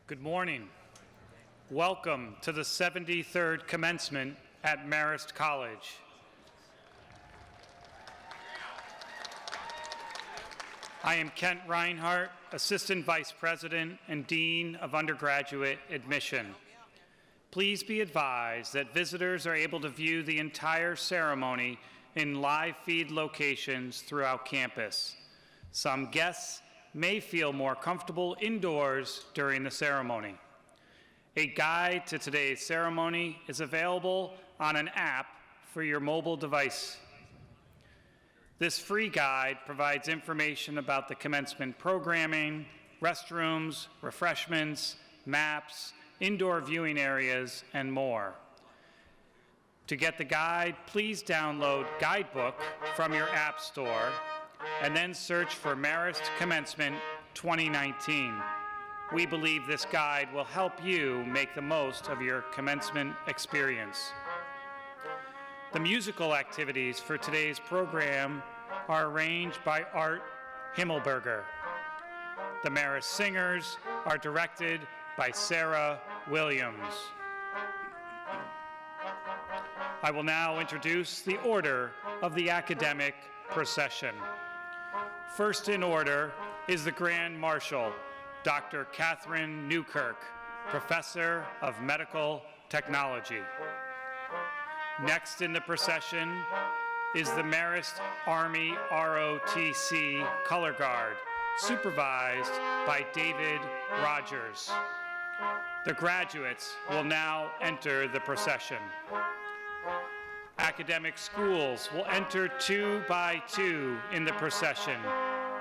Good morning. Welcome to the 73rd Commencement at Marist College. I am Kent Reinhardt, Assistant Vice President and Dean of Undergraduate Admission. Please be advised that visitors are able to view the entire ceremony in live feed locations throughout campus. Some guests may feel more comfortable indoors during the ceremony. A guide to today's ceremony is available on an app for your mobile device. This free guide provides information about the commencement programming, restrooms, refreshments, maps, indoor viewing areas, and more. To get the guide, please download Guidebook from your app store and then search for Marist Commencement 2019. We believe this guide will help you make the most of your commencement experience. The musical activities for today's program are arranged by Art Himmelberger. The Marist singers are directed by Sarah Williams. I will now introduce the order of the academic procession. First in order is the Grand Marshal, Dr. Catherine Newkirk, Professor of Medical Technology. Next in the procession is the Marist Army ROTC Color Guard, supervised by David Rogers. The graduates will now enter the procession. Academic schools will enter 2 by 2 in the procession,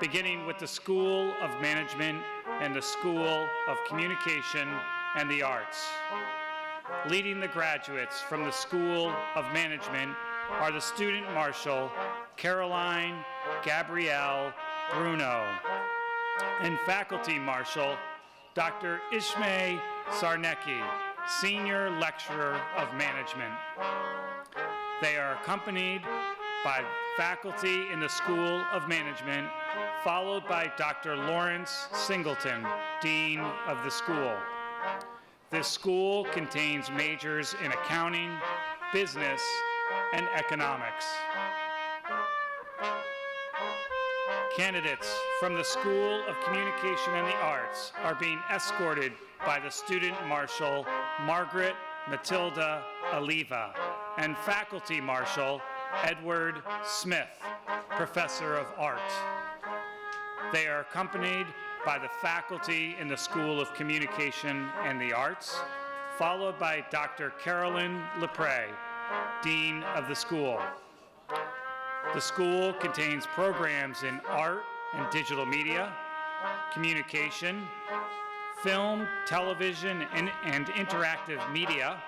beginning with the School of Management and the School of Communication and the Arts. Leading the graduates from the School of Management are the Student Marshal, Caroline Gabrielle Bruno, and Faculty Marshal, Dr. Ishmael Sarnecki, Senior Lecturer of Management. They are accompanied by faculty in the School of Management, followed by Dr. Lawrence Singleton, Dean of the school. This school contains majors in accounting, business, and economics. Candidates from the School of Communication and the Arts are being escorted by the Student Marshal, Margaret Matilda Oliva, and Faculty Marshal, Edward Smith, Professor of Art. They are accompanied by the faculty in the School of Communication and the Arts, followed by Dr. Carolyn Lepre, Dean of the school. The school contains programs in art and digital media, communication, film, television, and interactive media,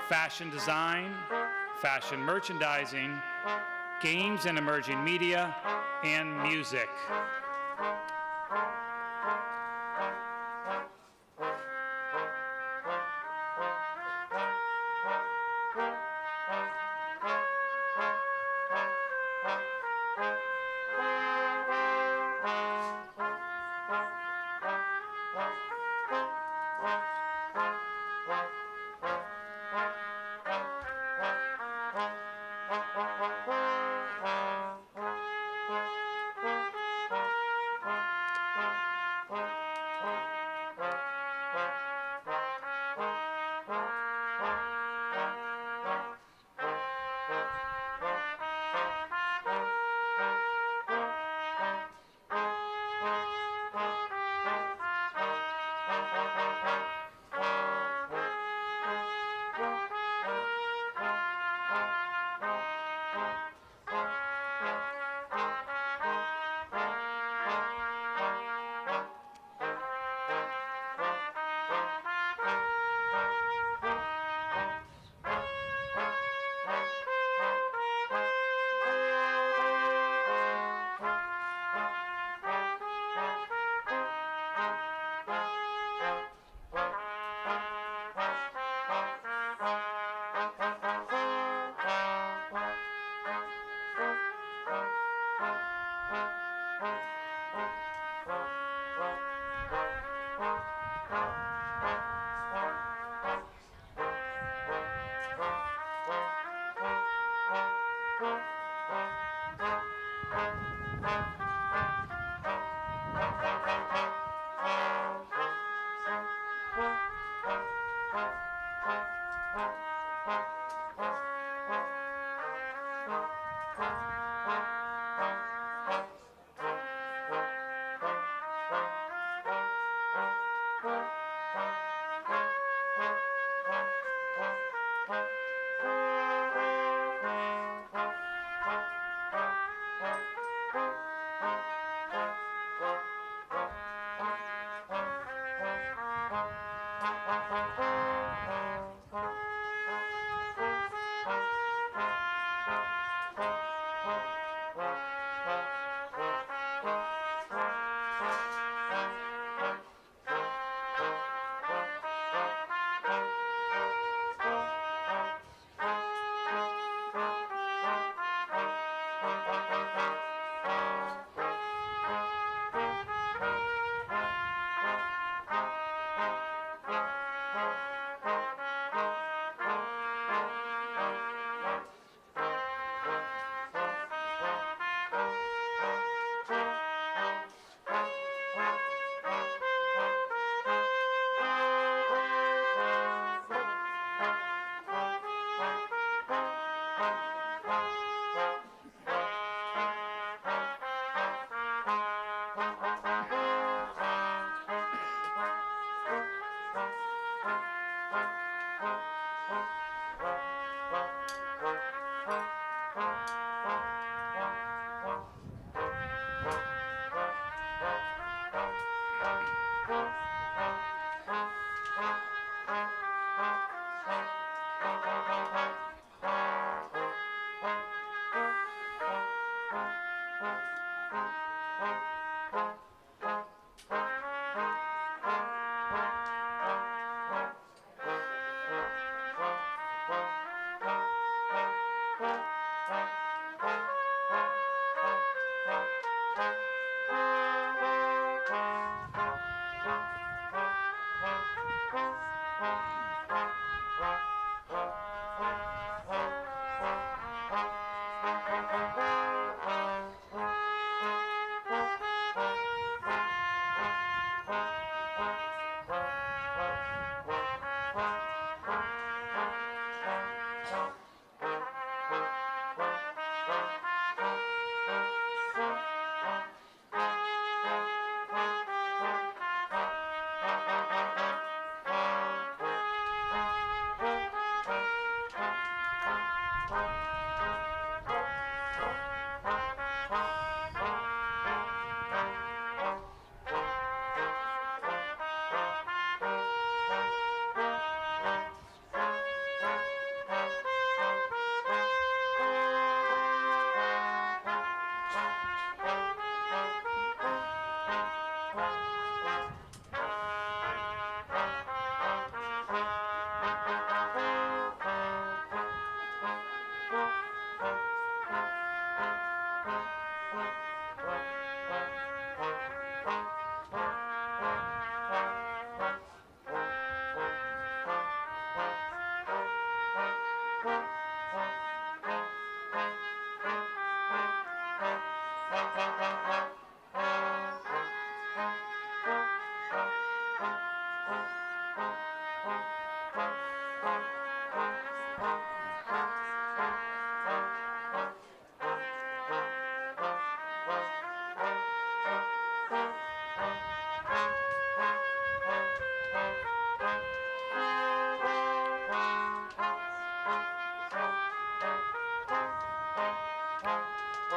fashion design, fashion merchandising, games and emerging media, and music.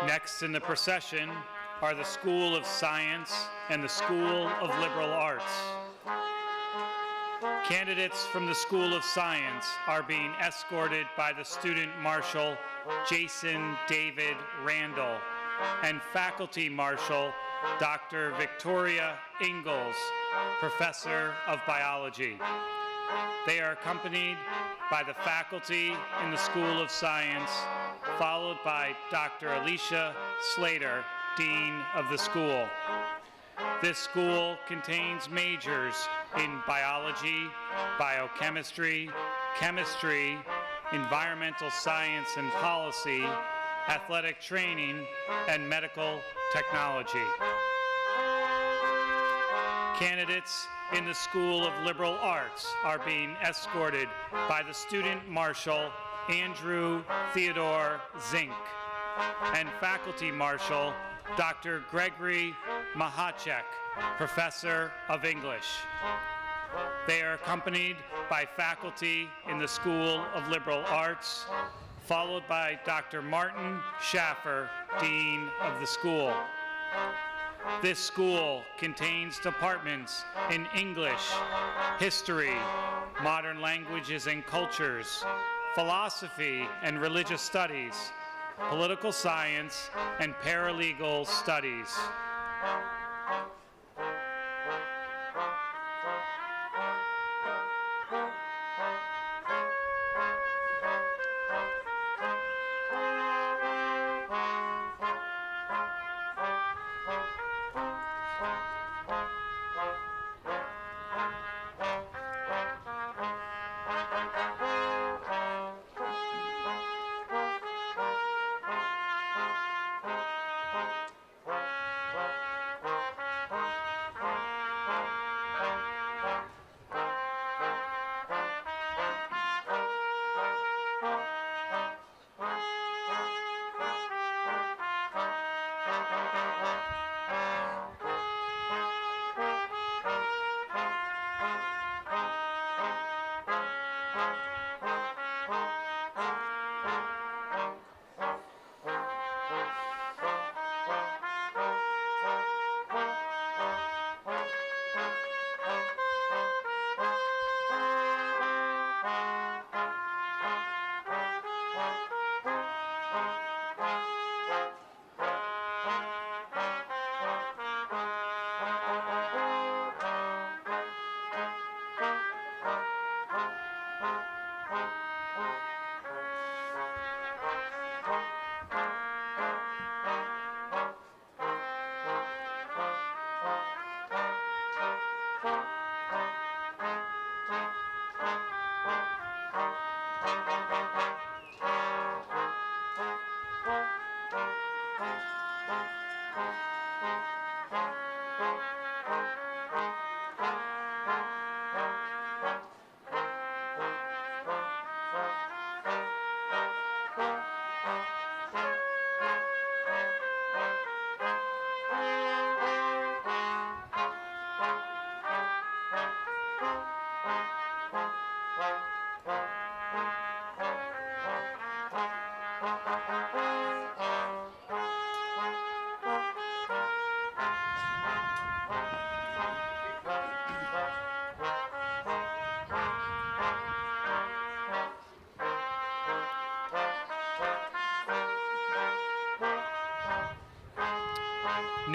Next in the procession are the School of Science and the School of Liberal Arts. Candidates from the School of Science are being escorted by the Student Marshal, Jason David Randall, and Faculty Marshal, Dr. Victoria Ingalls, Professor of Biology. They are accompanied by the faculty in the School of Science, followed by Dr. Alicia Slater, Dean of the school. This school contains majors in biology, biochemistry, chemistry, environmental science and policy, athletic training, and medical technology. Candidates in the School of Liberal Arts are being escorted by the Student Marshal Andrew Theodore Zink and Faculty Marshal Dr. Gregory Mahacek, Professor of English. They are accompanied by faculty in the School of Liberal Arts, followed by Dr. Martin Schaffer, Dean of the school. This school contains departments in English, history, modern languages and cultures, philosophy and religious studies, political science, and paralegal studies.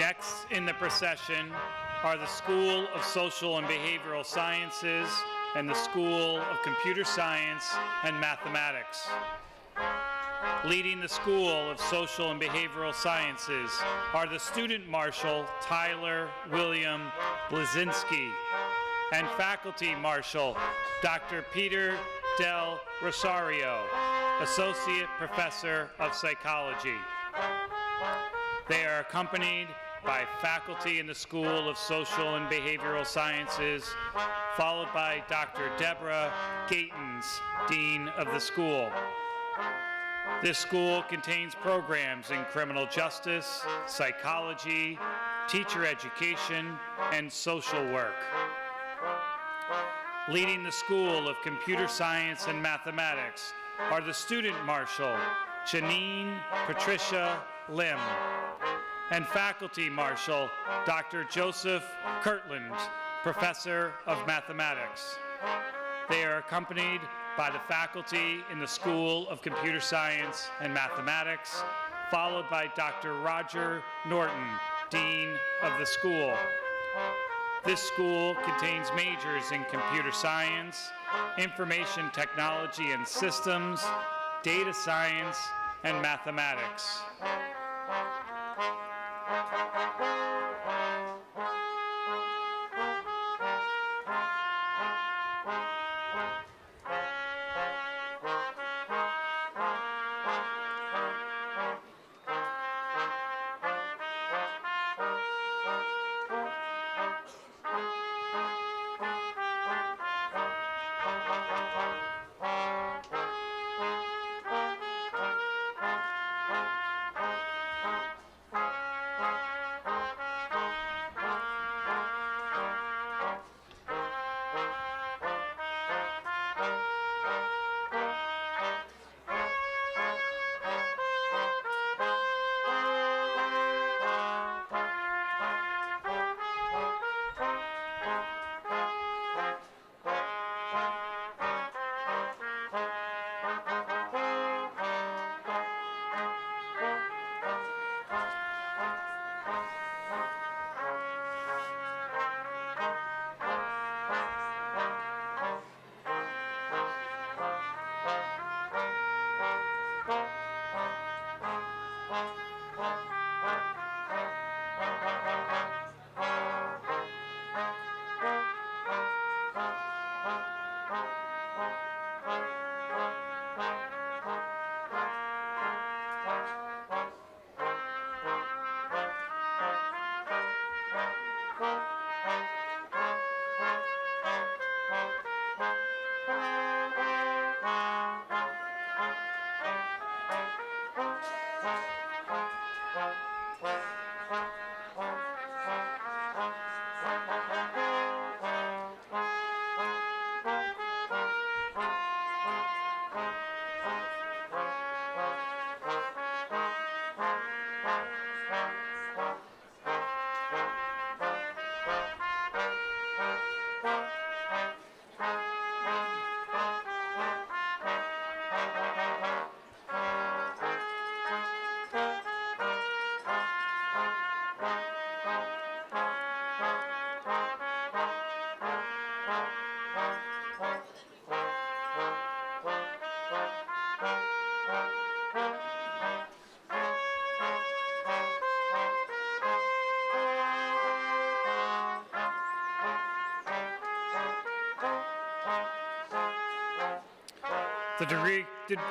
Next in the procession are the School of Social and Behavioral Sciences and the School of Computer Science and Mathematics. Leading the School of Social and Behavioral Sciences are the Student Marshal Tyler William Blazinski and Faculty Marshal Dr. Peter Del Rosario, Associate Professor of Psychology. They are accompanied by faculty in the School of Social and Behavioral Sciences, followed by Dr. Deborah Gatens, Dean of the school. This school contains programs in criminal justice, psychology, teacher education, and social work. Leading the School of Computer Science and Mathematics are the Student Marshal, Janine Patricia Lim, and Faculty Marshal, Dr. Joseph Kirtland, Professor of Mathematics. They are accompanied by the faculty in the School of Computer Science and Mathematics, followed by Dr. Roger Norton, Dean of the school. This school contains majors in computer science, information technology and systems, data science, and mathematics.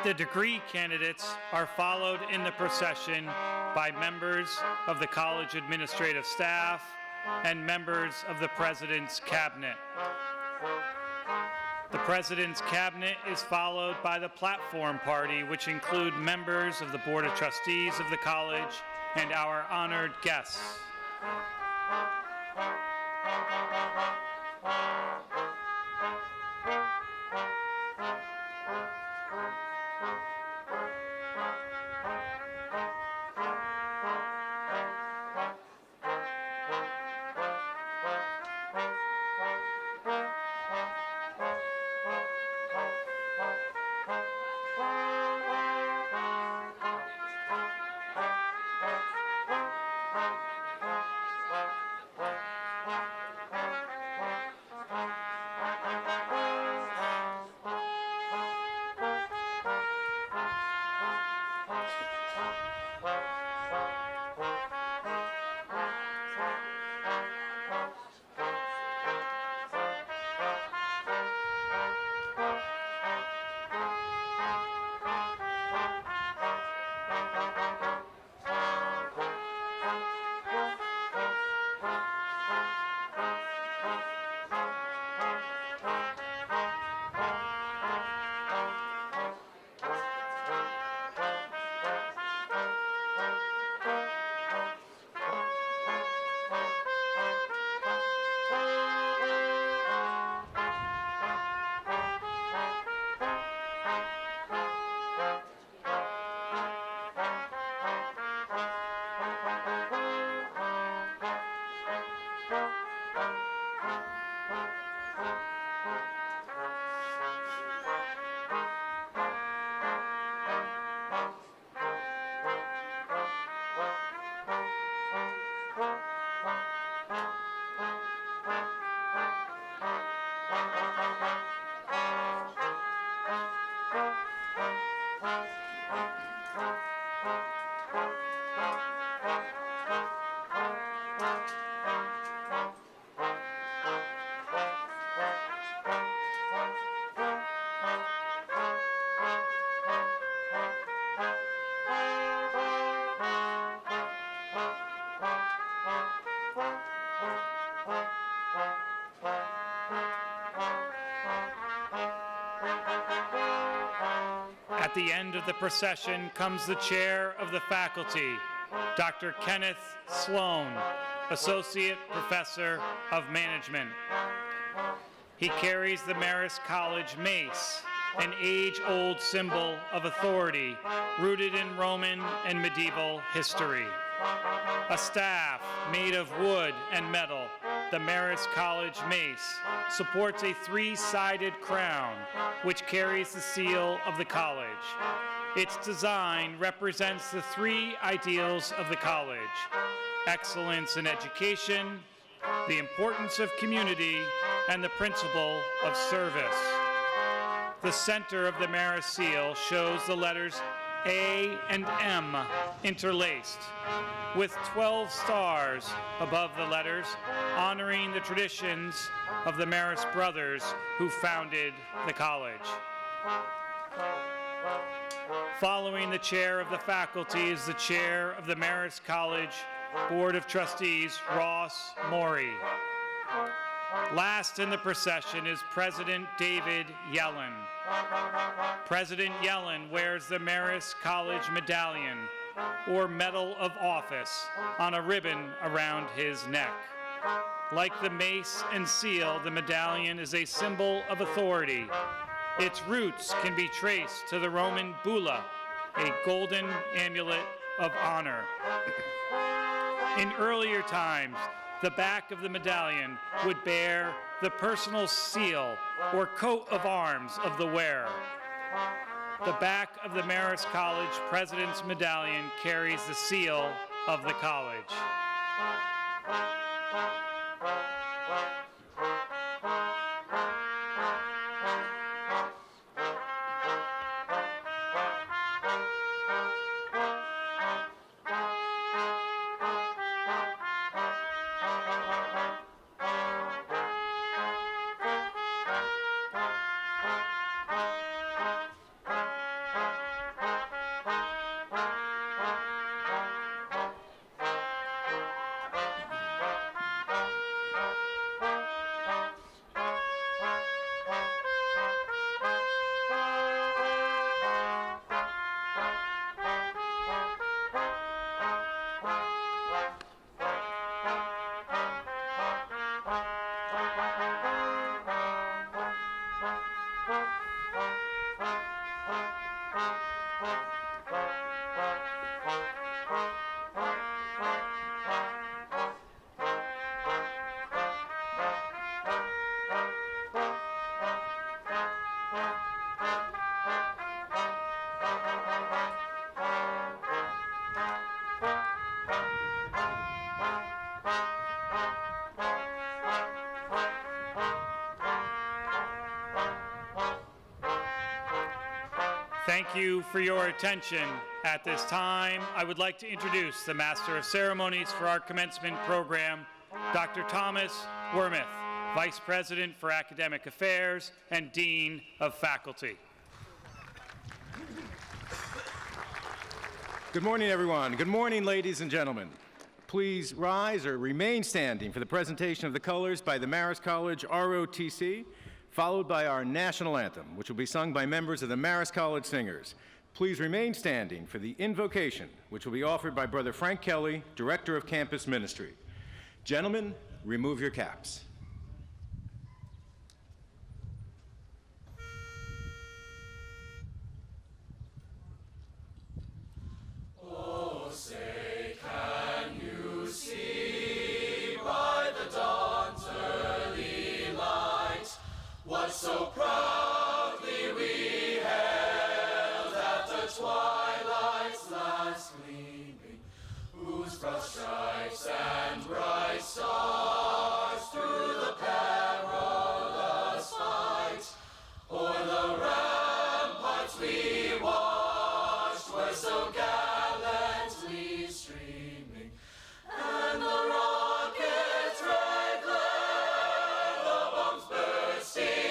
The degree candidates are followed in the procession by members of the college administrative staff and members of the President's Cabinet. The President's Cabinet is followed by the platform party, which include members of the Board of Trustees of the college and our honored guests. At the end of the procession comes the chair of the faculty, Dr. Kenneth Sloan, Associate Professor of Management. He carries the Marist College mace, an age-old symbol of authority rooted in Roman and medieval history. A staff made of wood and metal, the Marist College mace supports a three-sided crown which carries the seal of the college. Its design represents the three ideals of the college: excellence in education, the importance of community, and the principle of service. The center of the Marist seal shows the letters A and M interlaced, with 12 stars above the letters, honoring the traditions of the Marist brothers who founded the college. Following the chair of the faculty is the chair of the Marist College Board of Trustees, Ross Morey. Last in the procession is President David Yellen. President Yellen wears the Marist College medallion, or Medal of Office on a ribbon around his neck. Like the mace and seal, the medallion is a symbol of authority. Its roots can be traced to the Roman bulla, a golden amulet of honor. In earlier times, the back of the medallion would bear the personal seal or coat of arms of the wearer. The back of the Marist College President's Medallion carries the seal of the college. Thank you for your attention. At this time, I would like to introduce the Master of Ceremonies for our commencement program, Dr. Thomas Wormuth, Vice President for Academic Affairs and Dean of Faculty. Good morning, everyone. Good morning, ladies and gentlemen. Please rise or remain standing for the presentation of the colors by the Marist College ROTC, followed by our national anthem, which will be sung by members of the Marist College Singers. Please remain standing for the invocation, which will be offered by Brother Frank Kelly, Director of Campus Ministry. Gentlemen, remove your caps. So proudly we hailed at the twilight's last gleaming, whose broad stripes and bright stars through the perilous fight o'er the ramparts we watched were so gallantly streaming, and the rockets' red glare, the bombs bursting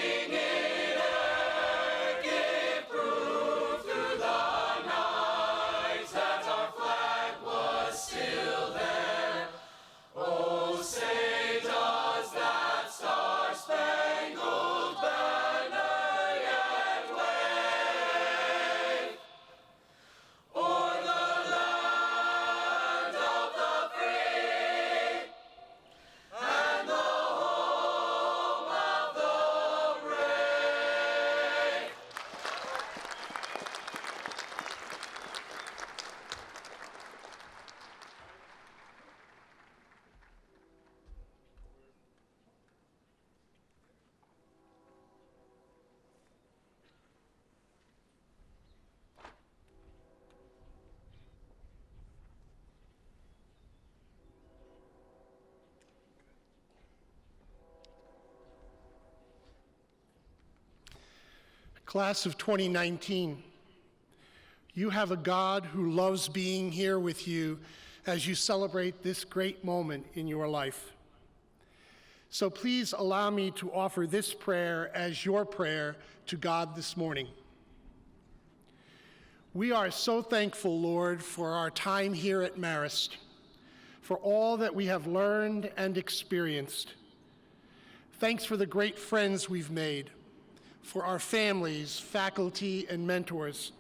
Class of 2019, you have a God who loves being here with you as you celebrate this great moment in your life. So please allow me to offer this prayer as your prayer to God this morning. We are so thankful, Lord, for our time here at Marist, for all that we have learned and experienced. Thanks for the great friends we've made, for our families, faculty, and mentors,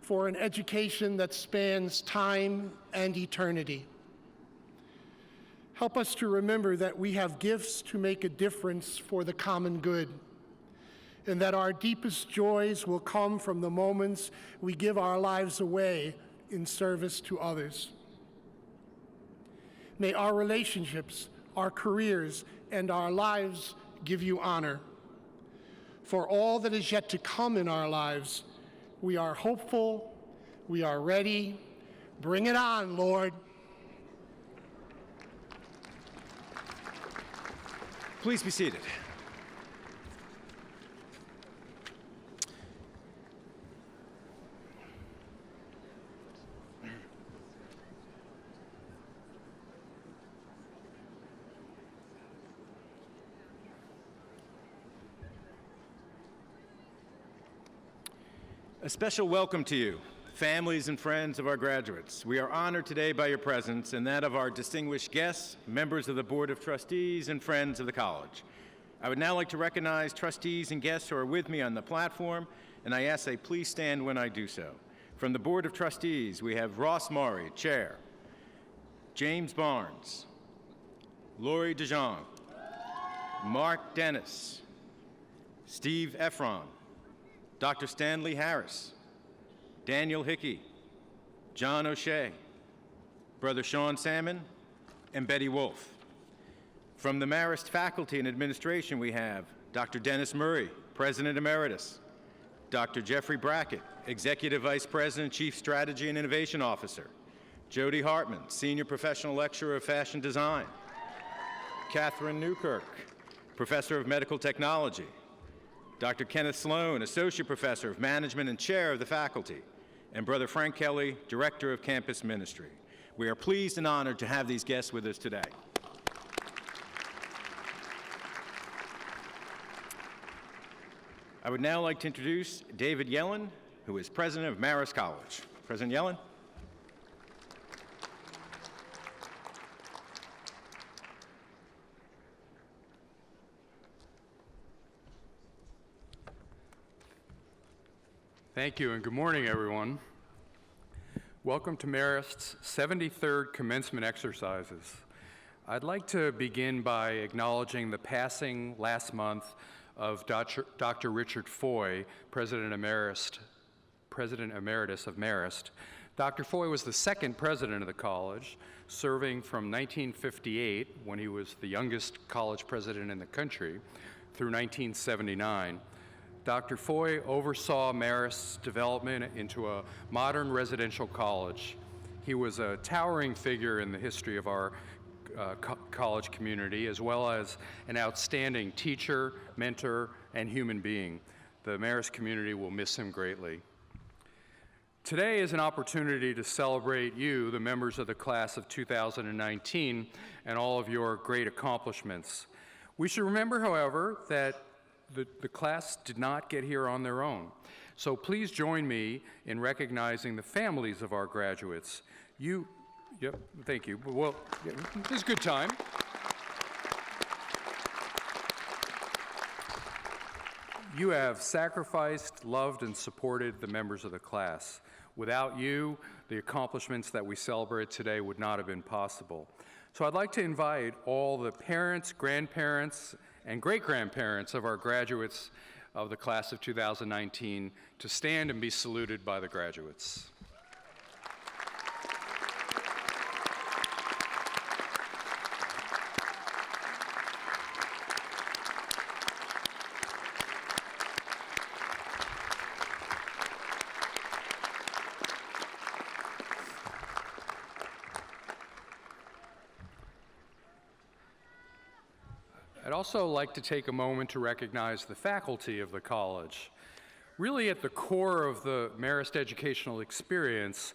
for an education that spans time and eternity. Help us to remember that we have gifts to make a difference for the common good, and that our deepest joys will come from the moments we give our lives away in service to others. May our relationships, our careers, and our lives give you honor. For all that is yet to come in our lives, we are hopeful, we are ready. Bring it on, Lord. Please be seated. A special welcome to you, families and friends of our graduates. We are honored today by your presence and that of our distinguished guests, members of the Board of Trustees, and friends of the college. I would now like to recognize trustees and guests who are with me on the platform, and I ask they please stand when I do so. From the Board of Trustees, we have Ross Maury, Chair, James Barnes, Lori DeJong, Mark Dennis, Steve Efron, Dr. Stanley Harris, Daniel Hickey, John O'Shea, Brother Sean Salmon, and Betty Wolf. From the Marist faculty and administration, we have Dr. Dennis Murray, President Emeritus, Dr. Jeffrey Brackett, Executive Vice President, Chief Strategy and Innovation Officer, Jody Hartman, Senior Professional Lecturer of Fashion Design, Catherine Newkirk, Professor of Medical Technology, Dr. Kenneth Sloan, Associate Professor of Management and Chair of the Faculty, and Brother Frank Kelly, Director of Campus Ministry. We are pleased and honored to have these guests with us today. I would now like to introduce David Yellen, who is President of Marist College. President Yellen. Thank you, and good morning, everyone. Welcome to Marist's 73rd commencement exercises. I'd like to begin by acknowledging the passing last month of Dr. Richard Foy, President Emeritus of Marist. Dr. Foy was the second president of the college, serving from 1958, when he was the youngest college president in the country, through 1979. Dr. Foy oversaw Marist's development into a modern residential college. He was a towering figure in the history of our college community, as well as an outstanding teacher, mentor, and human being. The Marist community will miss him greatly. Today is an opportunity to celebrate you, the members of the class of 2019, and all of your great accomplishments. We should remember, however, that the class did not get here on their own. So please join me in recognizing the families of our graduates. Thank you. Well, this is a good time. You have sacrificed, loved, and supported the members of the class. Without you, the accomplishments that we celebrate today would not have been possible. So I'd like to invite all the parents, grandparents, and great-grandparents of our graduates of the class of 2019 to stand and be saluted by the graduates. I'd also like to take a moment to recognize the faculty of the college. Really at the core of the Marist educational experience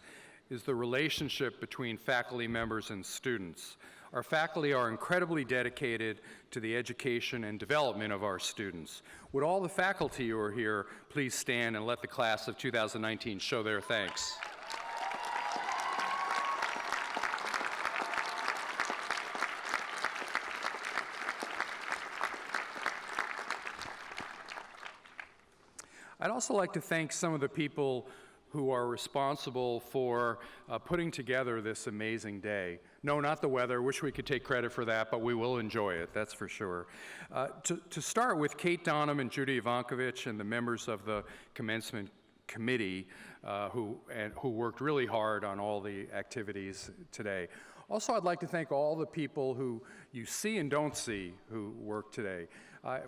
is the relationship between faculty members and students. Our faculty are incredibly dedicated to the education and development of our students. Would all the faculty who are here please stand and let the class of 2019 show their thanks. I'd also like to thank some of the people who are responsible for putting together this amazing day. No, not the weather. Wish we could take credit for that, but we will enjoy it, that's for sure. To start with, Kate Donham and Judy Ivankovich and the members of the Commencement Committee who worked really hard on all the activities today. Also, I'd like to thank all the people who you see and don't see who work today.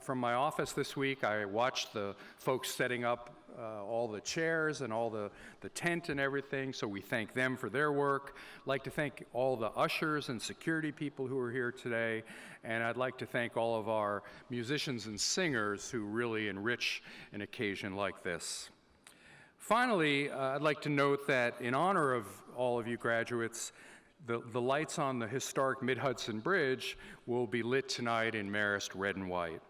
From my office this week, I watched the folks setting up all the chairs and all the tent and everything, so we thank them for their work. I'd like to thank all the ushers and security people who are here today, and I'd like to thank all of our musicians and singers who really enrich an occasion like this. Finally, I'd like to note that in honor of all of you graduates, the lights on the historic Mid-Hudson Bridge will be lit tonight in Marist red and white.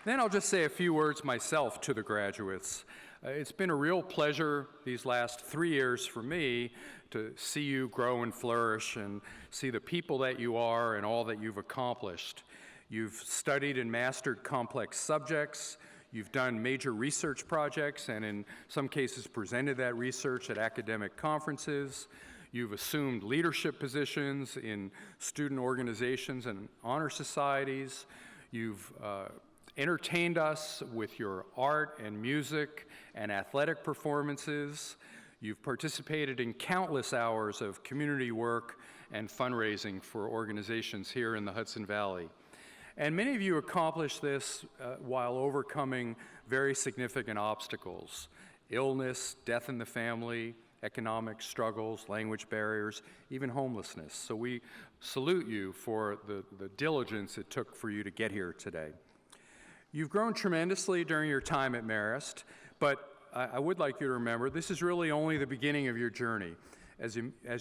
Then I'll just say a few words myself to the graduates. It's been a real pleasure these last 3 years for me to see you grow and flourish and see the people that you are and all that you've accomplished. You've studied and mastered complex subjects. You've done major research projects and in some cases presented that research at academic conferences. You've assumed leadership positions in student organizations and honor societies. You've entertained us with your art and music and athletic performances. You've participated in countless hours of community work and fundraising for organizations here in the Hudson Valley. And many of you accomplished this while overcoming very significant obstacles: illness, death in the family, economic struggles, language barriers, even homelessness. So we salute you for the diligence it took for you to get here today. You've grown tremendously during your time at Marist, but I would like you to remember this is really only the beginning of your journey. As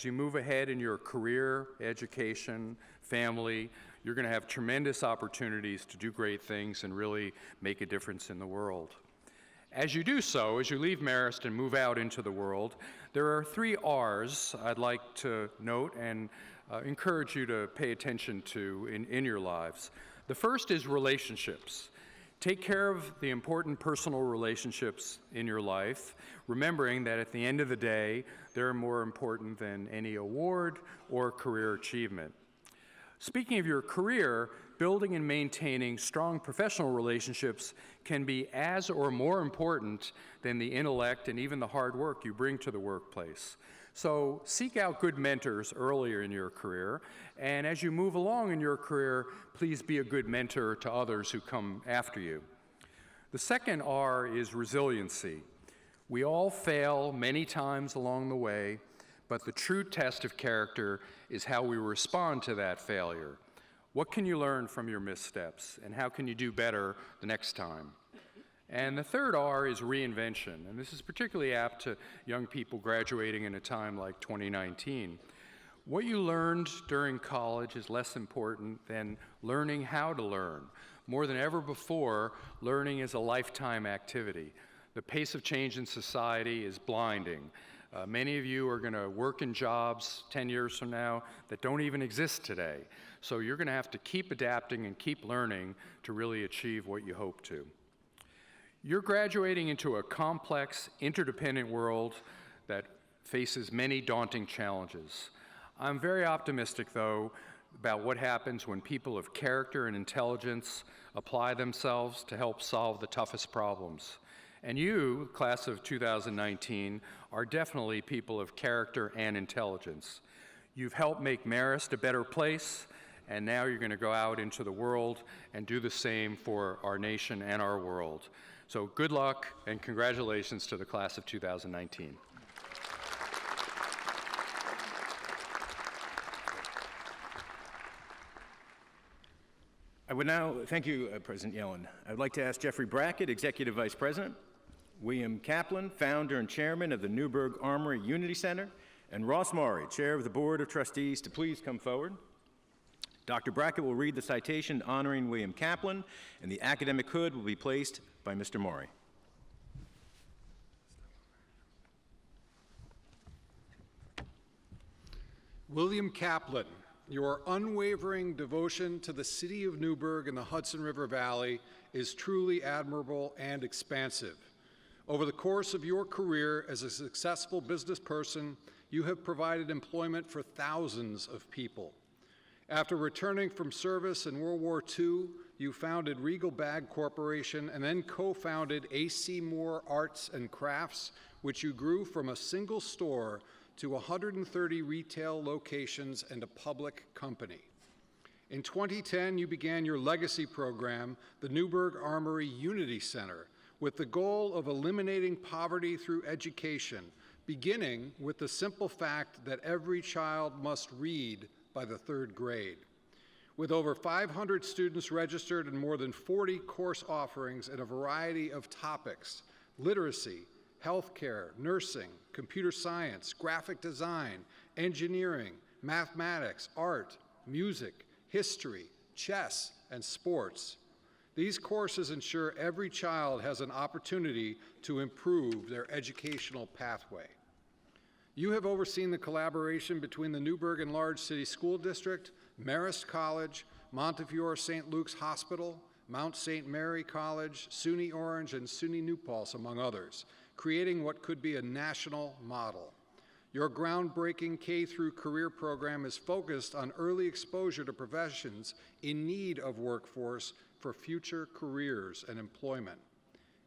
you move ahead in your career, education, family, you're going to have tremendous opportunities to do great things and really make a difference in the world. As you do so, as you leave Marist and move out into the world, there are 3 R's I'd like to note and encourage you to pay attention to in your lives. The first is relationships. Take care of the important personal relationships in your life, remembering that at the end of the day, they're more important than any award or career achievement. Speaking of your career, building and maintaining strong professional relationships can be as or more important than the intellect and even the hard work you bring to the workplace. So seek out good mentors earlier in your career, and as you move along in your career, please be a good mentor to others who come after you. The second R is resiliency. We all fail many times along the way, but the true test of character is how we respond to that failure. What can you learn from your missteps, and how can you do better the next time? And the third R is reinvention, and this is particularly apt to young people graduating in a time like 2019. What you learned during college is less important than learning how to learn. More than ever before, learning is a lifetime activity. The pace of change in society is blinding. Many of you are going to work in jobs 10 years from now that don't even exist today. So you're going to have to keep adapting and keep learning to really achieve what you hope to. You're graduating into a complex, interdependent world that faces many daunting challenges. I'm very optimistic, though, about what happens when people of character and intelligence apply themselves to help solve the toughest problems. And you, class of 2019, are definitely people of character and intelligence. You've helped make Marist a better place, and now you're going to go out into the world and do the same for our nation and our world. So good luck and congratulations to the class of 2019. I would now, thank you, President Yellen. I would like to ask Jeffrey Brackett, Executive Vice President, William Kaplan, Founder and Chairman of the Newburgh Armory Unity Center, and Ross Maury, Chair of the Board of Trustees, to please come forward. Dr. Brackett will read the citation honoring William Kaplan, and the academic hood will be placed by Mr. Maury. William Kaplan, your unwavering devotion to the city of Newburgh and the Hudson River Valley is truly admirable and expansive. Over the course of your career as a successful business person, you have provided employment for thousands of people. After returning from service in World War II, you founded Regal Bag Corporation and then co-founded A.C. Moore Arts and Crafts, which you grew from a single store to 130 retail locations and a public company. In 2010, you began your legacy program, the Newburgh Armory Unity Center, with the goal of eliminating poverty through education, beginning with the simple fact that every child must read by the 3rd grade. With over 500 students registered and more than 40 course offerings in a variety of topics: literacy, healthcare, nursing, computer science, graphic design, engineering, mathematics, art, music, history, chess, and sports. These courses ensure every child has an opportunity to improve their educational pathway. You have overseen the collaboration between the Newburgh Enlarged City School District, Marist College, Montefiore St. Luke's Hospital, Mount St. Mary College, SUNY Orange, and SUNY New Paltz, among others, creating what could be a national model. Your groundbreaking K through career program is focused on early exposure to professions in need of workforce for future careers and employment.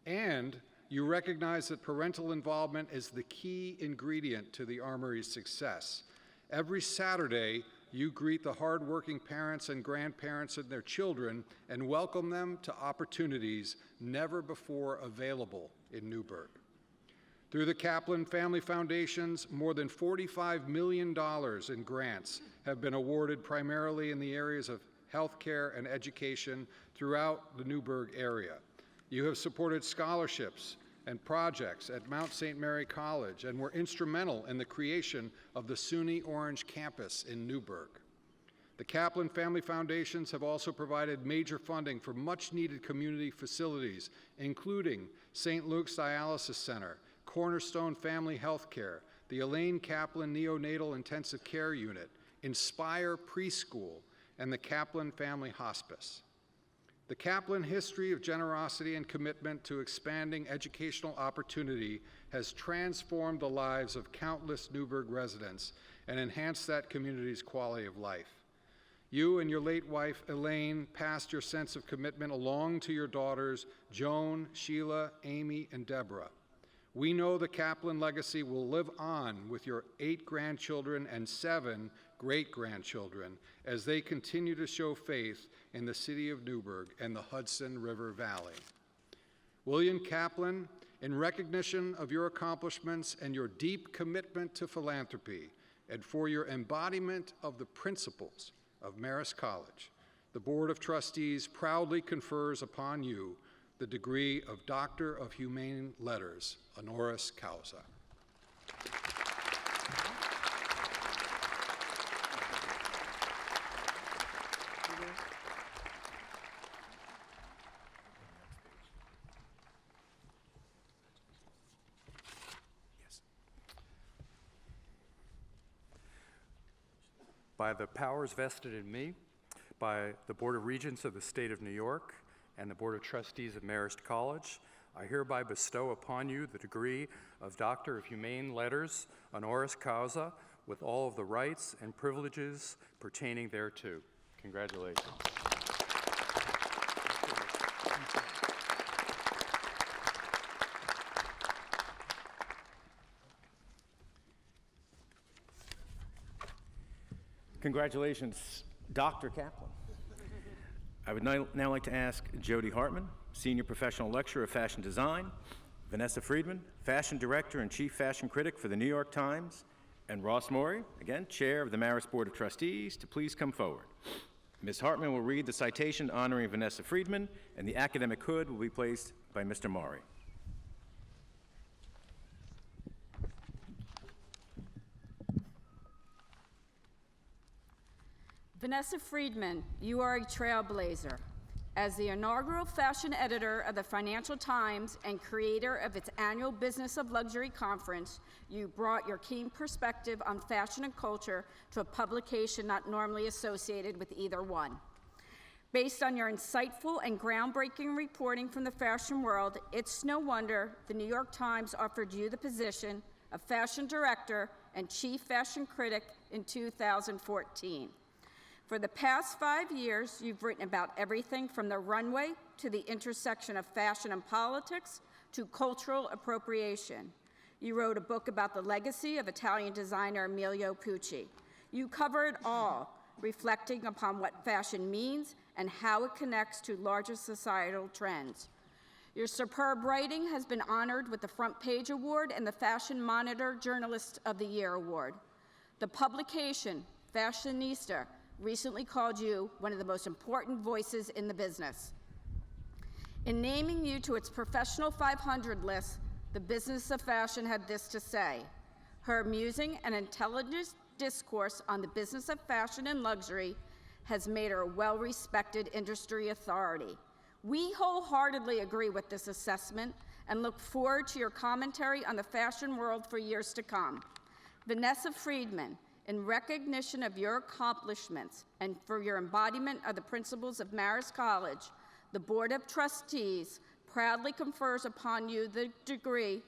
And you recognize that parental involvement is the key ingredient to the Armory's success. Every Saturday, you greet the hardworking parents and grandparents and their children and welcome them to opportunities never before available in Newburgh. Through the Kaplan Family Foundations, more than $45 million in grants have been awarded primarily in the areas of healthcare and education throughout the Newburgh area. You have supported scholarships and projects at Mount St. Mary College and were instrumental in the creation of the SUNY Orange campus in Newburgh. The Kaplan Family Foundations have also provided major funding for much-needed community facilities, including St. Luke's Dialysis Center, Cornerstone Family Health Care, the Elaine Kaplan Neonatal Intensive Care Unit, Inspire Preschool, and the Kaplan Family Hospice. The Kaplan history of generosity and commitment to expanding educational opportunity has transformed the lives of countless Newburgh residents and enhanced that community's quality of life. You and your late wife, Elaine, passed your sense of commitment along to your daughters, Joan, Sheila, Amy, and Deborah. We know the Kaplan legacy will live on with your 8 grandchildren and 7 great-grandchildren as they continue to show faith in the city of Newburgh and the Hudson River Valley. William Kaplan, in recognition of your accomplishments and your deep commitment to philanthropy, and for your embodiment of the principles of Marist College, the Board of Trustees proudly confers upon you the degree of Doctor of Humane Letters, honoris causa. By the powers vested in me, by the Board of Regents of the State of New York, and the Board of Trustees of Marist College, I hereby bestow upon you the degree of Doctor of Humane Letters, honoris causa, with all of the rights and privileges pertaining thereto. Congratulations. Congratulations, Dr. Kaplan. I would now like to ask Jody Hartman, Senior Professional Lecturer of Fashion Design, Vanessa Friedman, Fashion Director and Chief Fashion Critic for the New York Times, and Ross Morey, again, Chair of the Marist Board of Trustees, to please come forward. Ms. Hartman will read the citation honoring Vanessa Friedman, and the academic hood will be placed by Mr. Morey. Vanessa Friedman, you are a trailblazer. As the inaugural fashion editor of the Financial Times and creator of its annual Business of Luxury conference, you brought your keen perspective on fashion and culture to a publication not normally associated with either one. Based on your insightful and groundbreaking reporting from the fashion world, it's no wonder the New York Times offered you the position of fashion director and chief fashion critic in 2014. For the past 5 years, you've written about everything from the runway to the intersection of fashion and politics to cultural appropriation. You wrote a book about the legacy of Italian designer Emilio Pucci. You cover it all, reflecting upon what fashion means and how it connects to larger societal trends. Your superb writing has been honored with the Front Page Award and the Fashion Monitor Journalist of the Year Award. The publication, Fashionista, recently called you one of the most important voices in the business. In naming you to its Professional 500 list, the Business of Fashion had this to say: her amusing and intelligent discourse on the business of fashion and luxury has made her a well-respected industry authority. We wholeheartedly agree with this assessment and look forward to your commentary on the fashion world for years to come. Vanessa Friedman, in recognition of your accomplishments and for your embodiment of the principles of Marist College, the Board of Trustees proudly confers upon you the degree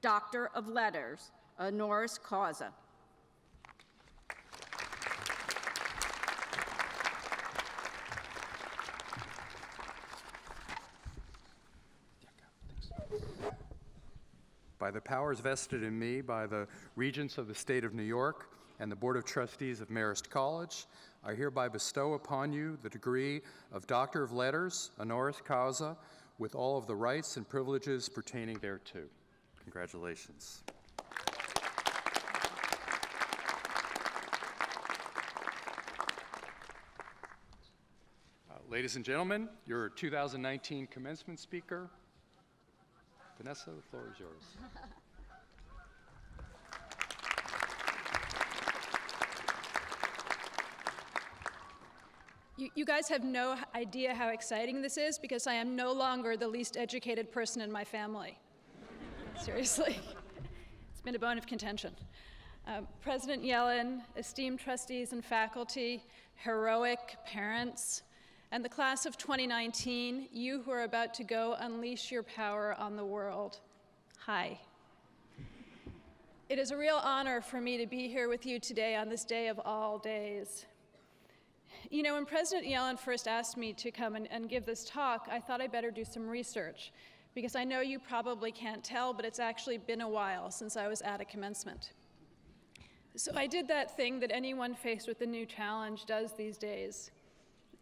Doctor of Letters, honoris causa. By the powers vested in me by the Regents of the State of New York and the Board of Trustees of Marist College, I hereby bestow upon you the degree of Doctor of Letters, honoris causa, with all of the rights and privileges pertaining thereto. Congratulations. Ladies and gentlemen, your 2019 commencement speaker, Vanessa, the floor is yours. You guys have no idea how exciting this is because I am no longer the least educated person in my family. Seriously. It's been a bone of contention. President Yellen, esteemed trustees and faculty, heroic parents, and the class of 2019, you who are about to go unleash your power on the world. Hi. It is a real honor for me to be here with you today on this day of all days. You know, when President Yellen first asked me to come and give this talk, I thought I'd better do some research, because I know you probably can't tell, but it's actually been a while since I was at a commencement. So I did that thing that anyone faced with a new challenge does these days,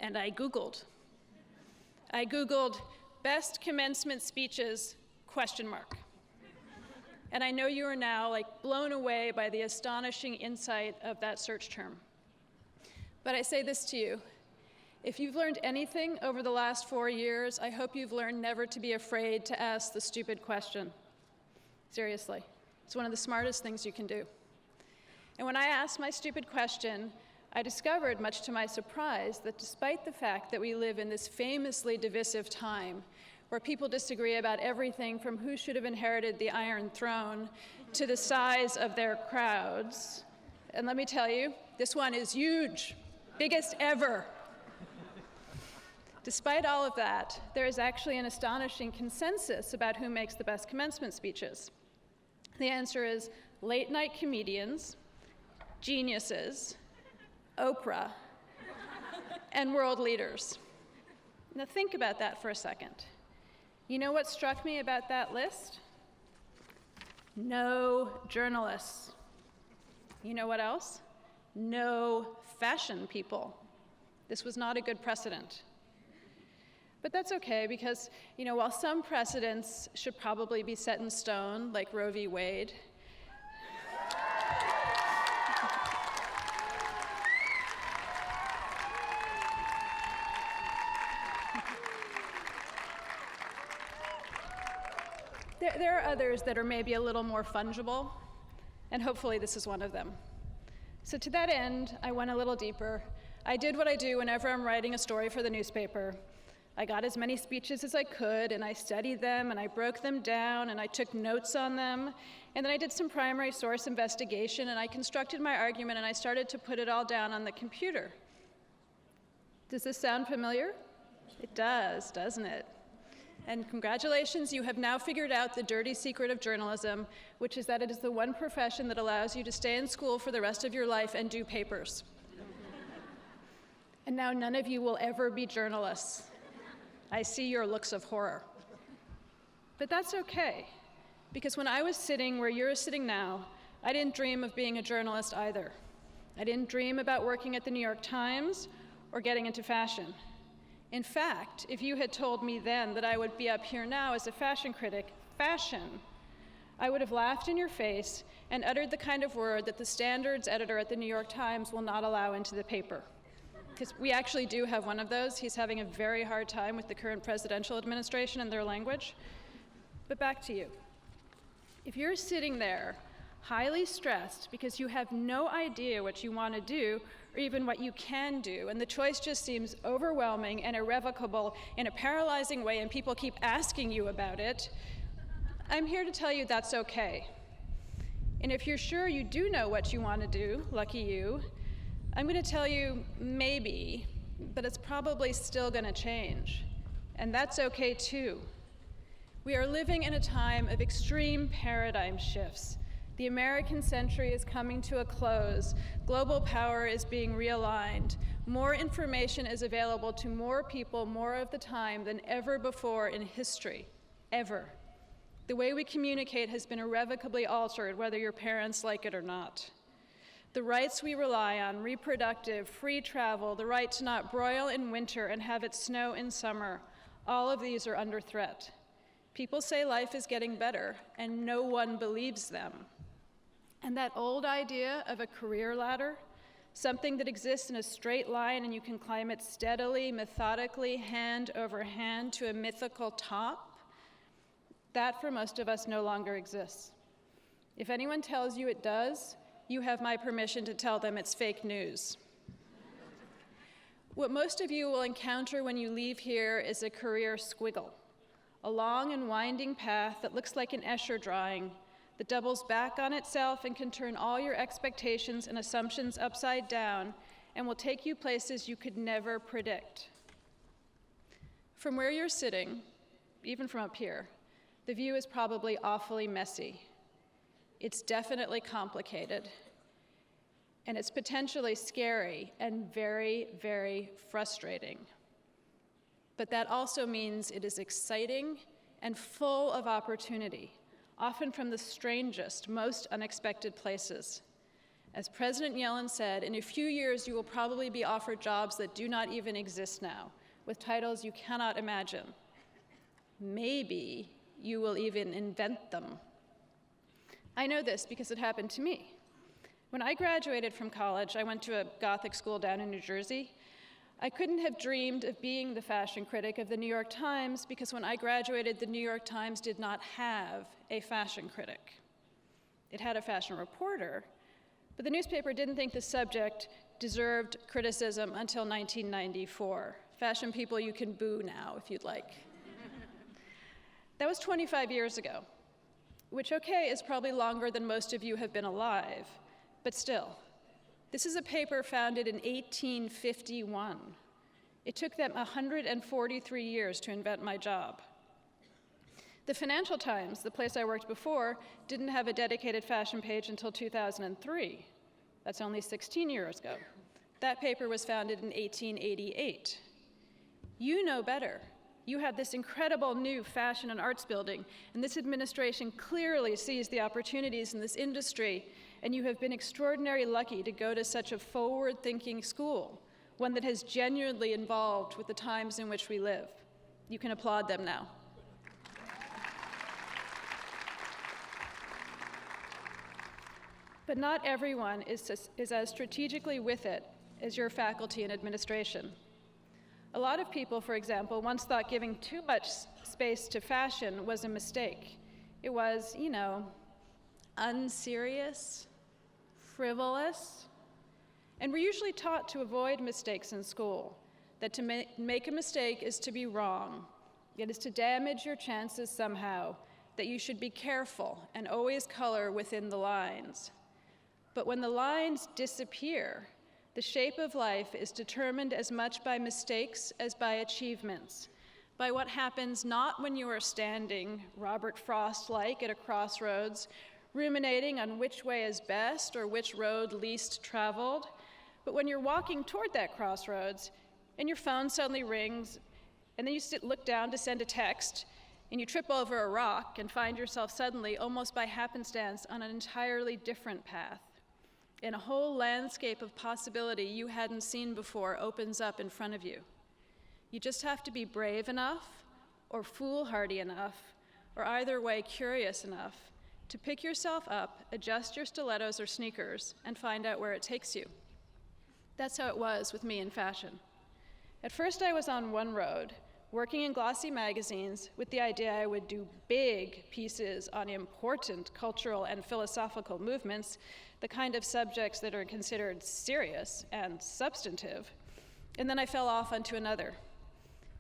and I Googled. I Googled best commencement speeches, ? And I know you are now blown away by the astonishing insight of that search term. But I say this to you, if you've learned anything over the last 4 years, I hope you've learned never to be afraid to ask the stupid question. Seriously, it's one of the smartest things you can do. And when I asked my stupid question, I discovered, much to my surprise, that despite the fact that we live in this famously divisive time, where people disagree about everything from who should have inherited the Iron Throne to the size of their crowds, and let me tell you, this one is huge. Biggest ever. Despite all of that, there is actually an astonishing consensus about who makes the best commencement speeches. The answer is late-night comedians, geniuses, Oprah, and world leaders. Now think about that for a second. You know what struck me about that list? No journalists. You know what else? No fashion people. This was not a good precedent. But that's okay because, while some precedents should probably be set in stone, like Roe v. Wade, there are others that are maybe a little more fungible, and hopefully this is one of them. So to that end, I went a little deeper. I did what I do whenever I'm writing a story for the newspaper. I got as many speeches as I could, and I studied them, and I broke them down, and I took notes on them, and then I did some primary source investigation, and I constructed my argument, and I started to put it all down on the computer. Does this sound familiar? It does, doesn't it? And congratulations, you have now figured out the dirty secret of journalism, which is that it is the one profession that allows you to stay in school for the rest of your life and do papers. And now none of you will ever be journalists. I see your looks of horror. But that's okay, because when I was sitting where you're sitting now, I didn't dream of being a journalist either. I didn't dream about working at the New York Times or getting into fashion. In fact, if you had told me then that I would be up here now as a fashion critic, I would have laughed in your face and uttered the kind of word that the standards editor at the New York Times will not allow into the paper. Because we actually do have one of those. He's having a very hard time with the current presidential administration and their language. But back to you. If you're sitting there highly stressed because you have no idea what you want to do or even what you can do, and the choice just seems overwhelming and irrevocable in a paralyzing way, and people keep asking you about it, I'm here to tell you that's okay. And if you're sure you do know what you want to do, lucky you, I'm going to tell you maybe, but it's probably still going to change. And that's okay too. We are living in a time of extreme paradigm shifts. The American century is coming to a close. Global power is being realigned. More information is available to more people more of the time than ever before in history, ever. The way we communicate has been irrevocably altered, whether your parents like it or not. The rights we rely on, reproductive, free travel, the right to not broil in winter and have it snow in summer, all of these are under threat. People say life is getting better, and no one believes them. And that old idea of a career ladder, something that exists in a straight line and you can climb it steadily, methodically, hand over hand to a mythical top, that for most of us no longer exists. If anyone tells you it does, you have my permission to tell them it's fake news. What most of you will encounter when you leave here is a career squiggle, a long and winding path that looks like an Escher drawing, that doubles back on itself and can turn all your expectations and assumptions upside down and will take you places you could never predict. From where you're sitting, even from up here, the view is probably awfully messy. It's definitely complicated, and it's potentially scary and very, very frustrating. But that also means it is exciting and full of opportunity, often from the strangest, most unexpected places. As President Yellen said, in a few years you will probably be offered jobs that do not even exist now, with titles you cannot imagine. Maybe you will even invent them. I know this because it happened to me. When I graduated from college, I went to a Gothic school down in New Jersey. I couldn't have dreamed of being the fashion critic of the New York Times because when I graduated, the New York Times did not have a fashion critic. It had a fashion reporter, but the newspaper didn't think the subject deserved criticism until 1994. Fashion people, you can boo now if you'd like. That was 25 years ago, which, okay, is probably longer than most of you have been alive, but still. This is a paper founded in 1851. It took them 143 years to invent my job. The Financial Times, the place I worked before, didn't have a dedicated fashion page until 2003. That's only 16 years ago. That paper was founded in 1888. You know better. You have this incredible new fashion and arts building, and this administration clearly sees the opportunities in this industry, and you have been extraordinarily lucky to go to such a forward-thinking school, one that has genuinely evolved with the times in which we live. You can applaud them now. But not everyone is as strategically with it as your faculty and administration. A lot of people, for example, once thought giving too much space to fashion was a mistake. It was, unserious, frivolous, and we're usually taught to avoid mistakes in school, that to make a mistake is to be wrong. It is to damage your chances somehow, that you should be careful and always color within the lines. But when the lines disappear, the shape of life is determined as much by mistakes as by achievements, by what happens not when you are standing, Robert Frost-like, at a crossroads, ruminating on which way is best or which road least traveled, but when you're walking toward that crossroads and your phone suddenly rings, and then you look down to send a text, and you trip over a rock and find yourself suddenly, almost by happenstance, on an entirely different path. And a whole landscape of possibility you hadn't seen before opens up in front of you. You just have to be brave enough, or foolhardy enough, or either way curious enough, to pick yourself up, adjust your stilettos or sneakers, and find out where it takes you. That's how it was with me in fashion. At first I was on one road, working in glossy magazines with the idea I would do big pieces on important cultural and philosophical movements, the kind of subjects that are considered serious and substantive, and then I fell off onto another.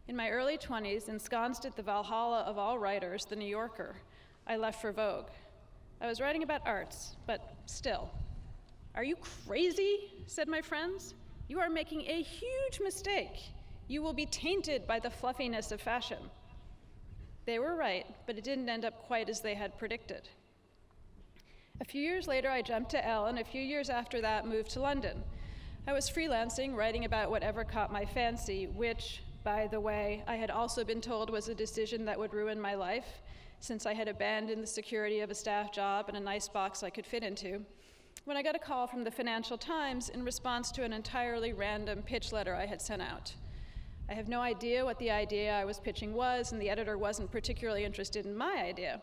In my early 20s, ensconced at the Valhalla of all writers, The New Yorker, I left for Vogue. I was writing about arts, but still. "Are you crazy?" said my friends. "You are making a huge mistake. You will be tainted by the fluffiness of fashion." They were right, but it didn't end up quite as they had predicted. A few years later, I jumped to Elle, and a few years after that, moved to London. I was freelancing, writing about whatever caught my fancy, which, by the way, I had also been told was a decision that would ruin my life, since I had abandoned the security of a staff job and a nice box I could fit into, when I got a call from the Financial Times in response to an entirely random pitch letter I had sent out. I have no idea what the idea I was pitching was, and the editor wasn't particularly interested in my idea.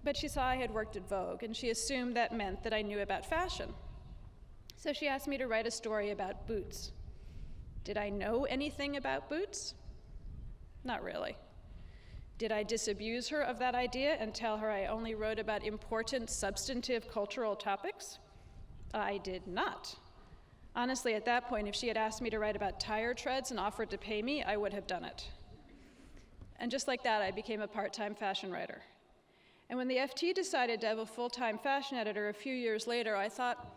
But she saw I had worked at Vogue, and she assumed that meant that I knew about fashion. So she asked me to write a story about boots. Did I know anything about boots? Not really. Did I disabuse her of that idea and tell her I only wrote about important, substantive cultural topics? I did not. Honestly, at that point, if she had asked me to write about tire treads and offered to pay me, I would have done it. And just like that, I became a part-time fashion writer. And when the FT decided to have a full-time fashion editor a few years later, I thought,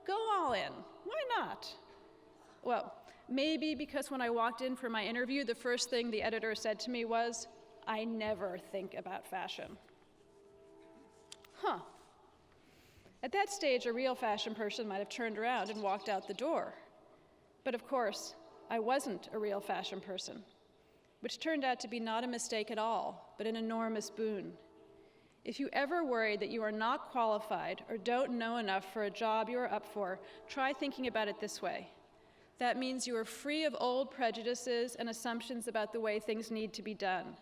go all in. Why not? Well, maybe because when I walked in for my interview, the first thing the editor said to me was, "I never think about fashion." Huh. At that stage, a real fashion person might have turned around and walked out the door. But of course, I wasn't a real fashion person, which turned out to be not a mistake at all, but an enormous boon. If you ever worry that you are not qualified or don't know enough for a job you are up for, try thinking about it this way. That means you are free of old prejudices and assumptions about the way things need to be done.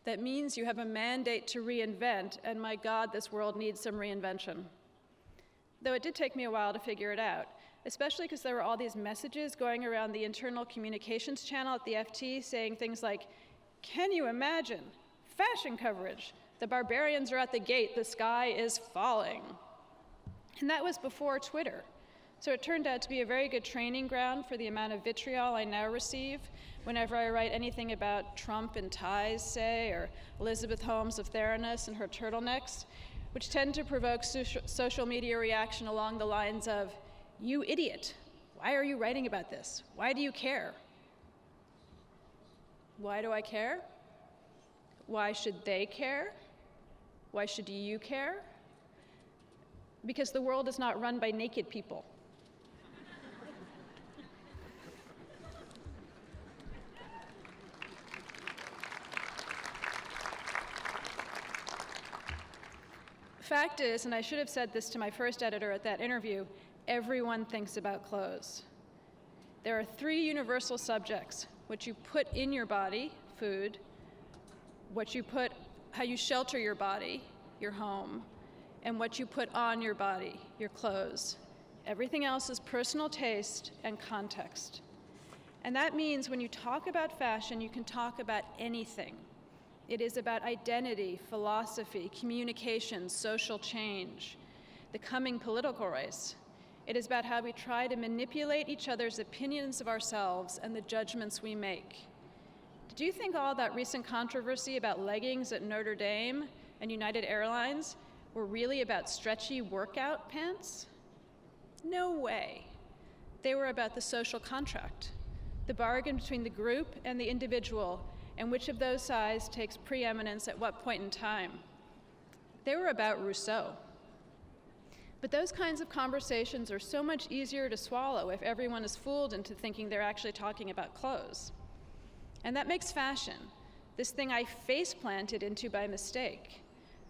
That means you have a mandate to reinvent, and my God, this world needs some reinvention. Though it did take me a while to figure it out, especially because there were all these messages going around the internal communications channel at the FT saying things like, "Can you imagine? Fashion coverage. The barbarians are at the gate. The sky is falling." And that was before Twitter. So it turned out to be a very good training ground for the amount of vitriol I now receive whenever I write anything about Trump and ties, say, or Elizabeth Holmes of Theranos and her turtlenecks, which tend to provoke social media reaction along the lines of, "You idiot, why are you writing about this? Why do you care?" Why do I care? Why should they care? Why should you care? Because the world is not run by naked people. Fact is, and I should have said this to my first editor at that interview, everyone thinks about clothes. There are 3 universal subjects: what you put in your body, food, how you shelter your body, your home, and what you put on your body, your clothes. Everything else is personal taste and context. And that means when you talk about fashion, you can talk about anything. It is about identity, philosophy, communication, social change, the coming political race. It is about how we try to manipulate each other's opinions of ourselves and the judgments we make. Did you think all that recent controversy about leggings at Notre Dame and United Airlines were really about stretchy workout pants? No way. They were about the social contract, the bargain between the group and the individual, and which of those sides takes preeminence at what point in time. They were about Rousseau. But those kinds of conversations are so much easier to swallow if everyone is fooled into thinking they're actually talking about clothes. And that makes fashion, this thing I face-planted into by mistake,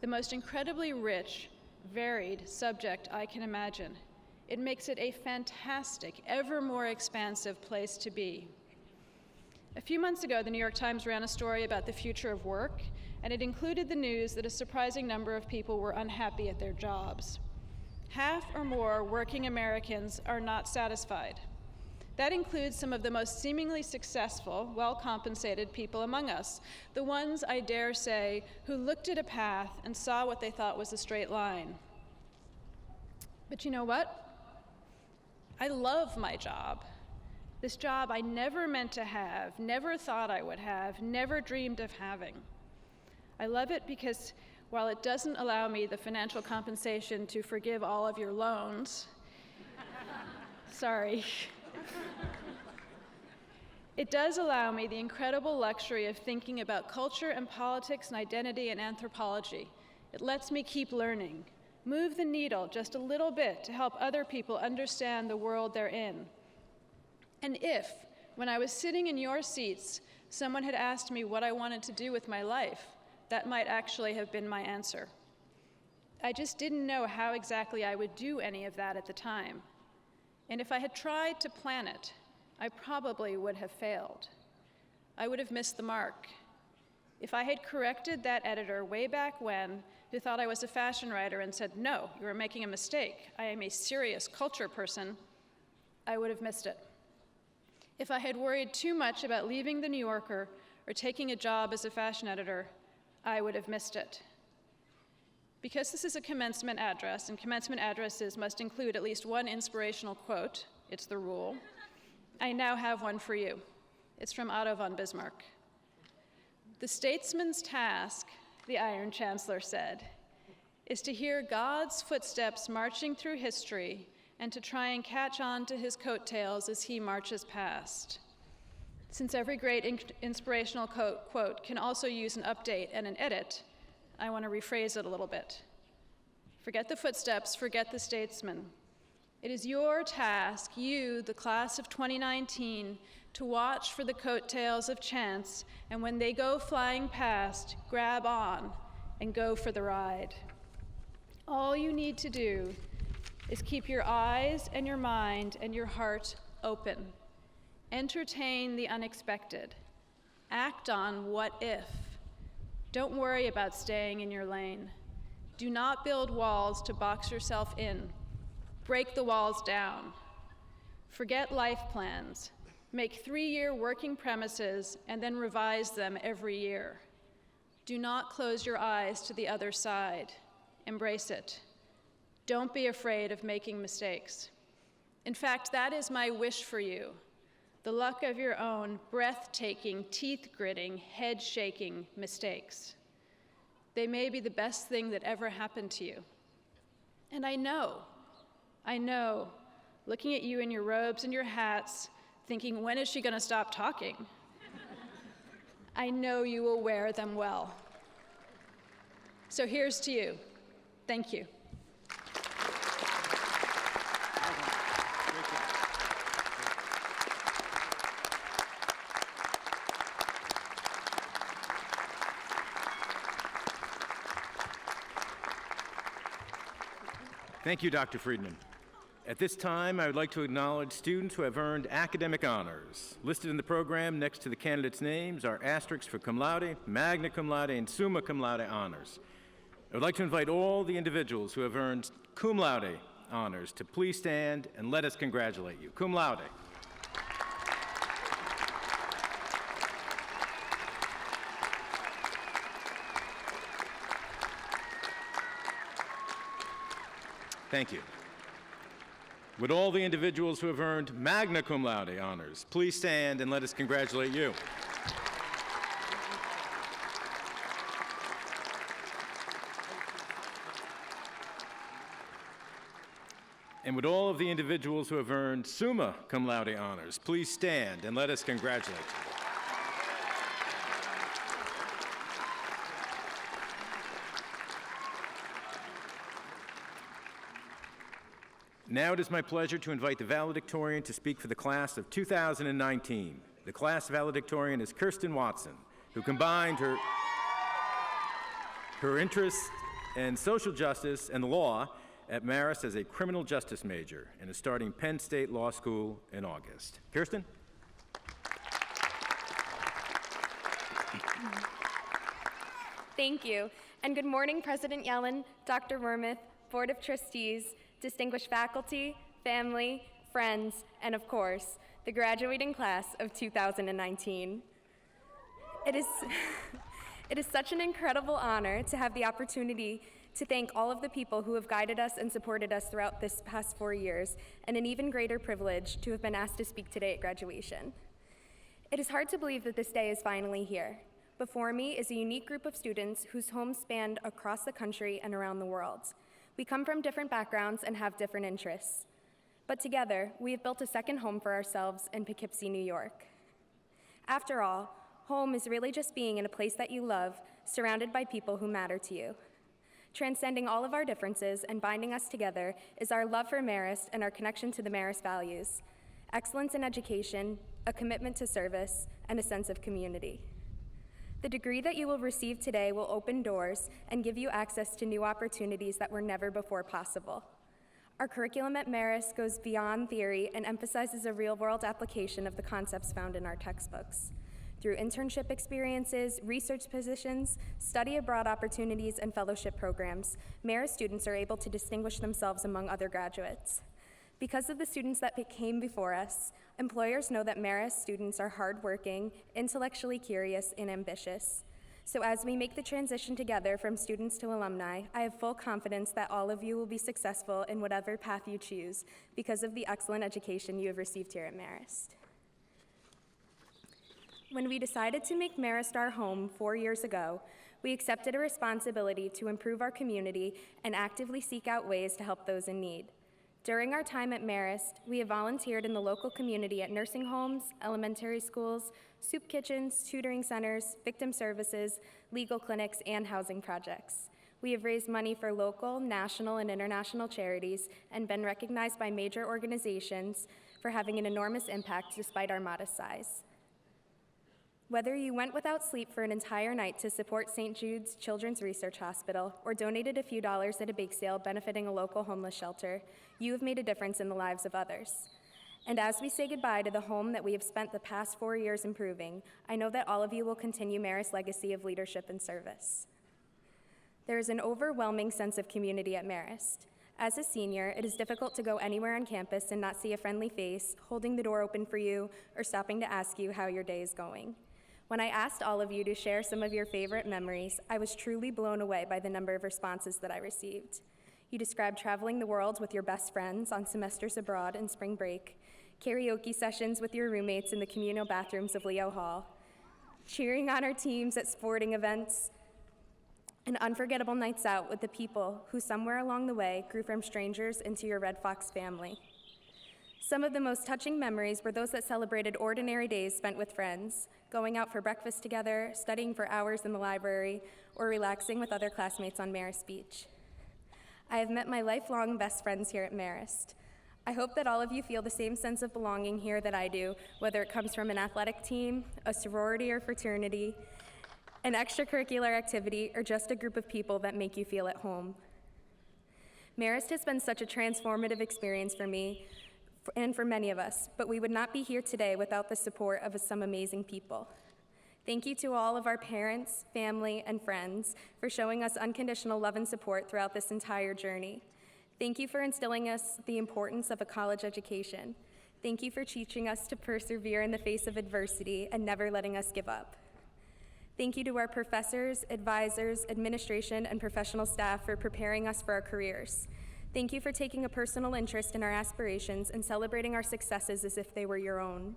the most incredibly rich, varied subject I can imagine. It makes it a fantastic, ever more expansive place to be. A few months ago, the New York Times ran a story about the future of work, and it included the news that a surprising number of people were unhappy at their jobs. Half or more working Americans are not satisfied. That includes some of the most seemingly successful, well-compensated people among us, the ones, I dare say, who looked at a path and saw what they thought was a straight line. But you know what? I love my job. This job I never meant to have, never thought I would have, never dreamed of having. I love it because while it doesn't allow me the financial compensation to forgive all of your loans, sorry, it does allow me the incredible luxury of thinking about culture and politics and identity and anthropology. It lets me keep learning, move the needle just a little bit to help other people understand the world they're in. And if, when I was sitting in your seats, someone had asked me what I wanted to do with my life, that might actually have been my answer. I just didn't know how exactly I would do any of that at the time. And if I had tried to plan it, I probably would have failed. I would have missed the mark. If I had corrected that editor way back when, who thought I was a fashion writer and said, "No, you are making a mistake. I am a serious culture person," I would have missed it. If I had worried too much about leaving the New Yorker or taking a job as a fashion editor, I would have missed it. Because this is a commencement address, and commencement addresses must include at least one inspirational quote, it's the rule, I now have one for you. It's from Otto von Bismarck. "The statesman's task," the Iron Chancellor said, "is to hear God's footsteps marching through history and to try and catch on to his coattails as he marches past." Since every great inspirational quote can also use an update and an edit, I want to rephrase it a little bit. Forget the footsteps, forget the statesman. It is your task, you, the class of 2019, to watch for the coattails of chance, and when they go flying past, grab on and go for the ride. All you need to do is keep your eyes and your mind and your heart open. Entertain the unexpected. Act on what if. Don't worry about staying in your lane. Do not build walls to box yourself in. Break the walls down. Forget life plans. Make 3-year working premises and then revise them every year. Do not close your eyes to the other side. Embrace it. Don't be afraid of making mistakes. In fact, that is my wish for you. The luck of your own breathtaking, teeth-gritting, head-shaking mistakes. They may be the best thing that ever happened to you. And I know, looking at you in your robes and your hats, thinking, when is she going to stop talking? I know you will wear them well. So here's to you. Thank you. Thank you, Dr. Friedman. At this time, I would like to acknowledge students who have earned academic honors. Listed in the program next to the candidates' names are asterisks for cum laude, magna cum laude, and summa cum laude honors. I would like to invite all the individuals who have earned cum laude honors to please stand and let us congratulate you. Cum laude. Thank you. Would all the individuals who have earned magna cum laude honors please stand and let us congratulate you. And would all of the individuals who have earned summa cum laude honors please stand and let us congratulate you. Now it is my pleasure to invite the valedictorian to speak for the class of 2019. The class valedictorian is Kirstyn Watson, who combined her interests in social justice and law at Marist as a criminal justice major and is starting Penn State Law School in August. Kirstyn? Thank you, and good morning, President Yellen, Dr. Wormuth, Board of Trustees, distinguished faculty, family, friends, and of course, the graduating class of 2019. It is such an incredible honor to have the opportunity to thank all of the people who have guided us and supported us throughout this past 4 years, and an even greater privilege to have been asked to speak today at graduation. It is hard to believe that this day is finally here. Before me is a unique group of students whose homes spanned across the country and around the world. We come from different backgrounds and have different interests. But together, we have built a second home for ourselves in Poughkeepsie, New York. After all, home is really just being in a place that you love, surrounded by people who matter to you. Transcending all of our differences and binding us together is our love for Marist and our connection to the Marist values: excellence in education, a commitment to service, and a sense of community. The degree that you will receive today will open doors and give you access to new opportunities that were never before possible. Our curriculum at Marist goes beyond theory and emphasizes a real-world application of the concepts found in our textbooks. Through internship experiences, research positions, study abroad opportunities, and fellowship programs, Marist students are able to distinguish themselves among other graduates. Because of the students that came before us, employers know that Marist students are hardworking, intellectually curious, and ambitious. So as we make the transition together from students to alumni, I have full confidence that all of you will be successful in whatever path you choose because of the excellent education you have received here at Marist. When we decided to make Marist our home 4 years ago, we accepted a responsibility to improve our community and actively seek out ways to help those in need. During our time at Marist, we have volunteered in the local community at nursing homes, elementary schools, soup kitchens, tutoring centers, victim services, legal clinics, and housing projects. We have raised money for local, national, and international charities and been recognized by major organizations for having an enormous impact despite our modest size. Whether you went without sleep for an entire night to support St. Jude's Children's Research Hospital or donated a few dollars at a bake sale benefiting a local homeless shelter, you have made a difference in the lives of others. And as we say goodbye to the home that we have spent the past 4 years improving, I know that all of you will continue Marist's legacy of leadership and service. There is an overwhelming sense of community at Marist. As a senior, it is difficult to go anywhere on campus and not see a friendly face, holding the door open for you, or stopping to ask you how your day is going. When I asked all of you to share some of your favorite memories, I was truly blown away by the number of responses that I received. You described traveling the world with your best friends on semesters abroad and spring break, karaoke sessions with your roommates in the communal bathrooms of Leo Hall, cheering on our teams at sporting events, and unforgettable nights out with the people who somewhere along the way grew from strangers into your Red Fox family. Some of the most touching memories were those that celebrated ordinary days spent with friends, going out for breakfast together, studying for hours in the library, or relaxing with other classmates on Marist Beach. I have met my lifelong best friends here at Marist. I hope that all of you feel the same sense of belonging here that I do, whether it comes from an athletic team, a sorority or fraternity, an extracurricular activity, or just a group of people that make you feel at home. Marist has been such a transformative experience for me and for many of us, but we would not be here today without the support of some amazing people. Thank you to all of our parents, family, and friends for showing us unconditional love and support throughout this entire journey. Thank you for instilling us the importance of a college education. Thank you for teaching us to persevere in the face of adversity and never letting us give up. Thank you to our professors, advisors, administration, and professional staff for preparing us for our careers. Thank you for taking a personal interest in our aspirations and celebrating our successes as if they were your own.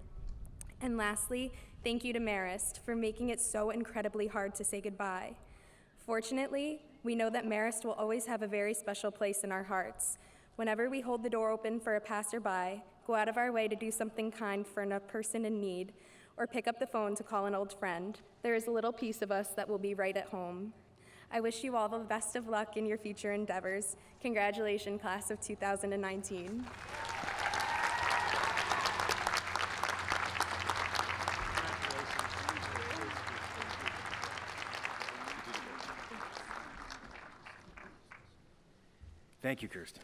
And lastly, thank you to Marist for making it so incredibly hard to say goodbye. Fortunately, we know that Marist will always have a very special place in our hearts. Whenever we hold the door open for a passerby, go out of our way to do something kind for a person in need, or pick up the phone to call an old friend, there is a little piece of us that will be right at home. I wish you all the best of luck in your future endeavors. Congratulations, class of 2019. Thank you, Kirstyn.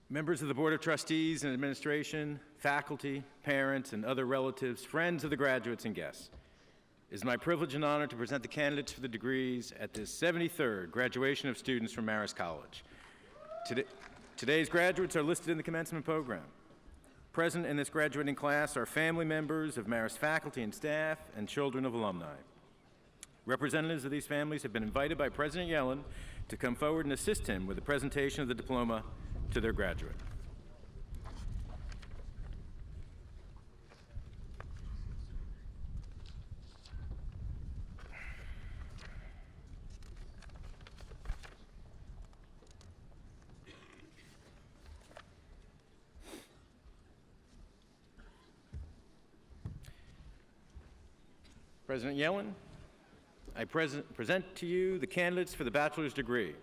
Members of the Board of Trustees and Administration, faculty, parents, and other relatives, friends of the graduates and guests, it is my privilege and honor to present the candidates for the degrees at this 73rd graduation of students from Marist College. Today's graduates are listed in the commencement program. Present in this graduating class are family members of Marist faculty and staff and children of alumni. Representatives of these families have been invited by President Yellen to come forward and assist him with the presentation of the diploma to their graduate. President Yellen, I present to you the candidates for the bachelor's degree.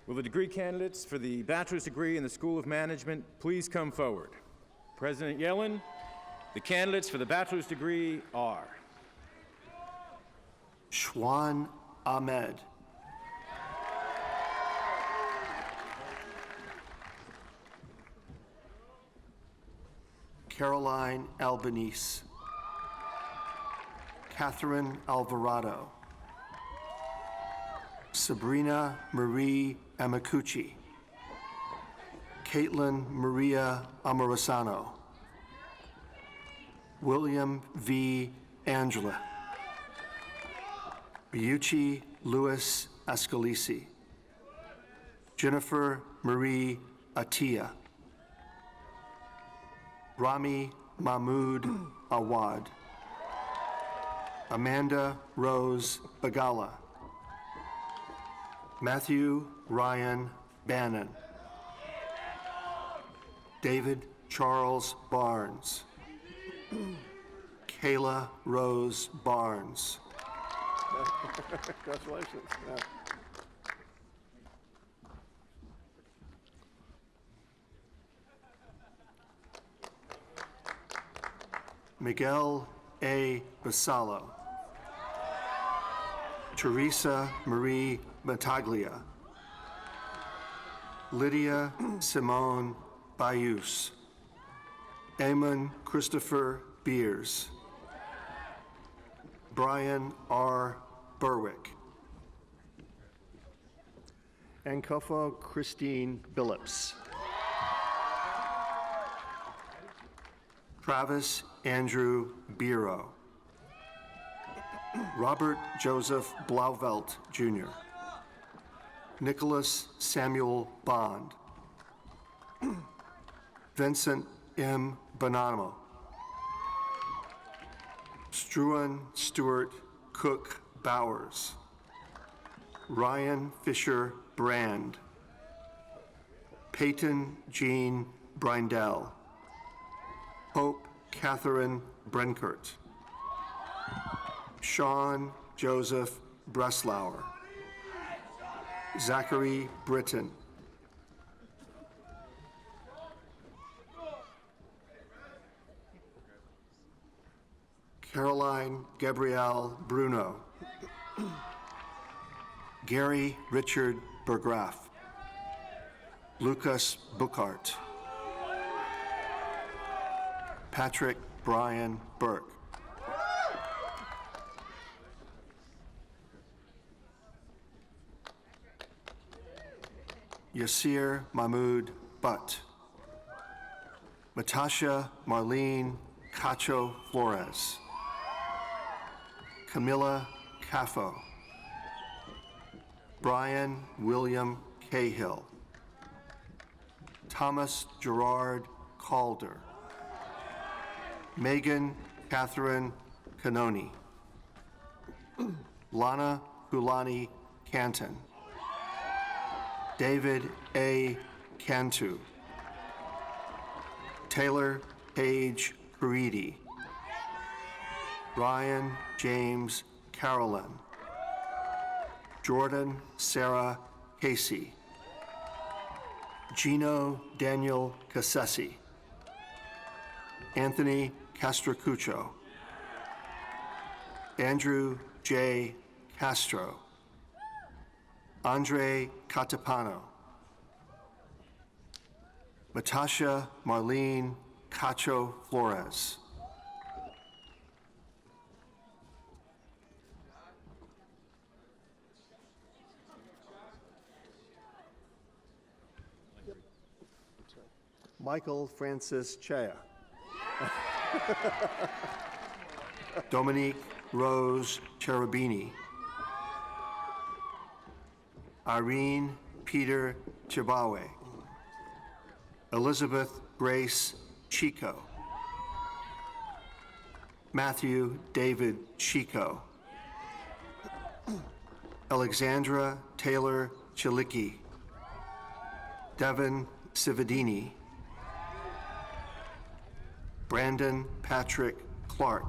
Will the degree candidates for the bachelor's degree in the School of Management please come forward? President Yellen, the candidates for the bachelor's degree are Shwan Ahmed, Caroline Albanese, Catherine Alvarado, Sabrina Marie Amacucci, Caitlin Maria Amorosano, William V. Angela, Ryuichi Louis Ascalisi, Jennifer Marie Atia, Rami Mahmood Awad, Amanda Rose Bagala, Matthew Ryan Bannon, David Charles Barnes, Kayla Rose Barnes. Congratulations. Yeah. Miguel A. Basalo, Teresa Marie Battaglia, Lydia Simone Bayus, Eamon Christopher Beers, Brian R. Berwick, Ankofo Christine Billups, Travis Andrew Biro, Robert Joseph Blauvelt, Jr., Nicholas Samuel Bond, Vincent M. Bonanno, Struan Stewart Cook Bowers, Ryan Fisher Brand, Peyton Jean Brindell, Hope Catherine Brenkert, Sean Joseph Breslauer, Zachary Britton, Caroline Gabrielle Bruno, Gary Richard Bergraff, Lucas Buchart, Patrick Brian Burke, Yasir Mahmood Butt, Natasha Marlene Cacho Flores. Camilla Caffo. Brian William Cahill. Thomas Gerard Calder. Megan Catherine Canoni. Lana Hulani Canton. David A. Cantu. Taylor Page Paridi. Ryan James Carolyn. Jordan Sarah Casey. Gino Daniel Cassesi. Anthony Castracuccio. Andrew J. Castro. Andre Catapano. Natasha Marlene Cacho Flores. Michael Francis Chea. Dominique Rose Cherubini. Irene Peter Chibawe. Elizabeth Grace Chico. Matthew David Chico. Alexandra Taylor Chilicki. Devin Cividini. Brandon Patrick Clark.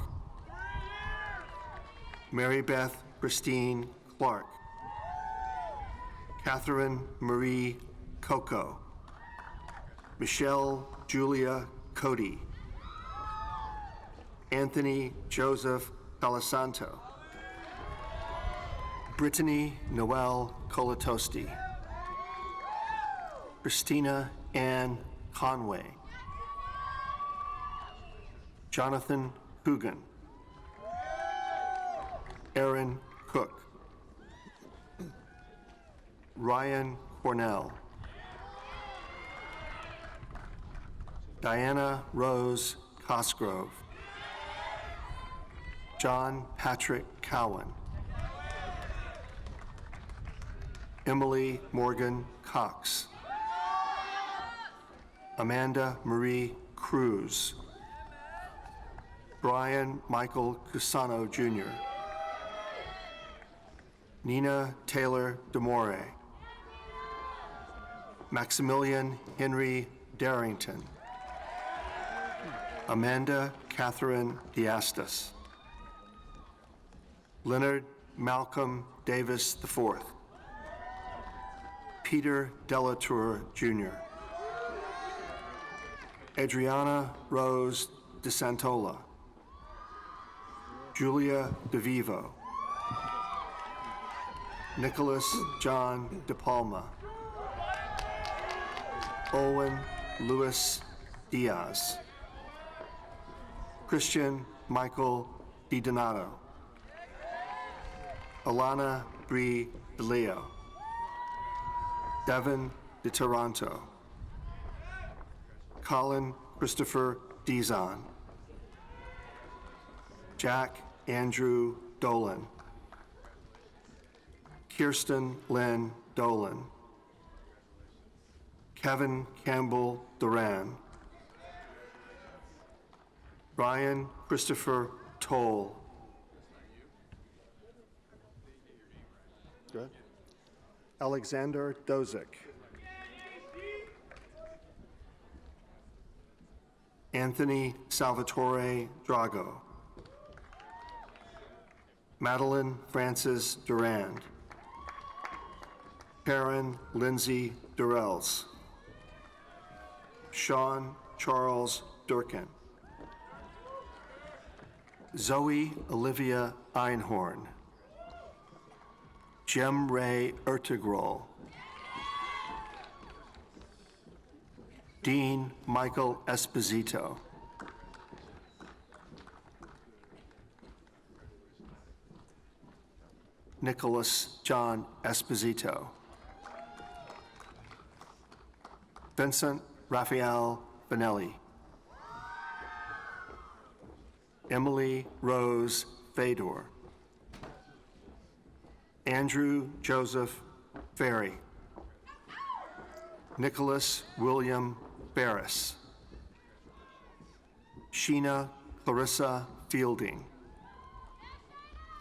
Mary Beth Christine Clark. Catherine Marie Coco. Michelle Julia Cody. Anthony Joseph Calasanto. Brittany Noel Colatosti. Christina Ann Conway. Jonathan Coogan. Aaron Cook. Ryan Cornell. Diana Rose Cosgrove. John Patrick Cowan. Emily Morgan Cox. Amanda Marie Cruz. Brian Michael Cusano Jr. Nina Taylor DeMore. Maximilian Henry Darrington. Amanda Catherine Diastis. Leonard Malcolm Davis IV. Peter Delatour Jr. Adriana Rose DeSantola. Julia DeVivo. Nicholas John DePalma. Owen Louis Diaz. Christian Michael DiDonato. Alana Bree DeLeo. Devin De Toronto. Colin Christopher Dizon. Jack Andrew Dolan. Kirsten Lynn Dolan. Kevin Campbell Duran. Brian Christopher Toll. Good. Alexander Dozick. Anthony Salvatore Drago. Madeline Frances Durand. Karen Lindsay Durrells. Sean Charles Durkin. Zoe Olivia Einhorn. Jem Ray Ertegrol. Dean Michael Esposito. Nicholas John Esposito. Vincent Raphael Benelli. Emily Rose Fedor, Andrew Joseph Ferry, Nicholas William Barris, Sheena Clarissa Fielding,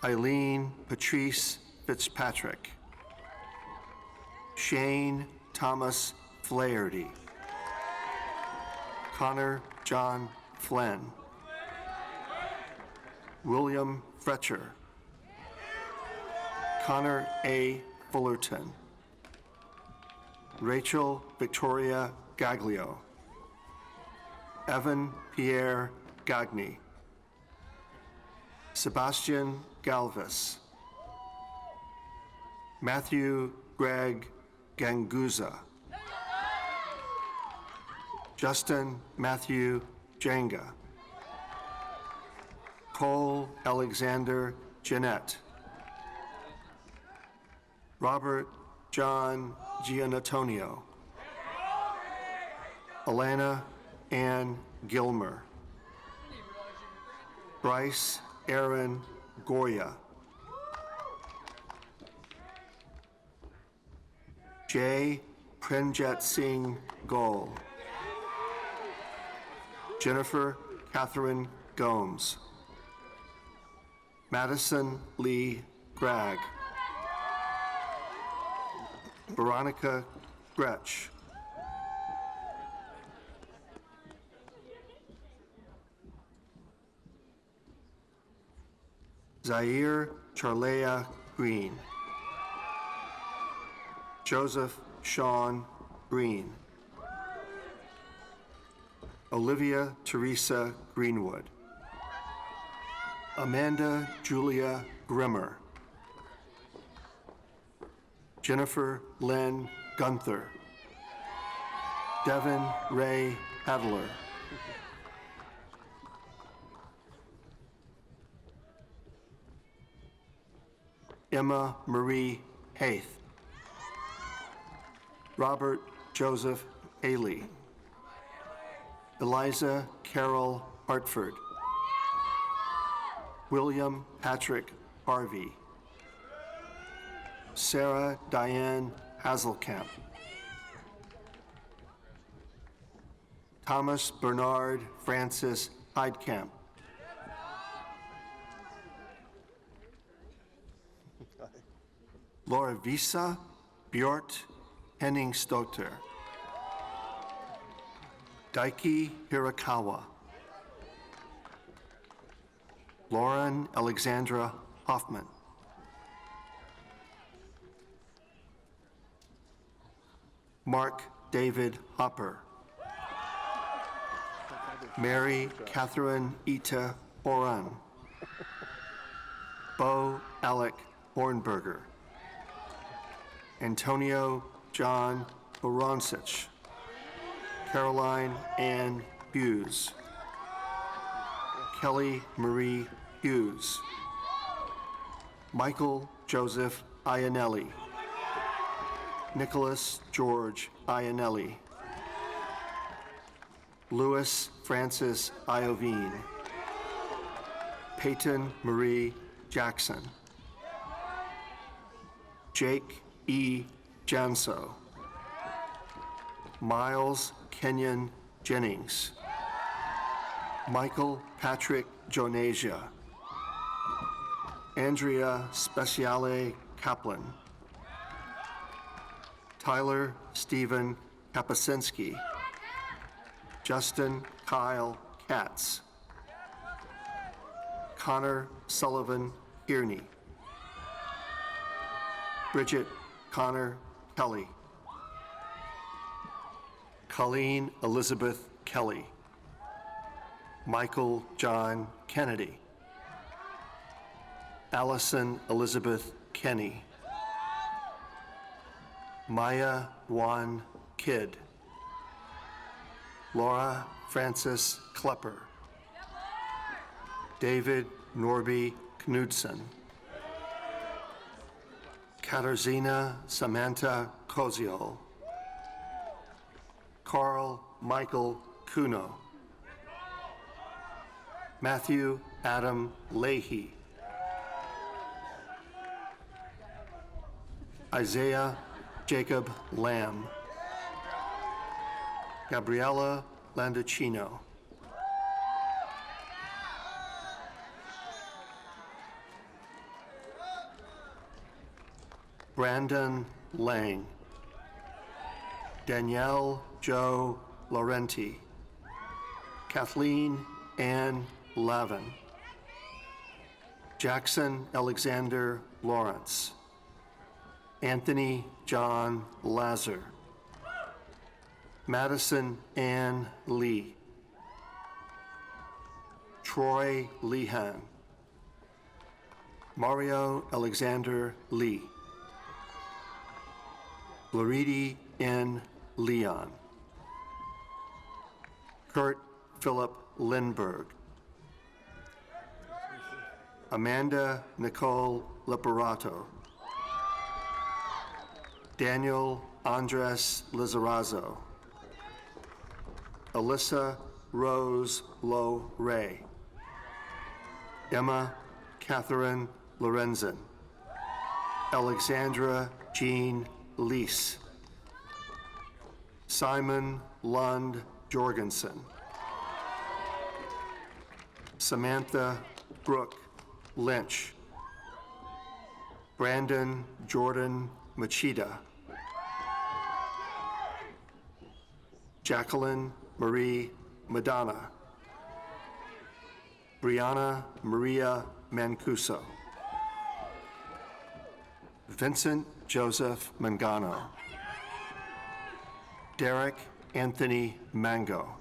Eileen Patrice Fitzpatrick, Shane Thomas Flaherty, Connor John Flynn, William Fletcher, Connor A. Fullerton, Rachel Victoria Gaglio, Evan Pierre Gagni, Sebastian Galvis, Matthew Greg Ganguza, Justin Matthew Jenga, Cole Alexander Jeanette, Robert John Gianantonio, Alana Ann Gilmer, Bryce Aaron Goya, Jay Prenjat Singh Goel, Jennifer Catherine Gomes, Madison Lee Gregg, Veronica Gretsch, Zaire Charlea Green, Joseph Sean Green, Olivia Teresa Greenwood, Amanda Julia Grimmer, Jennifer Lynn Gunther, Devin Ray Hadler, Emma Marie Haith, Robert Joseph Haley, Eliza Carol Hartford, William Patrick Harvey, Sarah Diane Hazelkamp, Thomas Bernard Francis Heidkamp, Laura Visa Bjort Henning Stoter, Daiki Hirakawa, Lauren Alexandra Hoffman, Mark David Hopper, Mary Catherine Ita Horan, Bo Alec Hornberger, Antonio John Boroncich, Caroline Ann Hughes, Kelly Marie Hughes, Michael Joseph Iannelli, Nicholas George Iannelli, Louis Francis Iovine, Peyton Marie Jackson, Jake E. Janso, Miles Kenyon Jennings, Michael Patrick Jonasia, Andrea Speciale Kaplan, Tyler Stephen Kapasinski, Justin Kyle Katz, Connor Sullivan Kearney, Bridget Connor Kelly, Colleen Elizabeth Kelly, Michael John Kennedy, Allison Elizabeth Kenny, Maya Juan Kidd, Laura Francis Klepper, David Norby Knudsen, Katarzyna Samantha Koziol, Carl Michael Kuno, Matthew Adam Leahy. Isaiah Jacob Lamb. Gabriella Landacino. Brandon Lang. Danielle Jo Laurenti. Kathleen Ann Lavin. Jackson Alexander Lawrence. Anthony John Lazar. Madison Ann Lee. Troy Lehan. Mario Alexander Lee. Loridi N. Leon. Kurt Philip Lindberg. Amanda Nicole Liperato. Daniel Andres Lizarazo. Alyssa Rose Lowe Ray. Emma Catherine Lorenzen. Alexandra Jean Lease. Simon Lund Jorgensen. Samantha Brooke Lynch. Brandon Jordan Machida. Jacqueline Marie Madonna. Brianna Maria Mancuso. Vincent Joseph Mangano. Derek Anthony Mango.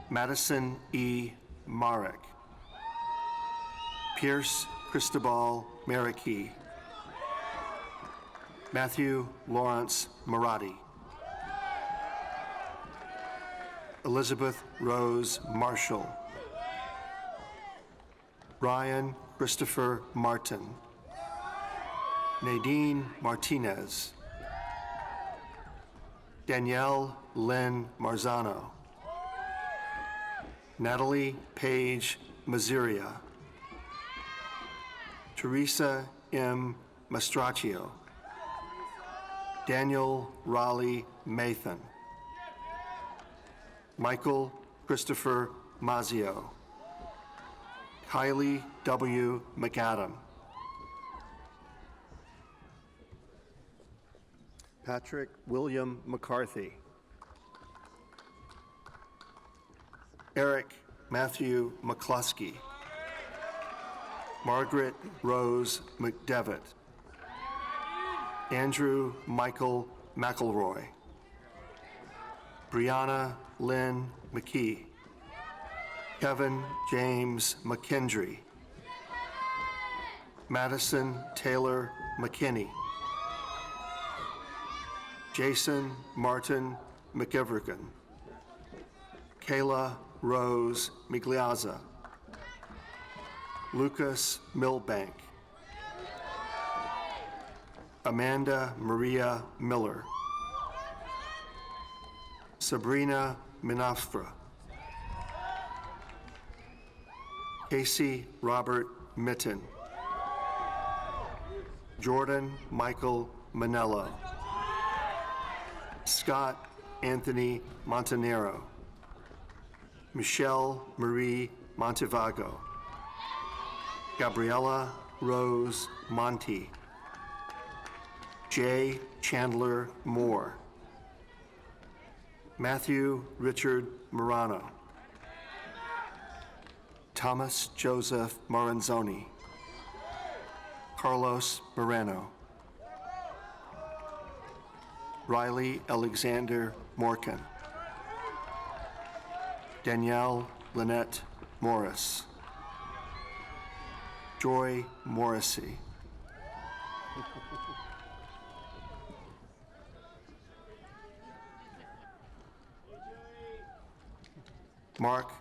Madison E. Marek. Pierce Cristobal Marikey. Matthew Lawrence Marati. Elizabeth Rose Marshall. Ryan Christopher Martin. Nadine Martinez. Danielle Lynn Marzano. Natalie Paige Maziria. Teresa M. Mastraccio. Daniel Raleigh Mathan. Michael Christopher Mazio. Kylie W. McAdam. Patrick William McCarthy. Eric Matthew McCluskey. Margaret Rose McDevitt. Andrew Michael McElroy. Brianna Lynn McKee. Kevin James McKendry. Madison Taylor McKinney. Jason Martin McEvergan. Kayla Rose Migliazza. Lucas Milbank. Amanda Maria Miller. Sabrina Minafra. Casey Robert Mitten. Jordan Michael Manello. Scott Anthony Montanero. Michelle Marie Montevago. Gabriella Rose Monti. J. Chandler Moore. Matthew Richard Morano. Thomas Joseph Maranzoni. Carlos Moreno. Riley Alexander Morgan. Danielle Lynette Morris. Joy Morrissey. Mark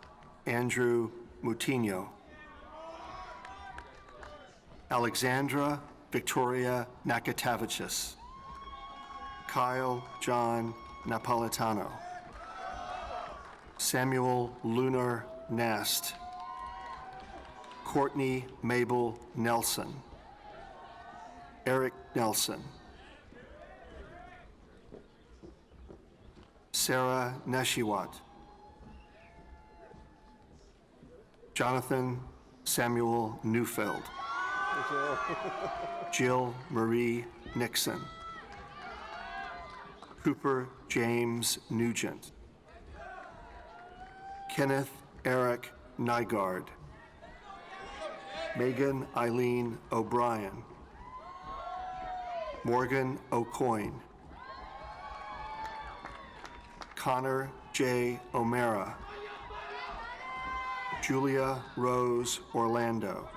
Andrew Moutinho. Alexandra Victoria Nakatavicius. Kyle John Napolitano. Samuel Lunar Nast. Courtney Mabel Nelson. Eric Nelson. Sarah Neshiwat. Jonathan Samuel Neufeld. Jill Marie Nixon. Cooper James Nugent. Kenneth Eric Nygaard. Megan Eileen O'Brien. Morgan O'Coin. Connor J. O'Mara. Julia Rose Orlando.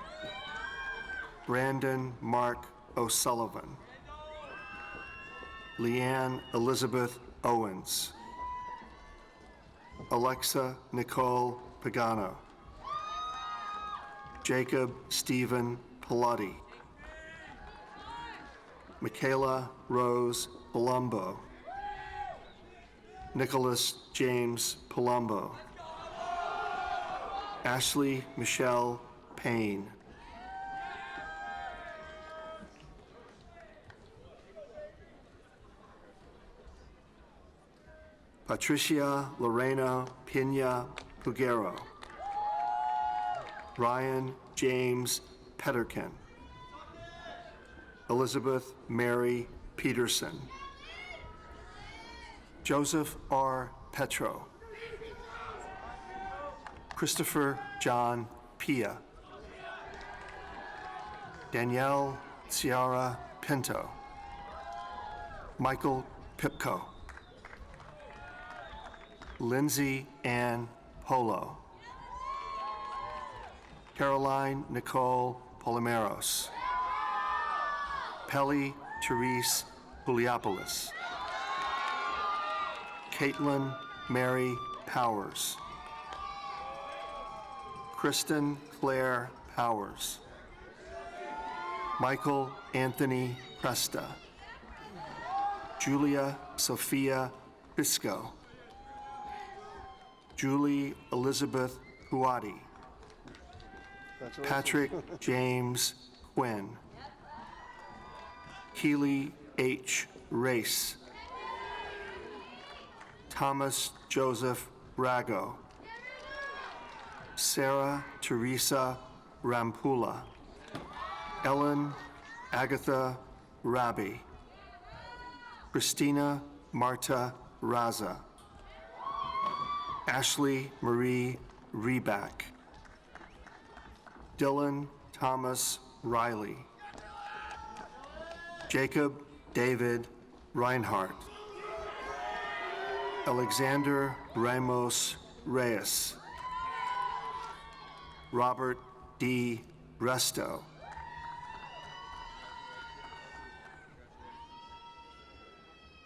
Brandon Mark O'Sullivan. Leanne Elizabeth Owens. Alexa Nicole Pagano. Jacob Stephen Pallotti. Michaela Rose Palumbo. Nicholas James Palumbo. Ashley Michelle Payne. Patricia Lorena Pina Pugero. Ryan James Petterkin. Elizabeth Mary Peterson. Joseph R. Petro. Christopher John Pia. Danielle Ciara Pinto. Michael Pipko. Lindsay Ann Polo. Caroline Nicole Polimeros. Pelly Therese Juliopoulos. Caitlin Mary Powers. Kristen Claire Powers. Michael Anthony Presta. Julia Sophia Pisco. Julie Elizabeth Huati. Patrick James Quinn. Keely H. Race. Thomas Joseph Rago. Sarah Teresa Rampula. Ellen Agatha Rabi. Christina Marta Raza. Ashley Marie Reback. Dylan Thomas Riley. Jacob David Reinhardt. Alexander Ramos Reyes. Robert D. Resto.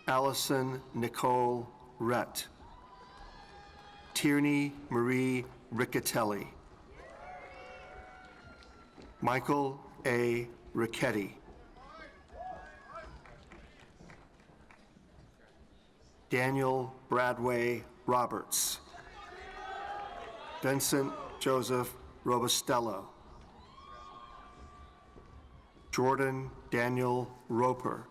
Allison Nicole Rett. Tierney Marie Riccatelli. Michael A. Ricchetti. Daniel Bradway Roberts. Vincent Joseph Robustello. Jordan Daniel Roper.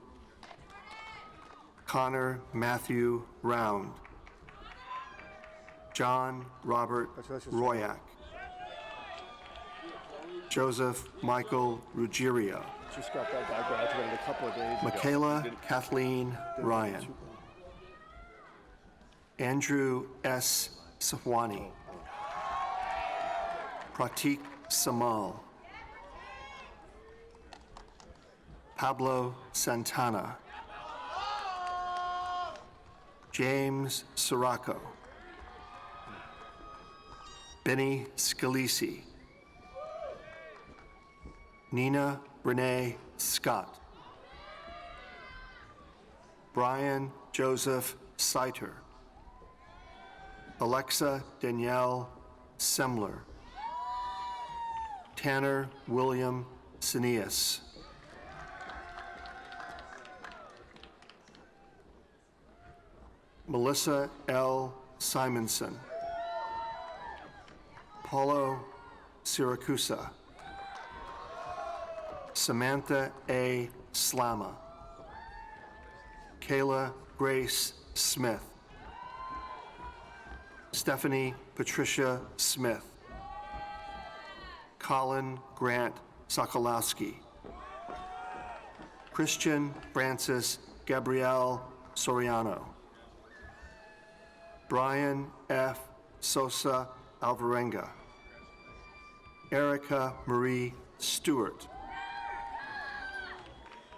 Connor Matthew Round. John Robert Royak. Joseph Michael Ruggiero. Just got that guy graduated a couple of days ago. Michaela Kathleen Ryan. Andrew S. Sahwani. Pratik Samal. Pablo Santana. James Sirocco. Benny Scalisi. Nina Renee Scott. Brian Joseph Seiter. Alexa Danielle Semler. Tanner William Cineas. Melissa L. Simonson. Paulo Siracusa, Samantha A. Slama, Kayla Grace Smith, Stephanie Patricia Smith, Colin Grant Sokolowski, Christian Francis Gabrielle Soriano, Brian F. Sosa Alvarenga, Erica Marie Stewart,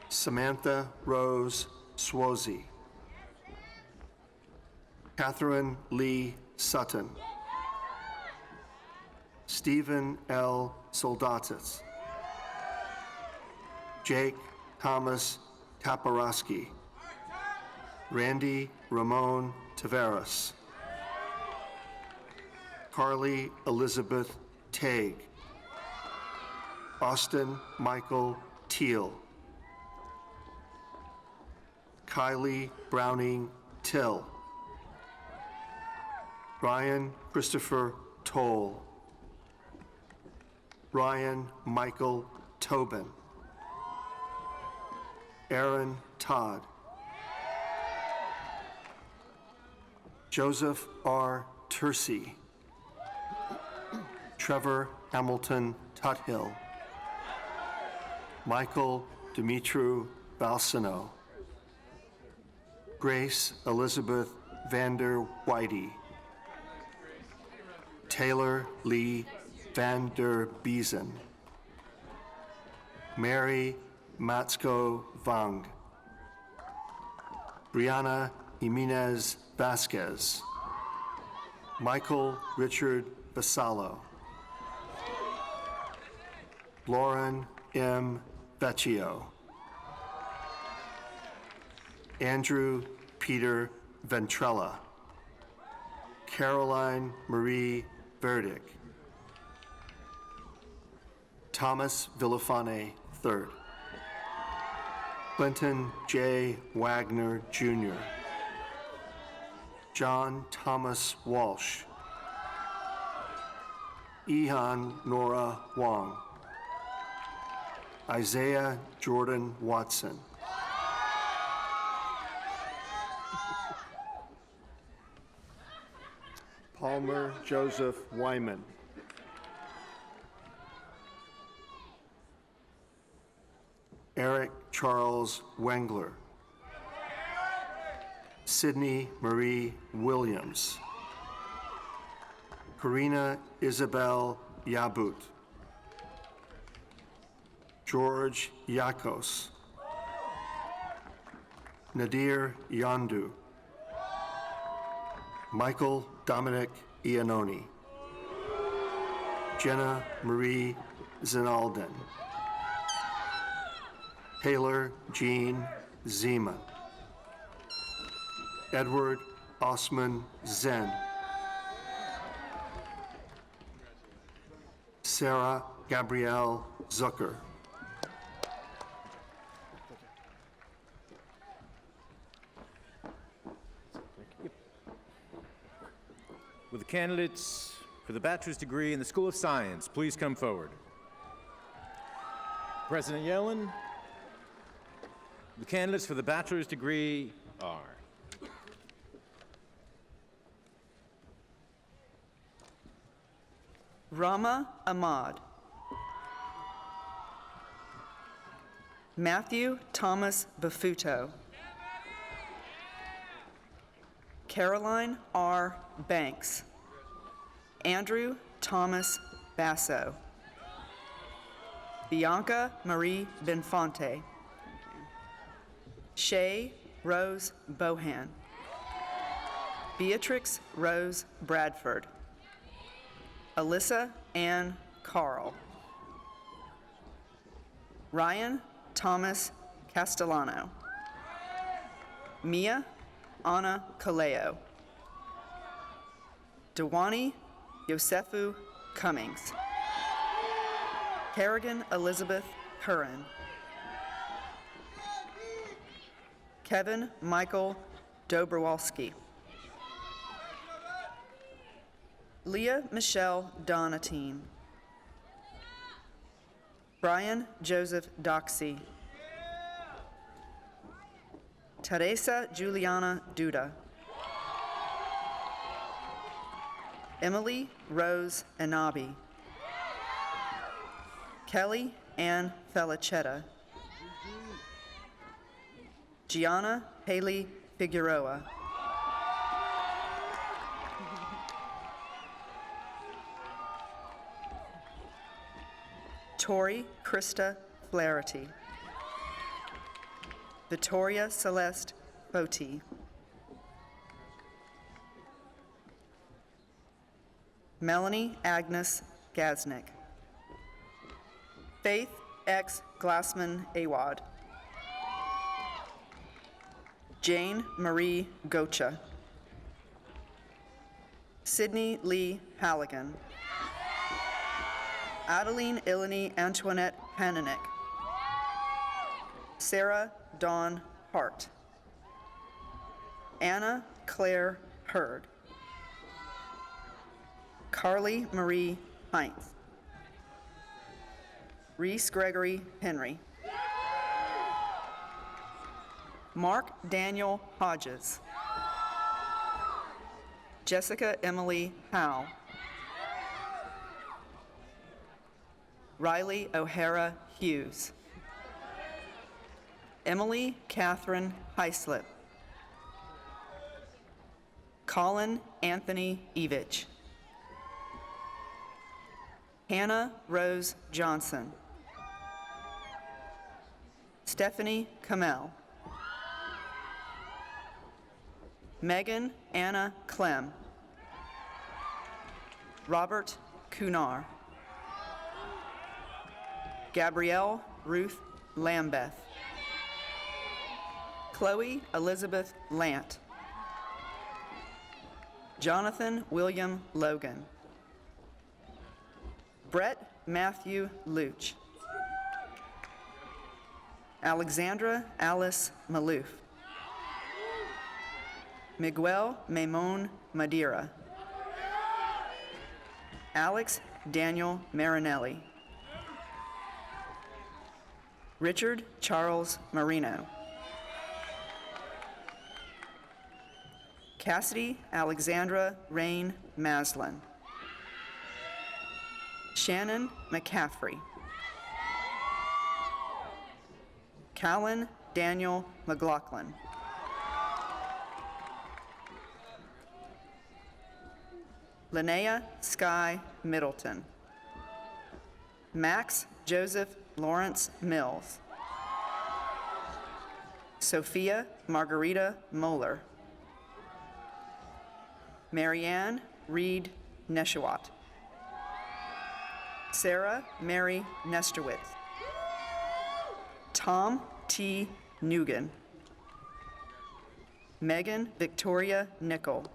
Samantha Rose Swozy, Catherine Lee Sutton, Stephen L. Soldatis, Jake Thomas Kaparowski, Randy Ramon Taveras, Carly Elizabeth Tague, Austin Michael Teal, Kylie Browning Till, Ryan Christopher Toll, Ryan Michael Tobin, Aaron Todd, Joseph R. Tercy, Trevor Hamilton Tuthill, Michael Dimitru Balsano, Grace Elizabeth Vander Whitey, Taylor Lee Vander Biesen, Mary Matsko Vang, Brianna Jimenez Vasquez, Michael Richard Vassallo, Lauren M. Vecchio, Andrew Peter Ventrella, Caroline Marie Verdick, Thomas Villafane III, Clinton J. Wagner Jr., John Thomas Walsh, Ihan Nora Wong, Isaiah Jordan Watson, Palmer Joseph Wyman, Eric Charles Wengler, Sydney Marie Williams, Karina Isabel Yabut, George Yakos, Nadir Yandu, Michael Dominic Iannoni, Jenna Marie Zinalden, Taylor Jean Zeman, Edward Osman Zen, Sarah Gabrielle Zucker, Will the candidates for the bachelor's degree in the School of Science please come forward? President Yellen, the candidates for the bachelor's degree are Rama Ahmad, Matthew Thomas Bafuto, Caroline R. Banks, Andrew Thomas Basso, Bianca Marie Benfonte, Shay Rose Bohan, Beatrix Rose Bradford, Alyssa Ann Carl, Ryan Thomas Castellano, Mia Anna Kaleo, Dewani Yosefu Cummings, Kerrigan Elizabeth Curran, Kevin Michael Dobrowolski, Leah Michelle Donatine. Brian Joseph Doxey. Teresa Juliana Duda. Emily Rose Enabi. Kelly Ann Felicetta. Gianna Haley Figueroa. Tori Krista Flaherty. Victoria Celeste Foti. Melanie Agnes Gaznick. Faith X. Glassman Awad. Jane Marie Gocha. Sydney Lee Halligan. Adeline Ilani Antoinette Pananek. Sarah Dawn Hart. Anna Claire Hurd. Carly Marie Heinz. Reese Gregory Henry. Mark Daniel Hodges. Jessica Emily Howe. Riley O'Hara Hughes. Emily Catherine Heislip. Colin Anthony Evich. Hannah Rose Johnson. Stephanie Kamel. Megan Anna Clem. Robert Kunar. Gabrielle Ruth Lambeth. Chloe Elizabeth Lant. Jonathan William Logan. Brett Matthew Luch. Alexandra Alice Maloof. Miguel Maimon Madeira. Alex Daniel Marinelli. Richard Charles Marino. Cassidy Alexandra Rain Maslin. Shannon McCaffrey. Callan Daniel McLaughlin. Linnea Sky Middleton. Max Joseph Lawrence Mills. Sophia Margarita Moeller. Marianne Reed Neshawat. Sarah Mary Nesterwitz. Tom T. Nugent. Megan Victoria Nickel.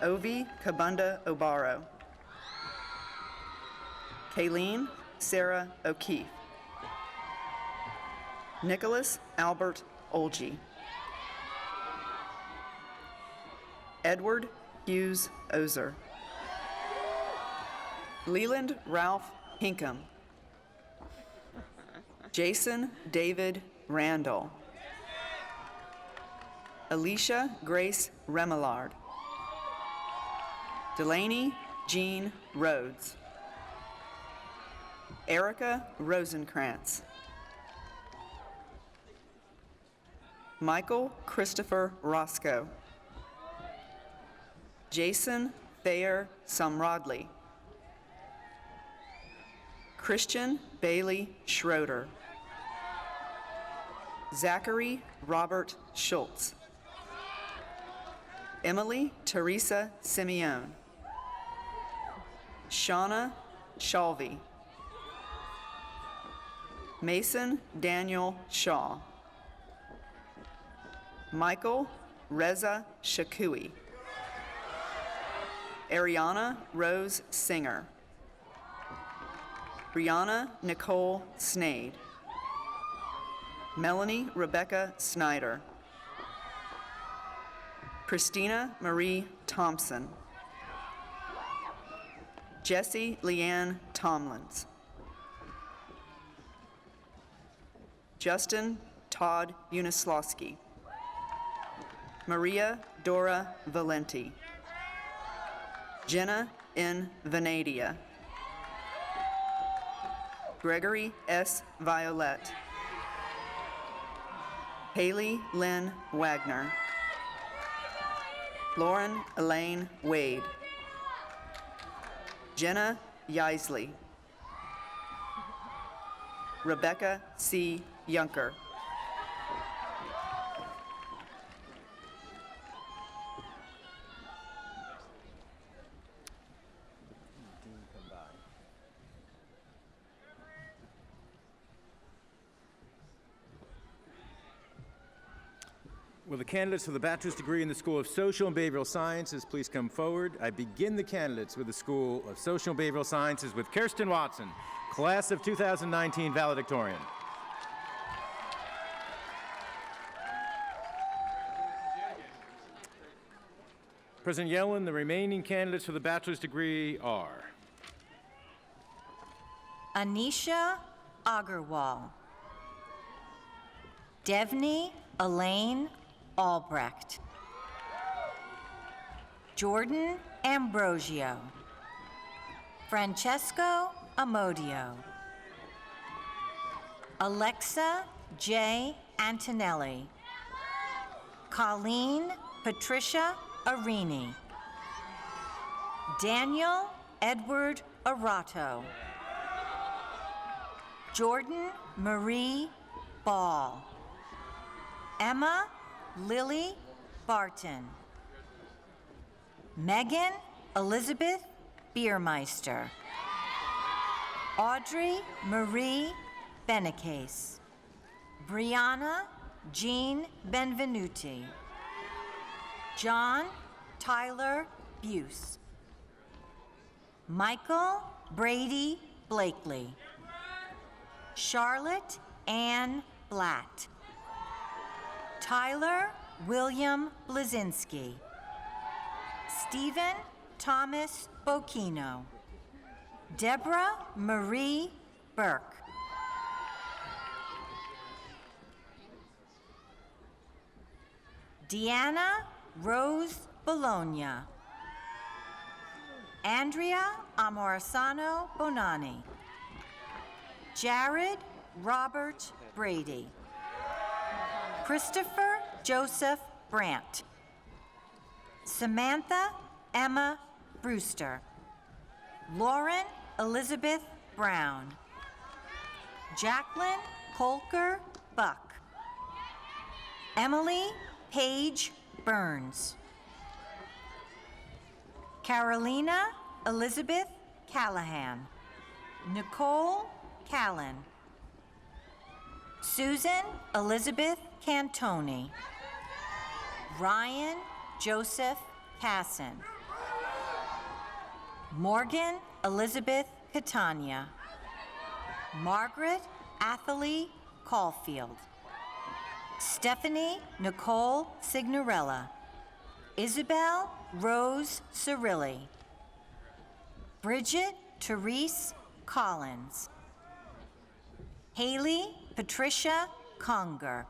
Ovi Kabunda Obaro. Kayleen Sarah O'Keefe. Nicholas Albert Olgi. Edward Hughes Ozer. Leland Ralph Hinkham. Jason David Randall. Alicia Grace Remillard. Delaney Jean Rhodes. Erica Rosenkrantz. Michael Christopher Roscoe. Jason Thayer Samrodley. Christian Bailey Schroeder. Zachary Robert Schultz. Emily Teresa Simeone. Shauna Shalvey. Mason Daniel Shaw. Michael Reza Shakui. Ariana Rose Singer. Brianna Nicole Snade. Melanie Rebecca Snyder. Christina Marie Thompson. Jessie Leanne Tomlins. Justin Todd Unislawski. Maria Dora Valenti. Jenna N. Venadia. Gregory S. Violette. Haley Lynn Wagner. Lauren Elaine Wade. Jenna Yeisley. Rebecca C. Yunker. Will the candidates for the bachelor's degree in the School of Social and Behavioral Sciences please come forward? I begin the candidates with the School of Social and Behavioral Sciences with Kirstyn Watson, class of 2019 valedictorian. President Yellen, the remaining candidates for the bachelor's degree are Anisha Agarwal, Devney Elaine Albrecht, Jordan Ambrosio, Francesco Amodio, Alexa J. Antonelli, Colleen Patricia Arini, Daniel Edward Arato, Jordan Marie Ball, Emma Lily Barton, Megan Elizabeth Biermeister, Audrey Marie Benecase, Brianna Jean Benvenuti, John Tyler Buse, Michael Brady Blakely, Charlotte Ann Blatt, Tyler William Blazinski, Stephen Thomas Bocchino, Deborah Marie Burke, Deanna Rose Bologna, Andrea Amorisano Bonani, Jared Robert Brady, Christopher Joseph Brandt, Samantha Emma Brewster, Lauren Elizabeth Brown, Jacqueline Colker Buck, Emily Paige Burns, Carolina Elizabeth Callahan, Nicole Callan, Susan Elizabeth Cantoni, Ryan Joseph Casson, Morgan Elizabeth Catania, Margaret Athalie Caulfield, Stephanie Nicole Signorella, Isabel Rose Cirilli, Bridget Therese Collins, Haley Patricia Conger,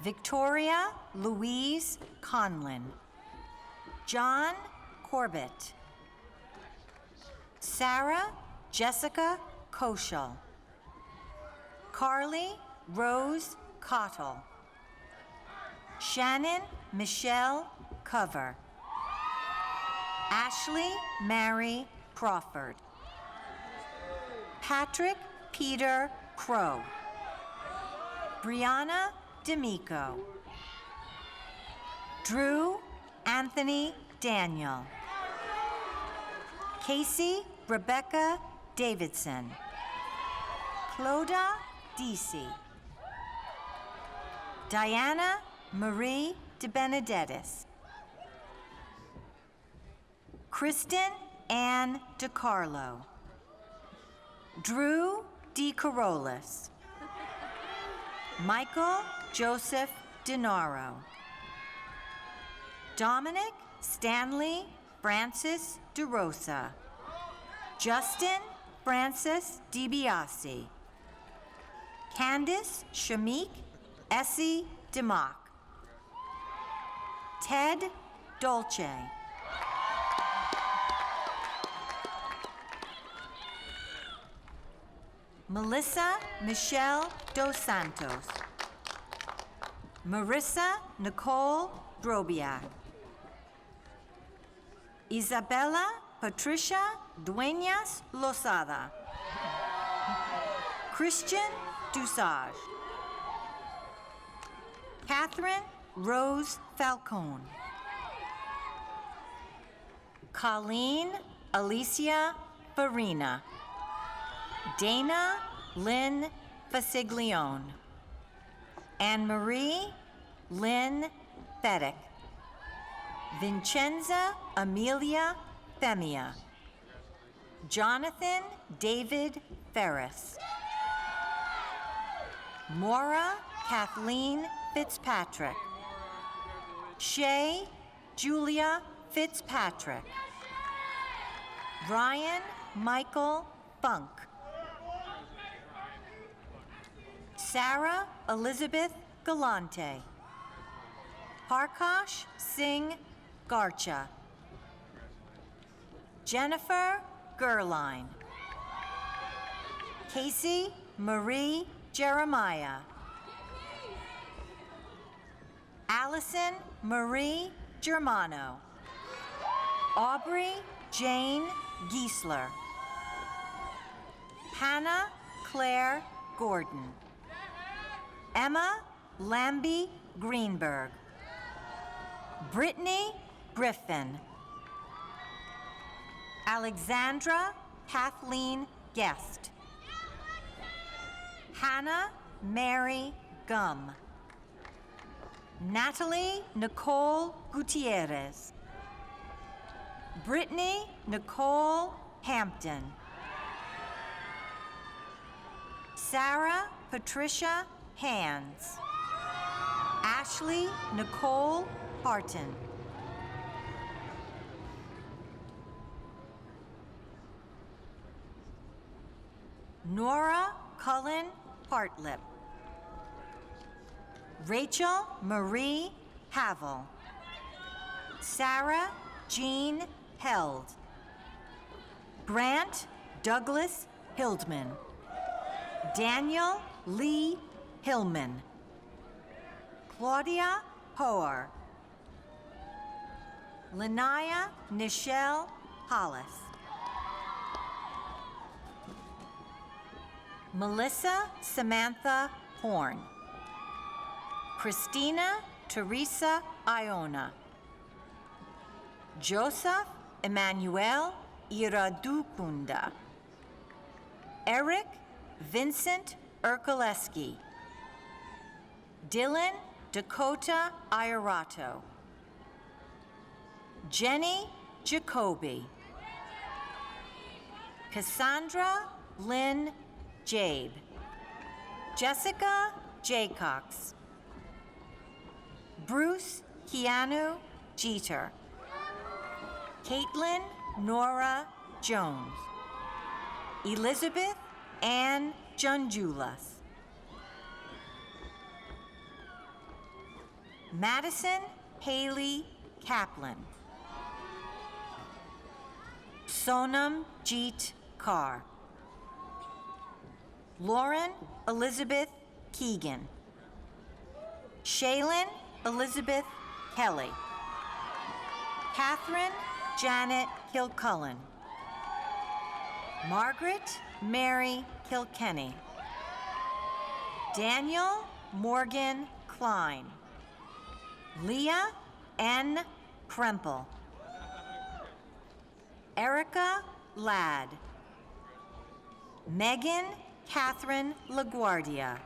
Victoria Louise Conlin, John Corbett, Sarah Jessica Koschel, Carly Rose Cottle, Shannon Michelle Cover, Ashley Mary Crawford, Patrick Peter Crow, Brianna D'Amico, Drew Anthony Daniel, Casey Rebecca Davidson, Cloda Deasy, Diana Marie De Benedettis, Kristen Ann DiCarlo, Drew DeCarolis, Michael Joseph Denaro, Dominic Stanley Francis DeRosa, Justin Francis DiBiase. Candice Shamik Essie DeMock. Ted Dolce. Melissa Michelle Dos Santos. Marissa Nicole Drobiak. Isabella Patricia Dueñas Lozada. Christian Dusage. Catherine Rose Falcone. Colleen Alicia Farina. Dana Lynn Fasiglione. Anne-Marie Lynn Fedek. Vincenza Amelia Femia. Jonathan David Ferris. Maura Kathleen Fitzpatrick. Shay Julia Fitzpatrick. Ryan Michael Funk. Sarah Elizabeth Galante. Parkash Singh Garcha. Jennifer Gerline. Casey Marie Jeremiah. Allison Marie Germano. Aubrey Jane Giesler. Hannah Claire Gordon. Emma Lambie Greenberg. Brittany Griffin. Alexandra Kathleen Guest. Hannah Mary Gum. Natalie Nicole Gutierrez. Brittany Nicole Hampton. Sarah Patricia Hands. Ashley Nicole Parton. Nora Cullen Hartlip. Rachel Marie Havel. Sarah Jean Held. Grant Douglas Hildman. Daniel Lee Hillman. Claudia Hoare. Lanaya Nichelle Hollis. Melissa Samantha Horn. Christina Teresa Iona. Joseph Emmanuel Iradukunda. Eric Vincent Erkoleski. Dylan Dakota Iorato. Jenny Jacoby. Cassandra Lynn Jabe. Jessica Jaycox. Bruce Keanu Jeter. Caitlin Nora Jones. Elizabeth Ann Junjulas. Madison Haley Kaplan. Sonam Jeet Kaur. Lauren Elizabeth Keegan. Shaylin Elizabeth Kelly. Catherine Janet Kilcullen. Margaret Mary Kilkenny. Daniel Morgan Klein. Leah N. Krempel. Erica Ladd. Megan Catherine LaGuardia.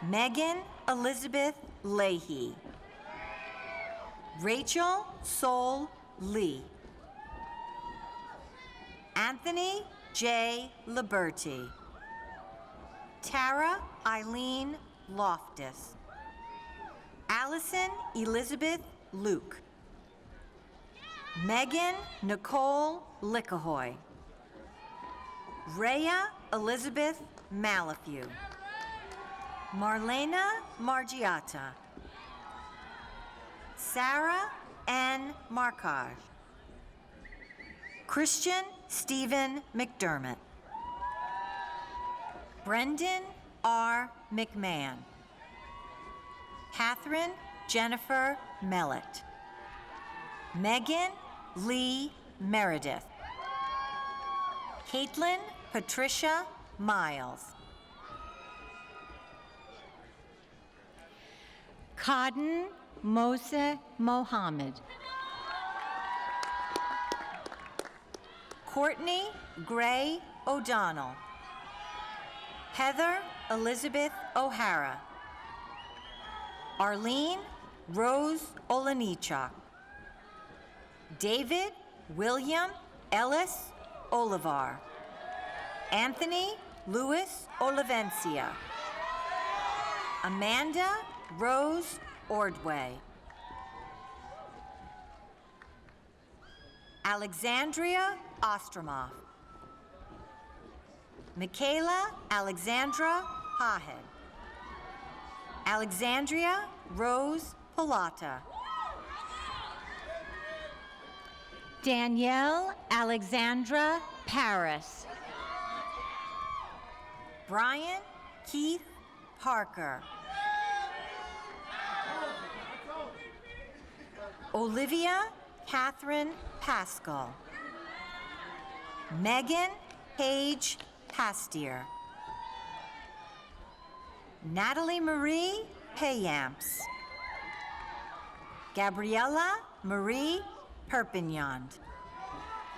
Megan Elizabeth Leahy. Rachel Sol Lee. Anthony J. Liberty. Tara Eileen Loftus. Allison Elizabeth Luke. Megan Nicole Lickahoy. Rhea Elizabeth Malafew. Marlena Margiata. Sarah N. Markaj. Christian Stephen McDermott. Brendan R. McMahon. Catherine Jennifer Mellett. Megan Lee Meredith. Caitlin Patricia Miles. Kaden Mose Mohammed. Courtney Gray O'Donnell. Heather Elizabeth O'Hara. Arlene Rose Olenichuk. David William Ellis Olivar. Anthony Louis Olivencia. Amanda Rose Ordway. Alexandria Ostromoff. Michaela Alexandra Hahed. Alexandria Rose Pilata. Danielle Alexandra Paris. Brian Keith Parker. Olivia Catherine Pascal. Megan Paige Pastier. Natalie Marie Payamps. Gabriella Marie Perpignand.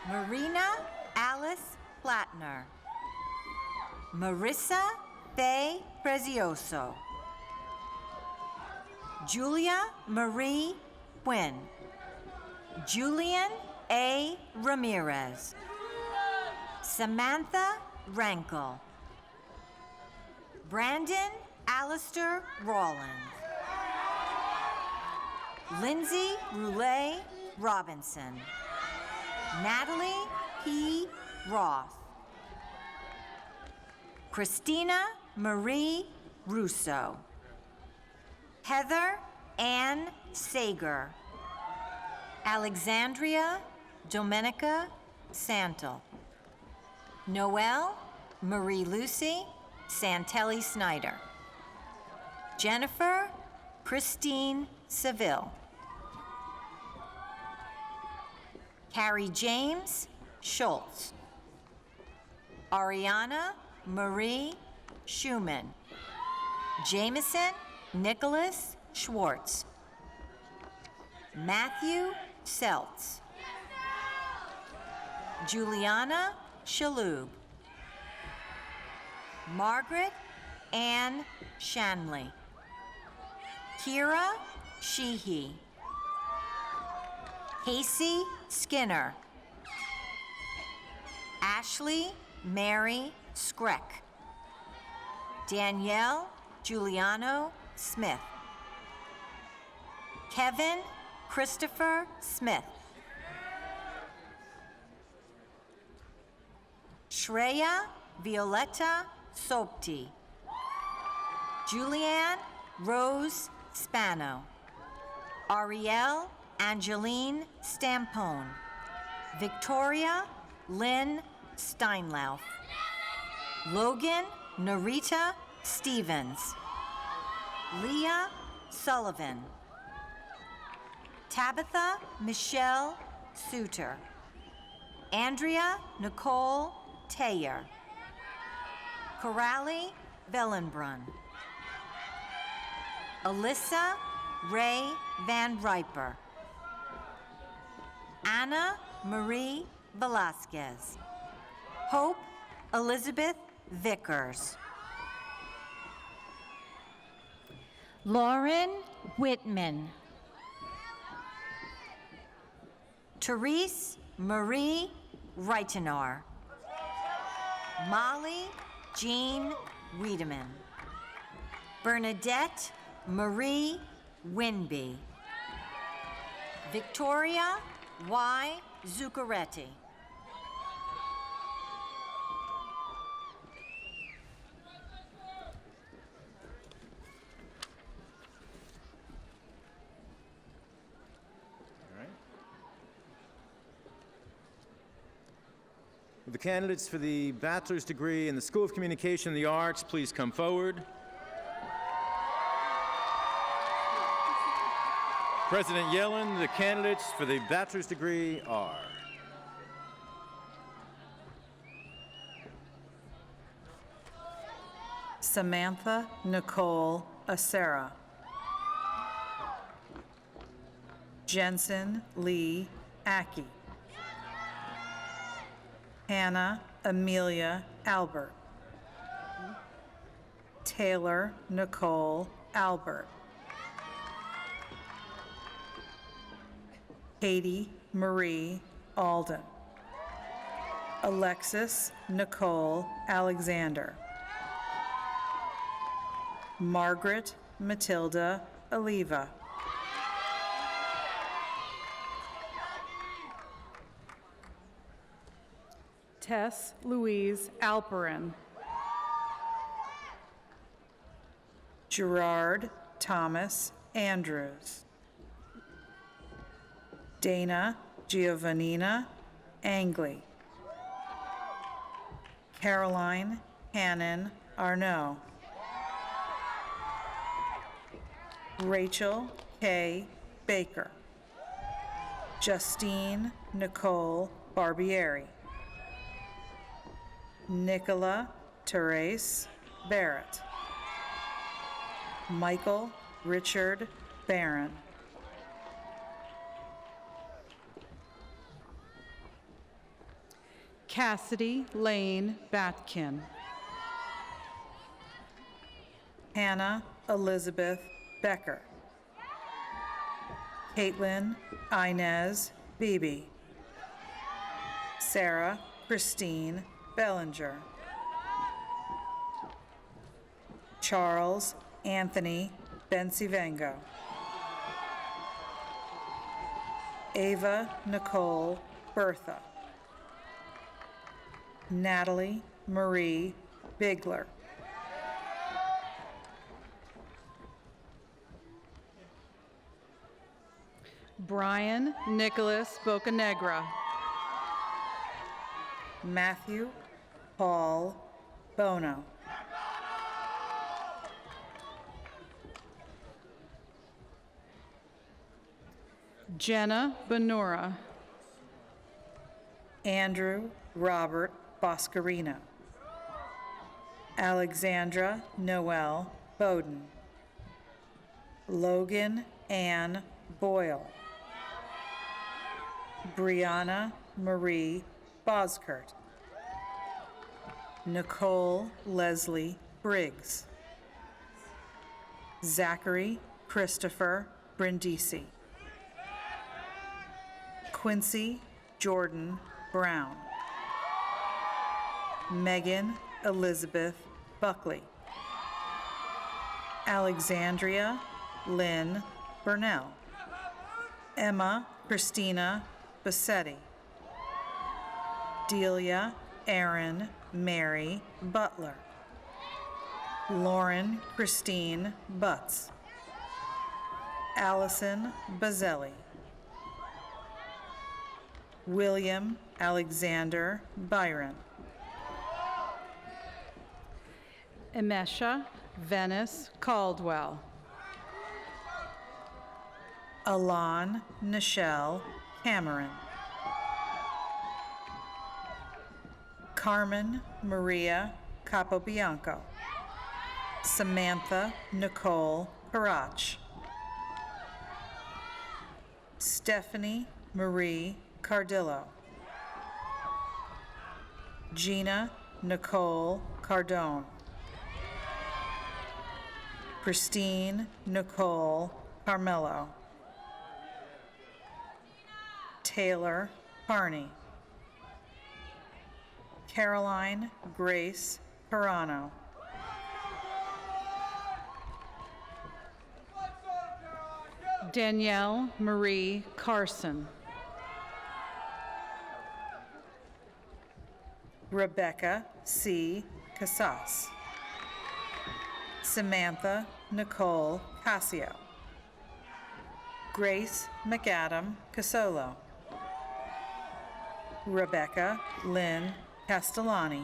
Marina Alice Plattner. Marissa Faye Prezioso. Julia Marie Quinn. Julian A. Ramirez. Samantha Rankel. Brandon Alistair Rawlins. Lindsay Roulet Robinson. Natalie P. Roth. Christina Marie Russo. Heather Ann Sager. Alexandria Domenica Santel. Noelle Marie Lucy Santelli Snyder. Jennifer Christine Seville. Carrie James Schultz. Ariana Marie Schumann. Jameson Nicholas Schwartz. Matthew Seltz. Juliana Shalhoub. Margaret Ann Shanley. Kira Sheehy. Casey Skinner. Ashley Mary Skreck. Danielle Giuliano Smith. Kevin Christopher Smith. Shreya Violetta Sopti. Julianne Rose Spano. Ariel Angeline Stampone. Victoria Lynn Steinlauf. Logan Narita Stevens. Leah Sullivan. Tabitha Michelle Suter. Andrea Nicole Taylor. Coralie Vellenbrunn. Alyssa Ray Van Riper. Anna Marie Velasquez. Hope Elizabeth Vickers. Lauren Whitman. Therese Marie Reitenar. Molly Jean Wiedemann. Bernadette Marie Winby. Victoria Y. Zuccaretti. Would the candidates for the bachelor's degree in the School of Communication and the Arts please come forward? President Yellen, the candidates for the bachelor's degree are Samantha Nicole Acera, Jensen Lee Aki, Hannah Amelia Albert, Taylor Nicole Albert, Katie Marie Alden, Alexis Nicole Alexander, Margaret Matilda Oliva, Tess Louise Alperin, Gerard Thomas Andrews, Dana Giovannina Angley, Caroline Hannon Arnaud, Rachel K. Baker, Justine Nicole Barbieri, Nicola Therese Barrett, Michael Richard Barron, Cassidy Lane Batkin, Hannah Elizabeth Becker, Caitlin Inez Beebe, Sarah Christine Bellinger, Charles Anthony Bencivengo, Ava Nicole Bertha, Natalie Marie Bigler, Brian Nicholas Bocanegra, Matthew Paul Bono, Jenna Benura, Andrew Robert Boscarino, Alexandra Noel Bowden, Logan Ann Boyle, Brianna Marie Boskert, Nicole Leslie Briggs, Zachary Christopher Brindisi, Quincy Jordan Brown, Megan Elizabeth Buckley, Alexandria Lynn Burnell, Emma Christina Bassetti, Delia Erin Mary Butler, Lauren Christine Butts, Allison Bazzelli, William Alexander Byron, Emesha Venice Caldwell, Alon Nichelle Cameron, Carmen Maria Capobianco, Samantha Nicole Karach, Stephanie Marie Cardillo, Gina Nicole Cardone, Christine Nicole Carmelo, Taylor Harney, Caroline Grace Carano, Danielle Marie Carson, Rebecca C. Casas, Samantha Nicole Casio, Grace McAdam Casolo, Rebecca Lynn Castellani.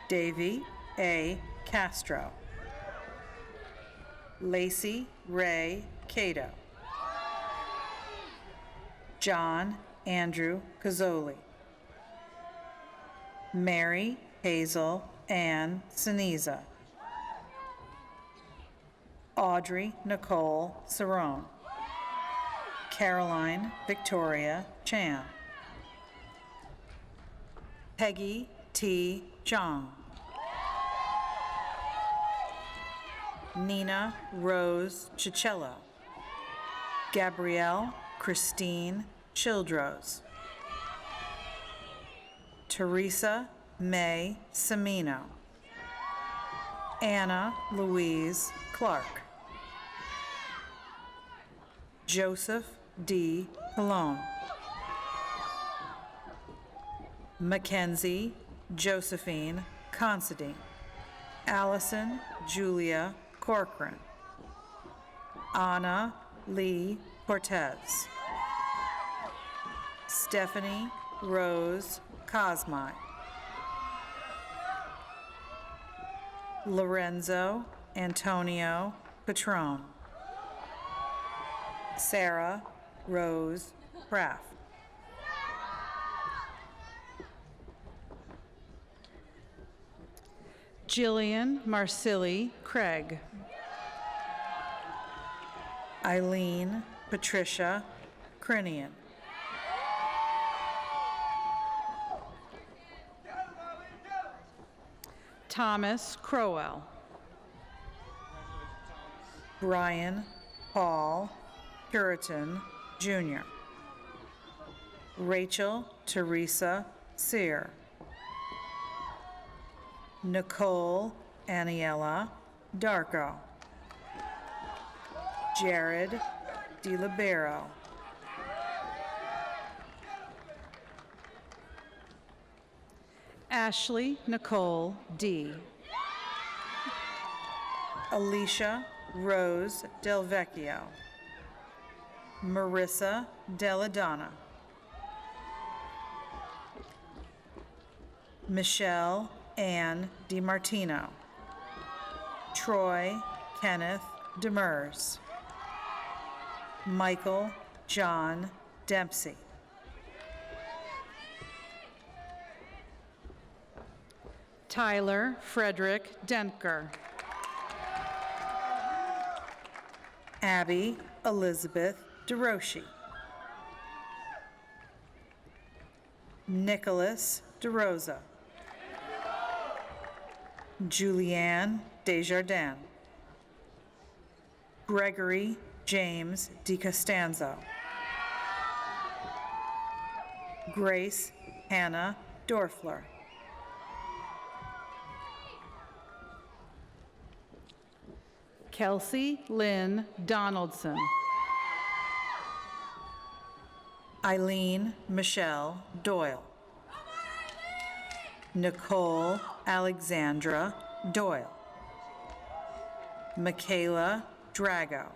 Davy A. Castro. Lacey Ray Cato. John Andrew Cazzoli. Mary Hazel Ann Siniza. Audrey Nicole Cerrone. Caroline Victoria Chan. Peggy T. Jong. Nina Rose Chicello. Gabrielle Christine Childrose. Teresa May Semino. Anna Louise Clark. Joseph D. Colon. Mackenzie Josephine Considine. Allison Julia Corcoran. Anna Lee Cortez. Stephanie Rose Cosmi. Lorenzo Antonio Patron. Sarah Rose Kraft. Jillian Marcilli Craig. Eileen Patricia Crinian. Thomas Crowell. Brian Paul Puritan, Jr. Rachel Teresa Sear. Nicole Aniela Darko. Jared DiLibero. Ashley Nicole D. Alicia Rose Del Vecchio. Marissa Deladonna. Michelle Ann DiMartino. Troy Kenneth Demers. Michael John Dempsey. Tyler Frederick Dentker. Abby Elizabeth DeRoshi. Nicholas DeRosa. Julianne Desjardins. Gregory James DiCostanzo. Grace Hannah Dorfler. Kelsey Lynn Donaldson. Eileen Michelle Doyle. Nicole Alexandra Doyle. Michaela Drago.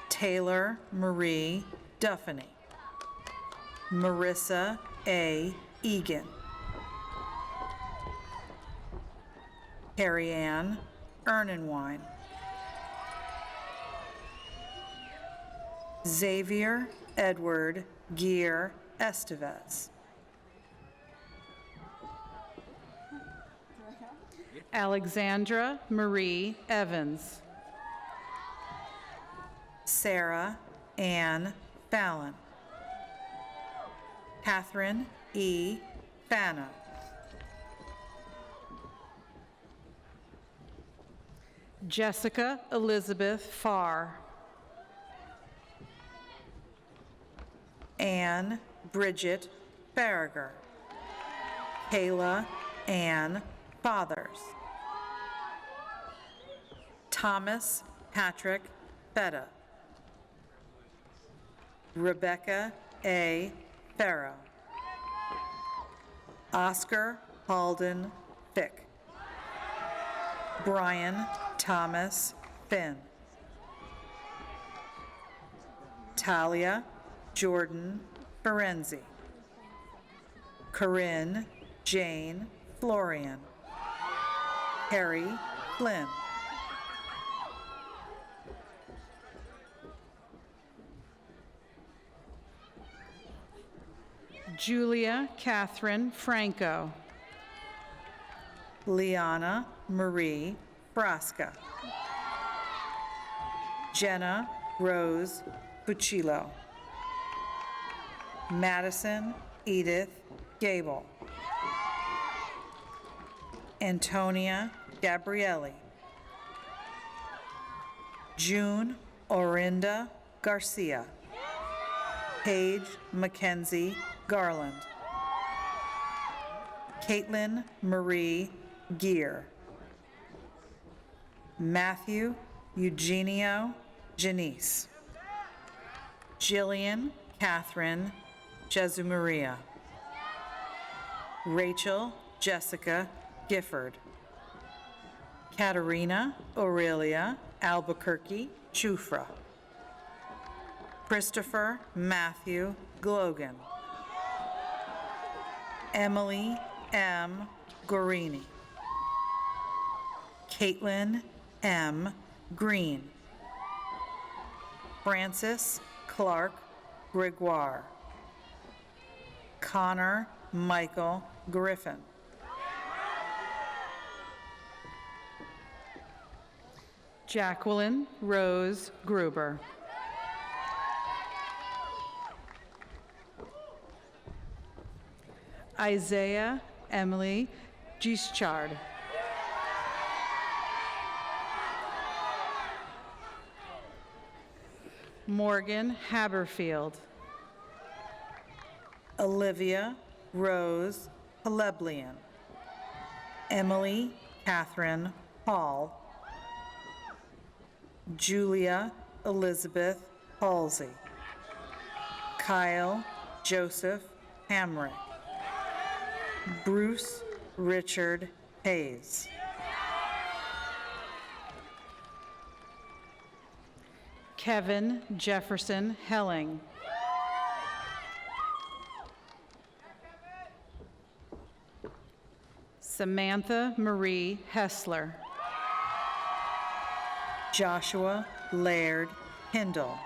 Taylor Marie Duffany. Marissa A. Egan. Carrie Ann Ernenwine. Xavier Edward Gear Estevez. Alexandra Marie Evans. Sarah Ann Fallon. Catherine E. Fano. Jessica Elizabeth Farr. Anne Bridget Farragher. Kayla Ann Fathers. Thomas Patrick Fetta. Rebecca A. Farrow. Oscar Halden Fick. Brian Thomas Finn. Talia Jordan Ferenzi. Corinne Jane Florian, Harry Flynn, Julia Catherine Franco, Liana Marie Frasca, Jenna Rose Fucillo, Madison Edith Gable, Antonia Gabrielli, June Orinda Garcia, Paige Mackenzie Garland, Caitlin Marie Gear, Matthew Eugenio Janice, Jillian Catherine Jesumaria, Rachel Jessica Gifford, Katerina Aurelia Albuquerque Chufra, Christopher Matthew Glogan, Emily M. Gorini, Caitlin M. Green, Francis Clark Gregoire, Connor Michael Griffin, Jacqueline Rose Gruber, Isaiah Emily Gischard, Morgan Haberfield, Olivia Rose Paleblian, Emily Catherine Hall, Julia Elizabeth Halsey, Kyle Joseph Hamrick, Bruce Richard Hayes, Kevin Jefferson Helling, Samantha Marie Hessler, Joshua Laird Hindle,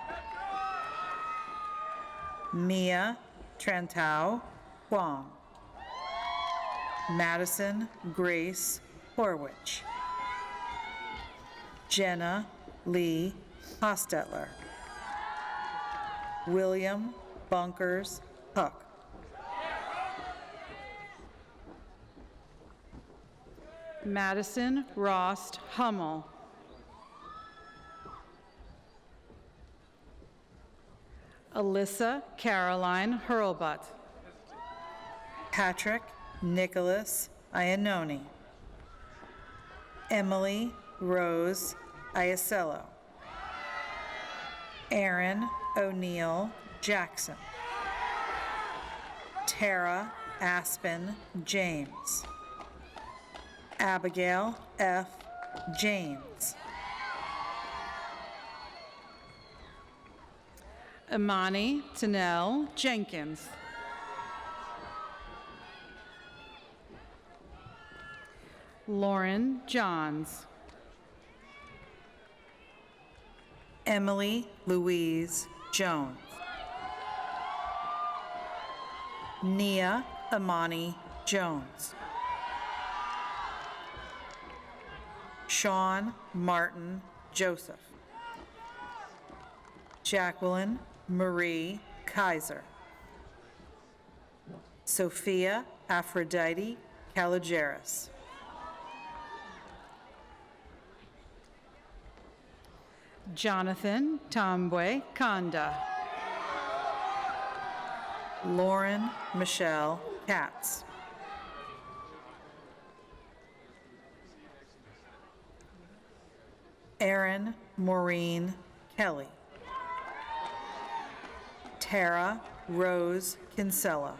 Mia Trentau Huang, Madison Grace Horwich, Jenna Lee Hostetler, William Bunkers Huck, Madison Rost Hummel, Alyssa Caroline Hurlbutt, Patrick Nicholas Iannone, Emily Rose Iasello, Aaron O'Neill Jackson, Tara Aspen James, Abigail F. James, Imani Tanel Jenkins, Lauren Johns, Emily Louise Jones, Nia Amani Jones, Sean Martin Joseph, Jacqueline Marie Kaiser, Sophia Aphrodite Caligeris, Jonathan Tambwe Kanda, Lauren Michelle Katz, Erin Maureen Kelly, Tara Rose Kinsella,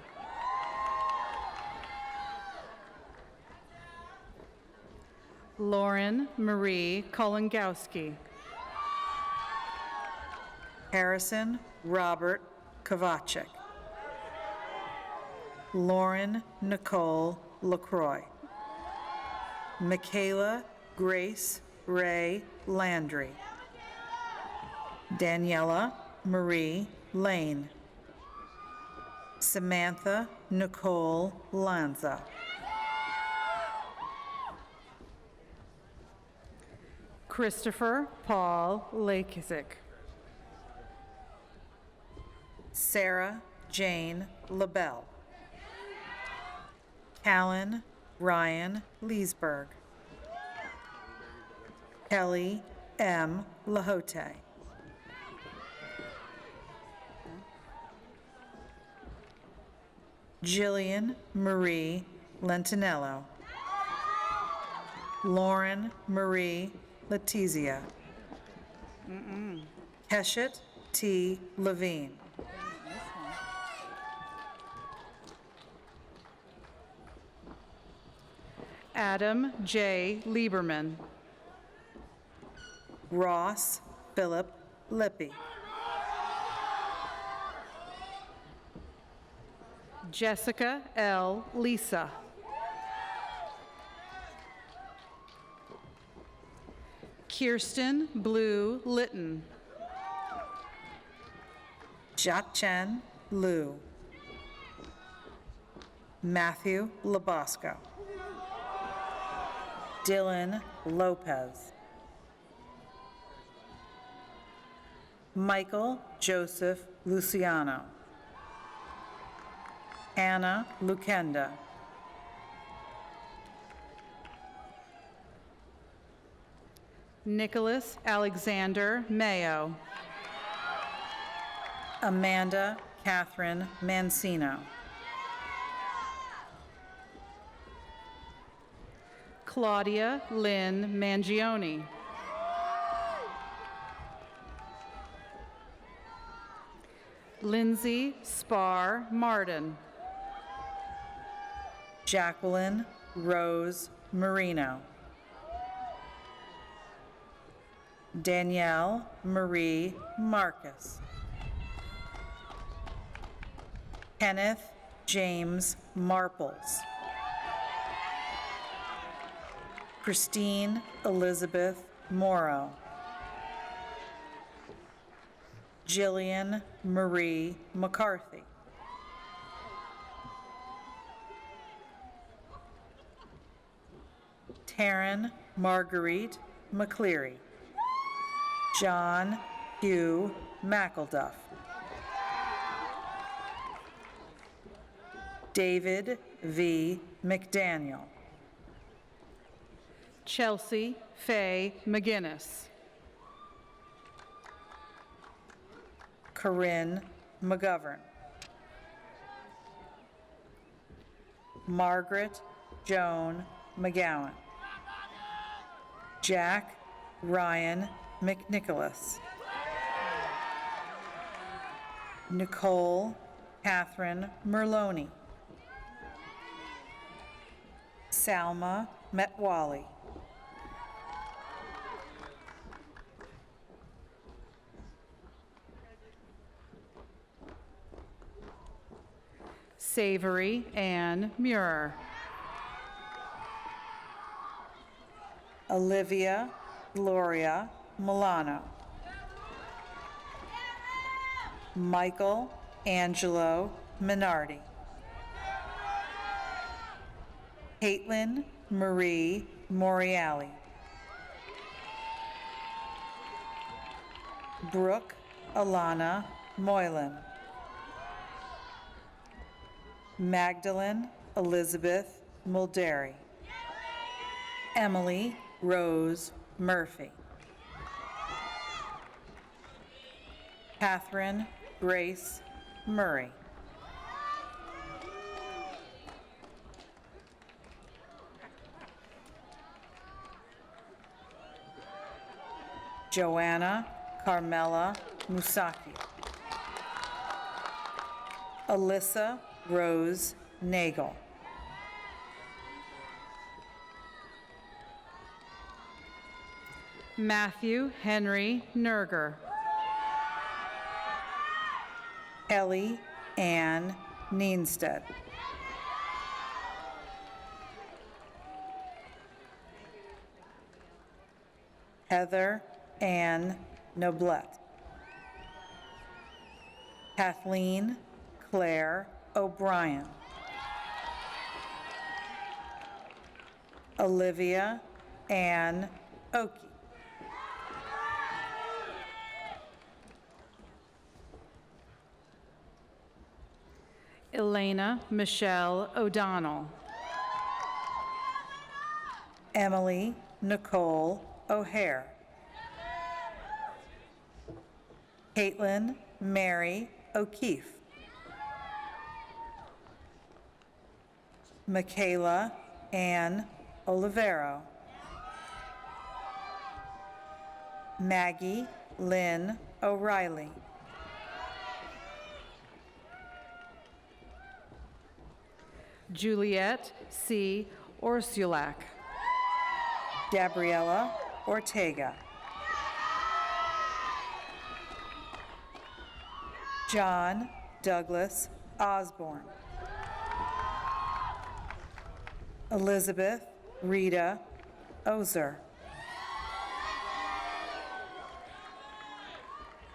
Lauren Marie Kolongowski, Harrison Robert Kovacek, Lauren Nicole LaCroix. Michaela Grace Ray Landry. Daniela Marie Lane. Samantha Nicole Lanza. Christopher Paul Lakesick. Sarah Jane LaBelle. Callan Ryan Leesburg. Kelly M. Lahote. Jillian Marie Lentinello. Lauren Marie Letizia. Heshet T. Levine. Adam J. Lieberman. Ross Philip Lippy. Jessica L. Lisa. Kirsten Blue Litton. Jat-Chen Liu. Matthew Labosco. Dylan Lopez. Michael Joseph Luciano. Anna Lukenda. Nicholas Alexander Mayo. Amanda Catherine Mancino. Claudia Lynn Mangione. Lindsay Spar Martin. Jacqueline Rose Marino. Danielle Marie Marcus. Kenneth James Marples. Christine Elizabeth Morrow. Jillian Marie McCarthy. Taryn Marguerite McCleary. John Hugh McElduff. David V. McDaniel. Chelsea Faye McGinnis. Corinne McGovern. Margaret Joan McGowan. Jack Ryan McNicholas. Nicole Catherine Merloni. Salma Metwali. Savory Ann Muir. Olivia Gloria Milano. Michael Angelo Minardi. Caitlin Marie Moriali. Brooke Alana Moylan. Magdalene Elizabeth Mulderi. Emily Rose Murphy. Catherine Grace Murray. Joanna Carmela Musaki. Alyssa Rose Nagel. Matthew Henry Nerger. Ellie Ann Neenstead. Heather Ann Noblet. Kathleen Claire O'Brien. Olivia Ann Oakey. Elena Michelle O'Donnell. Emily Nicole O'Hare. Caitlin Mary O'Keefe. Michaela Ann Olivero. Maggie Lynn O'Reilly. Juliet C. Orsulak. Gabriela Ortega. John Douglas Osborne. Elizabeth Rita Ozer.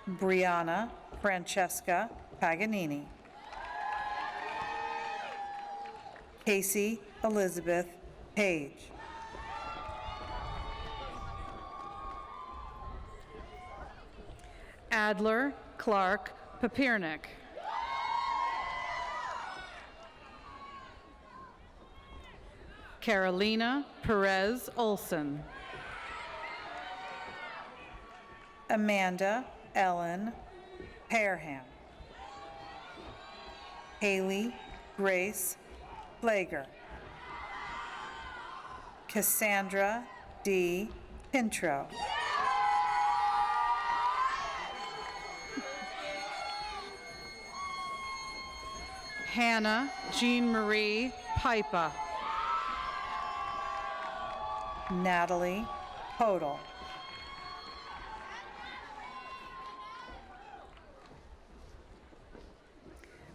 Brianna Francesca Paganini. Casey Elizabeth Page. Adler Clark Papirnik. Carolina Perez Olson. Amanda Ellen Parham. Haley Grace Flager. Cassandra D. Pintro. Hannah Jean Marie Pipa. Natalie Hodel.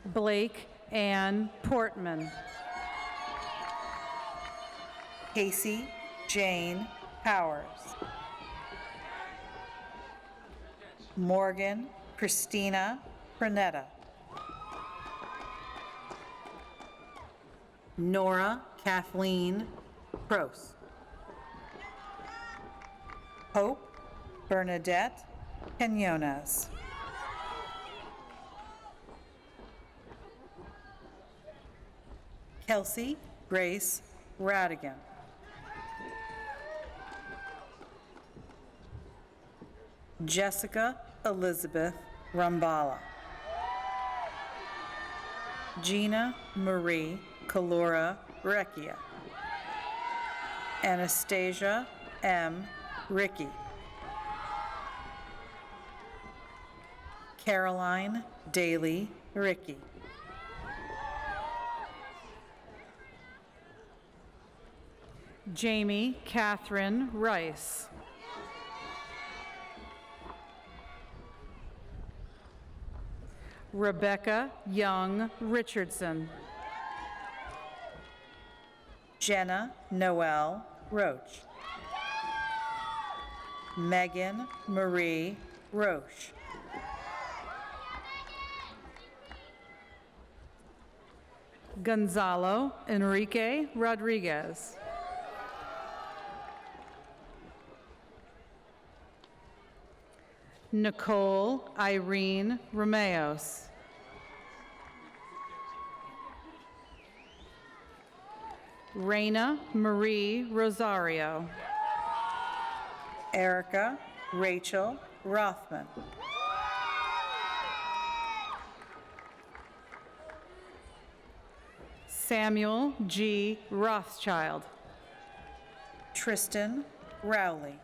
Blake Ann Portman. Casey Jane Powers. Morgan Christina Pernetta. Nora Kathleen Prose. Hope Bernadette Quinones. Kelsey Grace Radigan. Jessica Elizabeth Rambala. Gina Marie Kalura Recchia. Anastasia M. Ricky. Caroline Daly Ricky. Jamie Catherine Rice. Rebecca Young Richardson. Jenna Noel Roach. Megan Marie Roche. Gonzalo Enrique Rodriguez. Nicole Irene Romeos. Raina Marie Rosario. Erica Rachel Rothman. Samuel G. Rothschild. Tristan Rowley.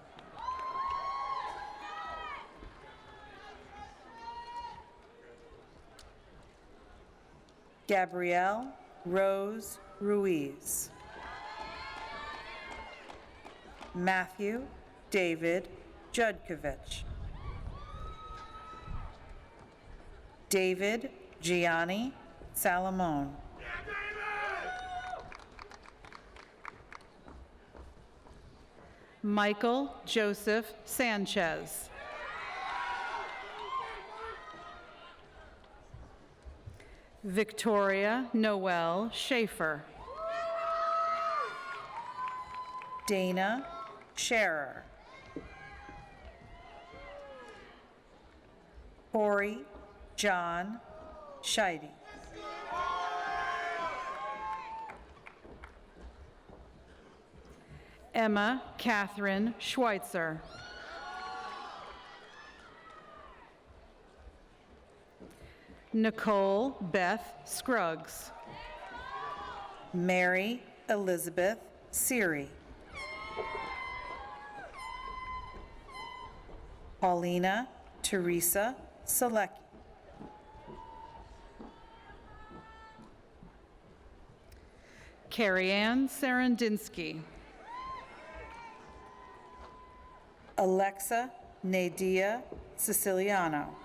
Gabrielle Rose Ruiz. Matthew David Judkovich. David Gianni Salamone. Michael Joseph Sanchez. Victoria Noel Schaefer. Dana Scherer. Corey John Scheide. Emma Catherine Schweitzer. Nicole Beth Scruggs. Mary Elizabeth Seary. Paulina Teresa Selecki. Carrie Ann Sarandinsky. Alexa Nadia Siciliano.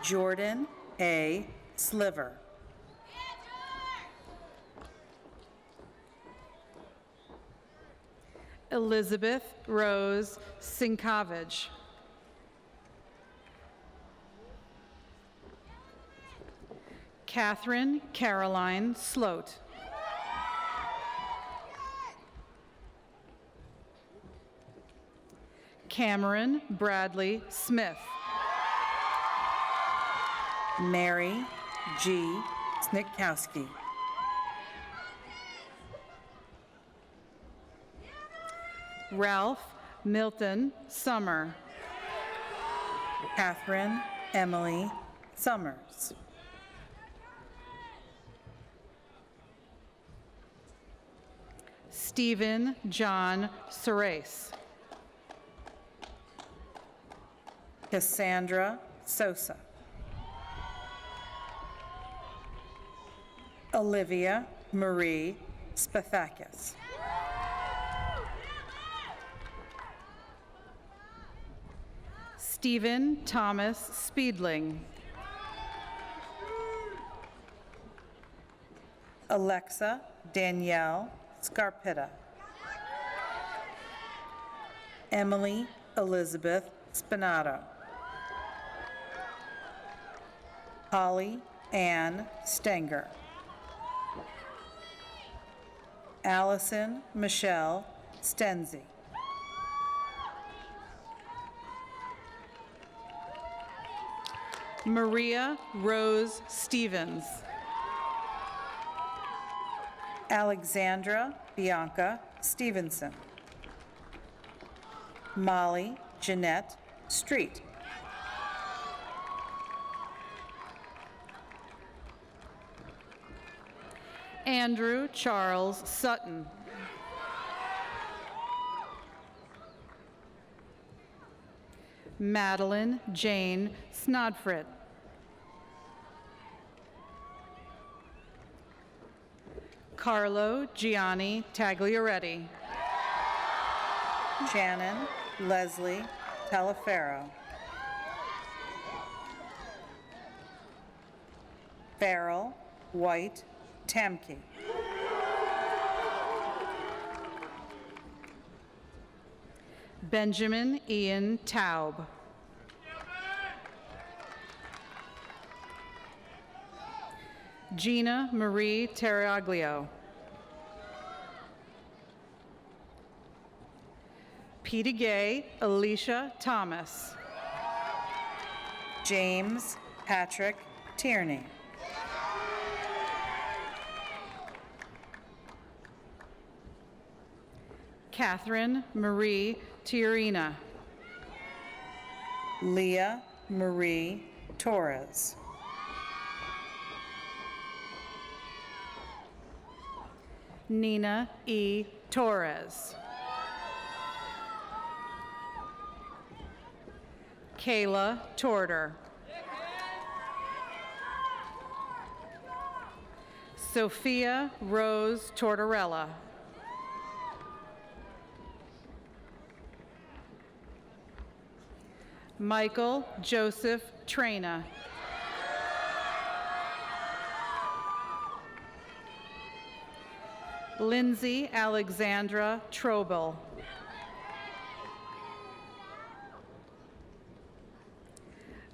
Jordan A. Sliver. Elizabeth Rose Sinkavage. Catherine Caroline Sloat. Cameron Bradley Smith. Mary G. Snitkowski. Ralph Milton Summer. Catherine Emily Summers. Stephen John Serace. Cassandra Sosa. Olivia Marie Spathakis. Stephen Thomas Speedling. Alexa Danielle Scarpitta. Emily Elizabeth Spinato. Holly Ann Stenger. Allison Michelle Stenzi. Maria Rose Stevens. Alexandra Bianca Stevenson. Molly Jeanette Street. Andrew Charles Sutton. Madeline Jane Snodfrit. Carlo Gianni Tagliaretti. Shannon Leslie Talaferro. Farrell White Tamke. Benjamin Ian Taub. Gina Marie Terraglio. Peter Gay, Alicia Thomas. James Patrick Tierney. Catherine Marie Tiarina. Leah Marie Torres. Nina E. Torres. Kayla Torter. Sophia Rose Tortorella. Michael Joseph Traina. Lindsay Alexandra Trobel.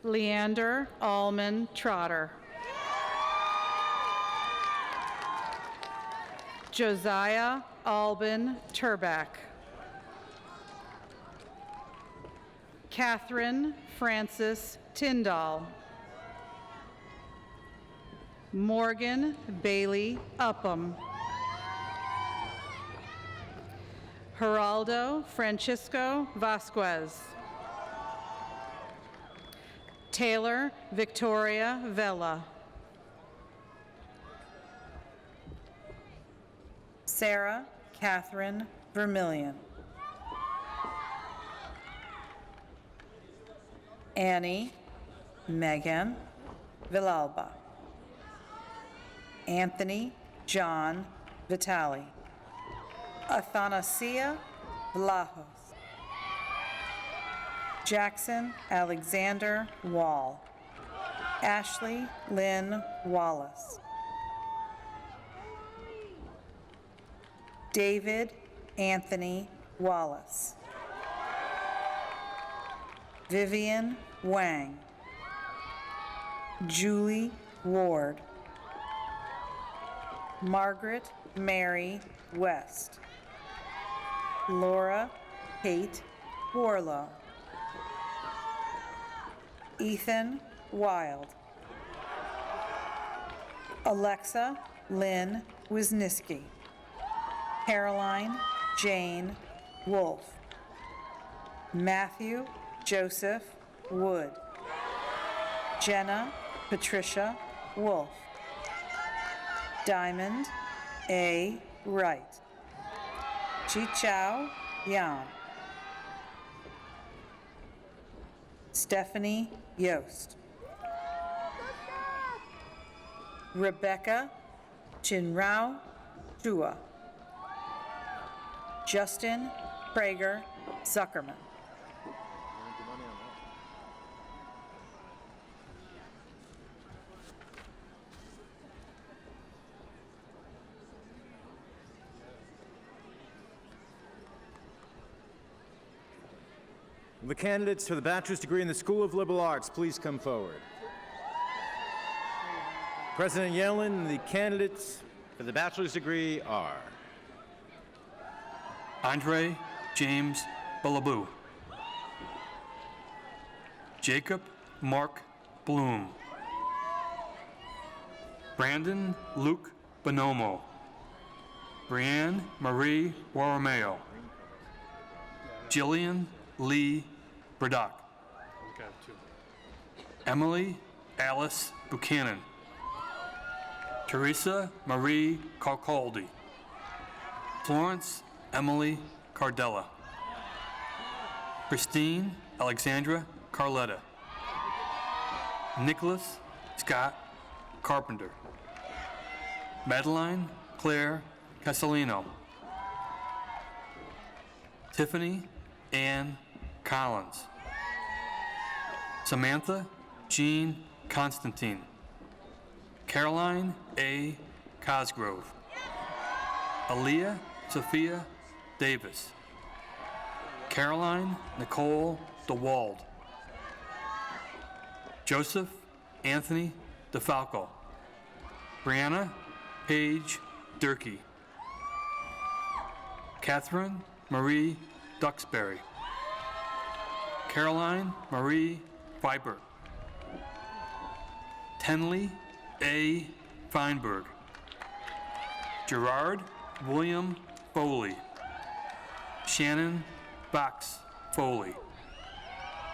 Leander Allman Trotter. Josiah Alban Turback. Catherine Frances Tyndall. Morgan Bailey Upham. Geraldo Francisco Vasquez. Taylor Victoria Vela. Sarah Catherine Vermillion. Annie Megan Villalba. Anthony John Vitale. Athanasia Vlahos. Jackson Alexander Wall. Ashley Lynn Wallace. David Anthony Wallace. Vivian Wang. Julie Ward. Margaret Mary West. Laura Kate Warlow. Ethan Wild. Alexa Lynn Wisniewski. Caroline Jane Wolf. Matthew Joseph Wood. Jenna Patricia Wolf. Diamond A. Wright. Chichao Yan. Stephanie Yost. Rebecca Chinrao Chua. Justin Prager Zuckerman. Will the candidates for the bachelor's degree in the School of Liberal Arts please come forward? President Yellen, the candidates for the bachelor's degree are Andre James Ballaboo. Jacob Mark Bloom. Brandon Luke Bonomo. Brianne Marie Waromeo. Jillian Lee Burdock. Emily Alice Buchanan. Teresa Marie Carcaldi. Florence Emily Cardella. Christine Alexandra Carletta. Nicholas Scott Carpenter. Madeline Claire Castellino. Tiffany Ann Collins. Samantha Jean Constantine. Caroline A. Cosgrove. Aaliyah Sophia Davis. Caroline Nicole DeWald. Joseph Anthony DeFalco. Brianna Paige Durkee. Catherine Marie Duxbury. Caroline Marie Vibert. Tenley A. Feinberg. Gerard William Foley. Shannon Box Foley.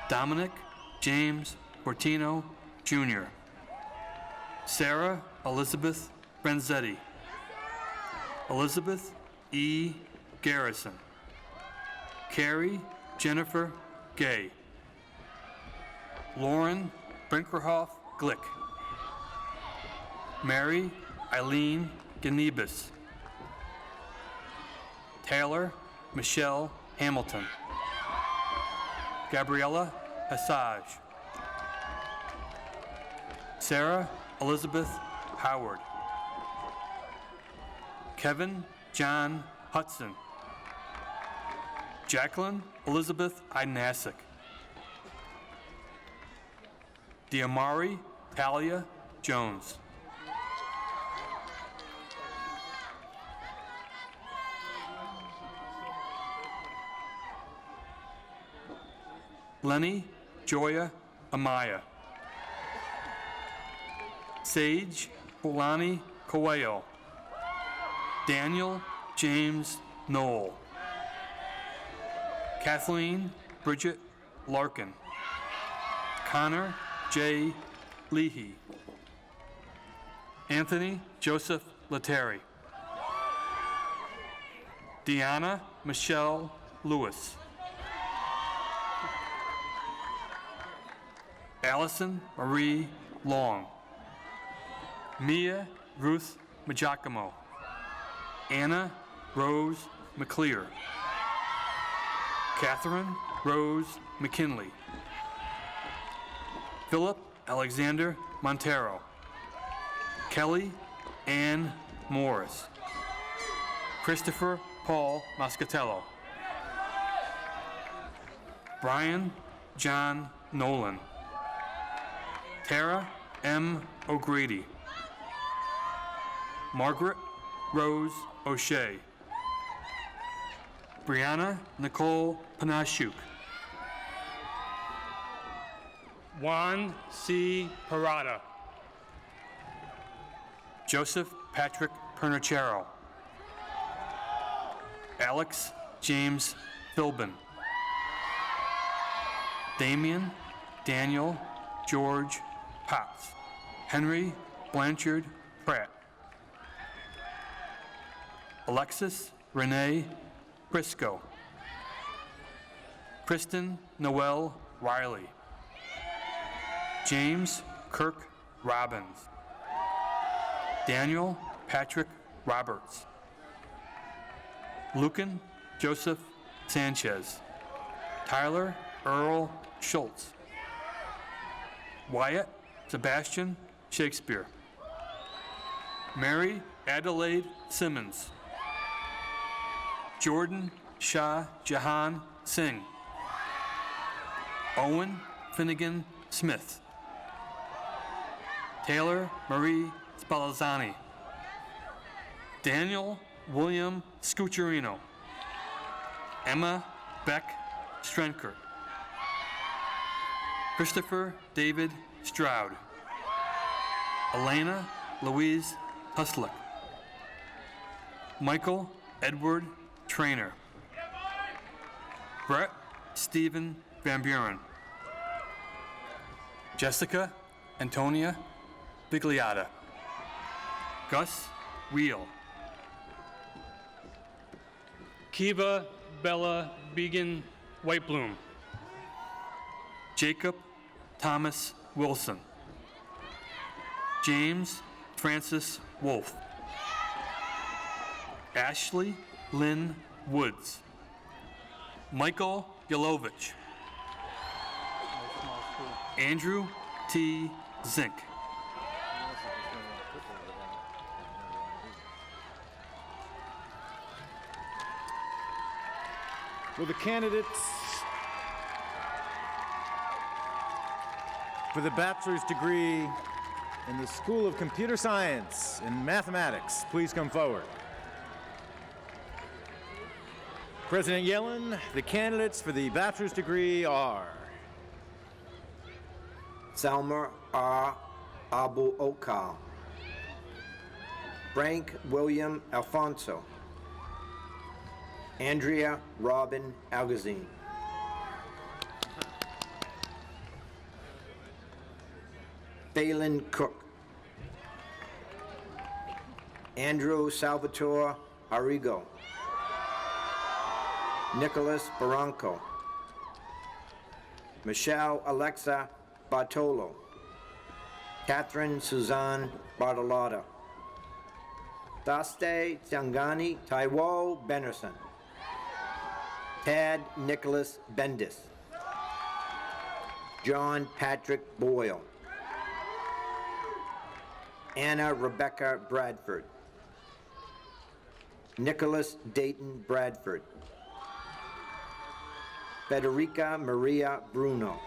Dominic James Portino, Jr. Sarah Elizabeth Renzetti. Elizabeth E. Garrison. Carrie Jennifer Gay. Lauren Brinkerhoff Glick. Mary Eileen Ganebis. Taylor Michelle Hamilton. Gabriella Assage. Sarah Elizabeth Howard. Kevin John Hudson. Jacqueline Elizabeth Inasic. Diamari Talia Jones. Lenny Joya Amaya. Sage Polani Coelho. Daniel James Knoll. Kathleen Bridget Larkin. Connor J. Leahy. Anthony Joseph Letary. Deanna Michelle Lewis. Allison Marie Long. Mia Ruth Majacamo. Anna Rose McClear. Catherine Rose McKinley. Philip Alexander Montero. Kelly Ann Morris. Christopher Paul Moscatello. Brian John Nolan. Tara M. O'Grady. Margaret Rose O'Shea. Brianna Nicole Panashuk. Juan C. Parada. Joseph Patrick Pernicero. Alex James Philbin. Damian Daniel George Potts. Henry Blanchard Pratt. Alexis Renee Briscoe. Kristen Noel Riley. James Kirk Robbins. Daniel Patrick Roberts. Lucan Joseph Sanchez. Tyler Earl Schultz. Wyatt Sebastian Shakespeare. Mary Adelaide Simmons. Jordan Shah Jahan Singh. Owen Finnegan Smith. Taylor Marie Spallanzani. Daniel William Scucciarino. Emma Beck Strenkert. Christopher David Stroud. Elena Louise Huslick. Michael Edward Trainer. Brett Stephen Van Buren. Jessica Antonia Bigliotta. Gus Wheel. Kiva Bella Began Whitebloom. Jacob Thomas Wilson. James Francis Wolf. Ashley Lynn Woods. Michael Yalovich. Andrew T. Zink. Will the candidates for the bachelor's degree in the School of Computer Science and Mathematics please come forward? President Yellen, the candidates for the bachelor's degree are Salma R. Abu Okal. Frank William Alfonso. Andrea Robin Algazine. Phelan Cook. Andrew Salvatore Arrigo. Nicholas Barranco. Michelle Alexa Bartolo. Catherine Suzanne Bartolotta. Daste Tiangani Taiwo Benerson. Tad Nicholas Bendis. John Patrick Boyle. Anna Rebecca Bradford. Nicholas Dayton Bradford. Federica Maria Bruno.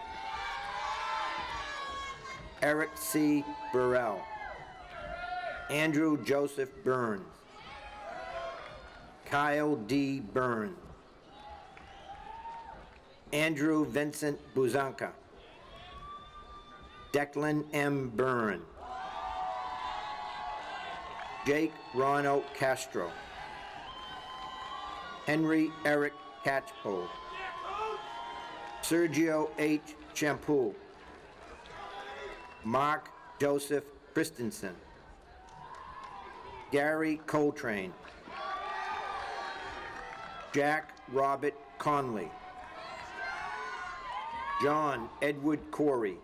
Eric C. Burrell, Andrew Joseph Burns, Kyle D. Burns, Andrew Vincent Buzanka, Declan M. Byrne, Jake Ronald Castro, Henry Eric Catchpole, Sergio H. Champoul, Mark Joseph Christensen, Gary Coltrane, Jack Robert Conley, John Edward Corey,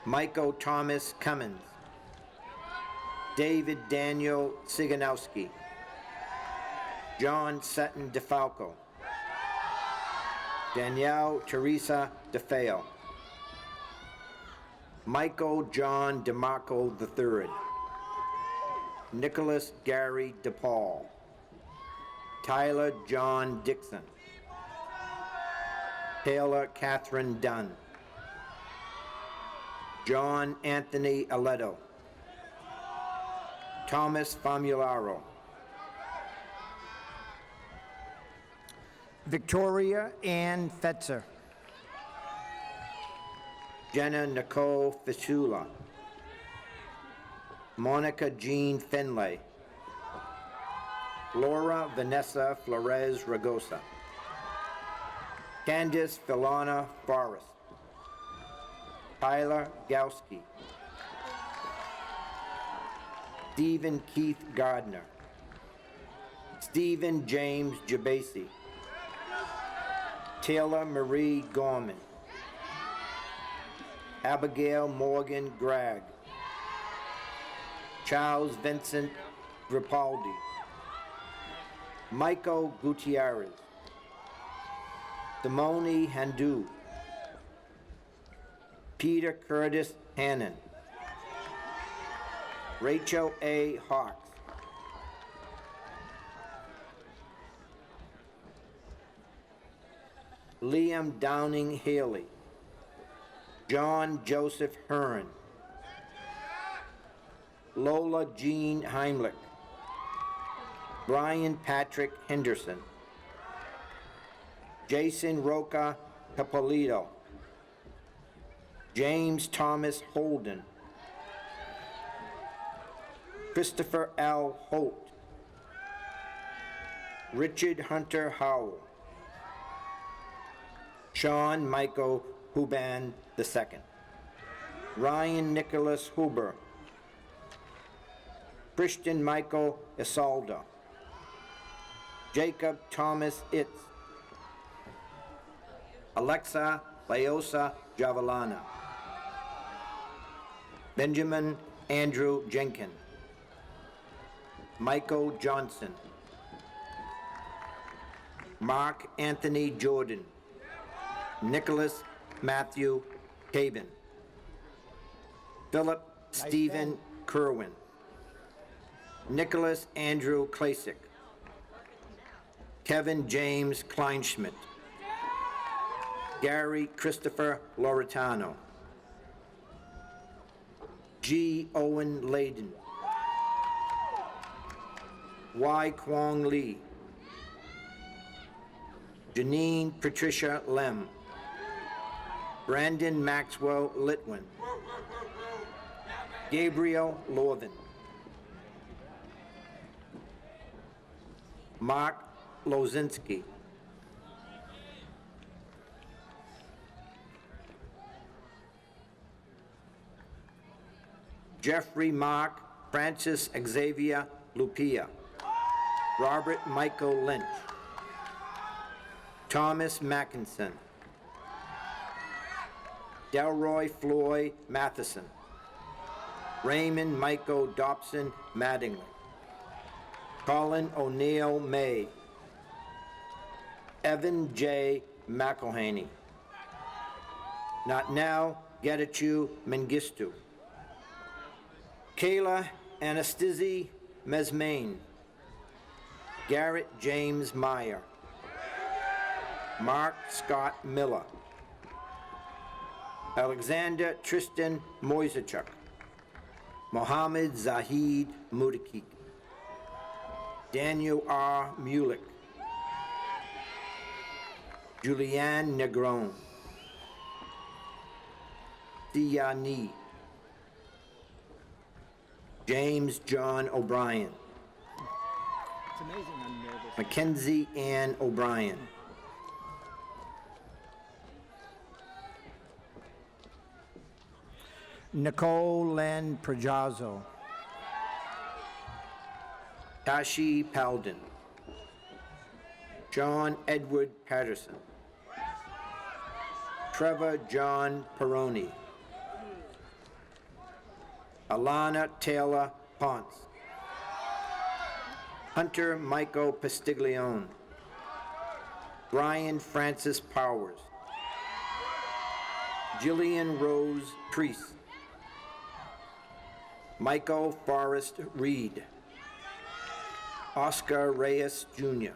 Michael Thomas Cummins, David Daniel Siganowski, John Sutton DeFalco, Danielle Teresa DeFeo, Michael John DeMarco III, Nicholas Gary DePaul, Tyler John Dixon, Taylor Catherine Dunn, John Anthony Aledo, Thomas Famularo, Victoria Ann Fetzer, Jenna Nicole Fisula, Monica Jean Finlay, Laura Vanessa Flores Ragosa, Candice Philana Forrest, Tyler Gowski, Stephen Keith Gardner, Stephen James Jabasi, Taylor Marie Gorman, Abigail Morgan Gregg, Charles Vincent Gripaldi, Michael Gutierrez, Simone Handu, Peter Curtis Hannon, Rachel A. Hawks, Liam Downing Haley, John Joseph Hearn, Lola Jean Heimlich, Brian Patrick Henderson, Jason Roca Capolito, James Thomas Holden, Christopher L. Holt, Richard Hunter Howell, Sean Michael Huban II, Ryan Nicholas Huber, Christian Michael Isaldo, Jacob Thomas Itz, Alexa Laosa Javalana, Benjamin Andrew Jenkin, Michael Johnson, Mark Anthony Jordan, Nicholas Matthew Cabin, Philip Stephen Kerwin, Nicholas Andrew Klasick, Kevin James Kleinschmidt, Gary Christopher Loretano, G. Owen Layden, Y. Kwong Lee, Janine Patricia Lem, Brandon Maxwell Litwin, Gabriel Lorvin, Mark Lozinski, Jeffrey Mark Francis Xavier Lupia, Robert Michael Lynch, Thomas Mackinson, Delroy Floyd Matheson, Raymond Michael Dobson Mattingly, Colin O'Neill May, Evan J. McElhaney, Not Now Getachew Mengistu, Kayla Anastasia Mesmain, Garrett James Meyer, Mark Scott Miller, Alexander Tristan Moisachuk, Mohammed Zahid Mudakik, Daniel R. Mulick, Julianne Negron, Diani, James John O'Brien, It's amazing I'm nervous. Mackenzie Ann O'Brien, Nicole Len Prajazzo, Tashi Palden, John Edward Patterson, Trevor John Peroni, Alana Taylor Ponce, Hunter Michael Pastiglione, Brian Francis Powers, Jillian Rose Priest, Michael Forrest Reed, Oscar Reyes Jr.,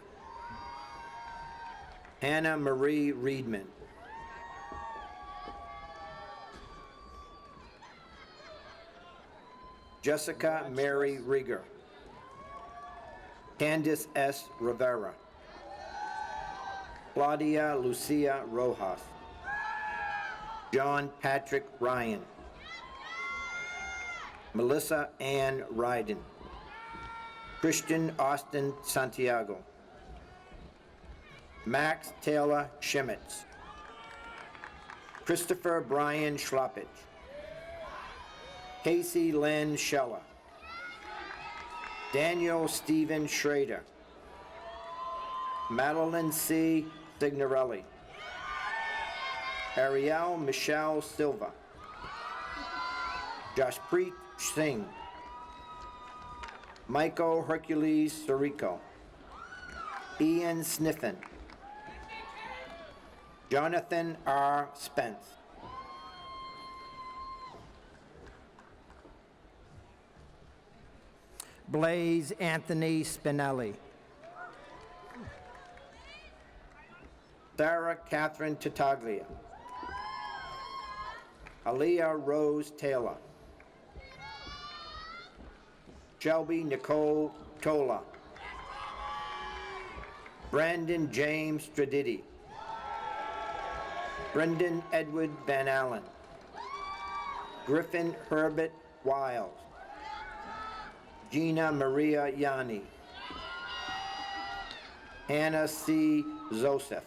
Hannah Marie Reedman, Jessica Mary Rieger, Candice S. Rivera, Claudia Lucia Rojas, John Patrick Ryan, Melissa Ann Ryden, Christian Austin Santiago, Max Taylor Schemitz, Christopher Brian Schloppich, Casey Lynn Scheller, Daniel Stephen Schrader, Madeline C. Signorelli, Ariel Michelle Silva, Joshpreet Singh, Michael Hercules Sirico, Ian Sniffen, Jonathan R. Spence, Blaze Anthony Spinelli, Sarah Catherine Tataglia, Aaliyah Rose Taylor, Shelby Nicole Tola, Brandon James Stradidi, Brendan Edward Van Allen, Griffin Herbert Wiles, Gina Maria Yanni, Hannah C. Zosef,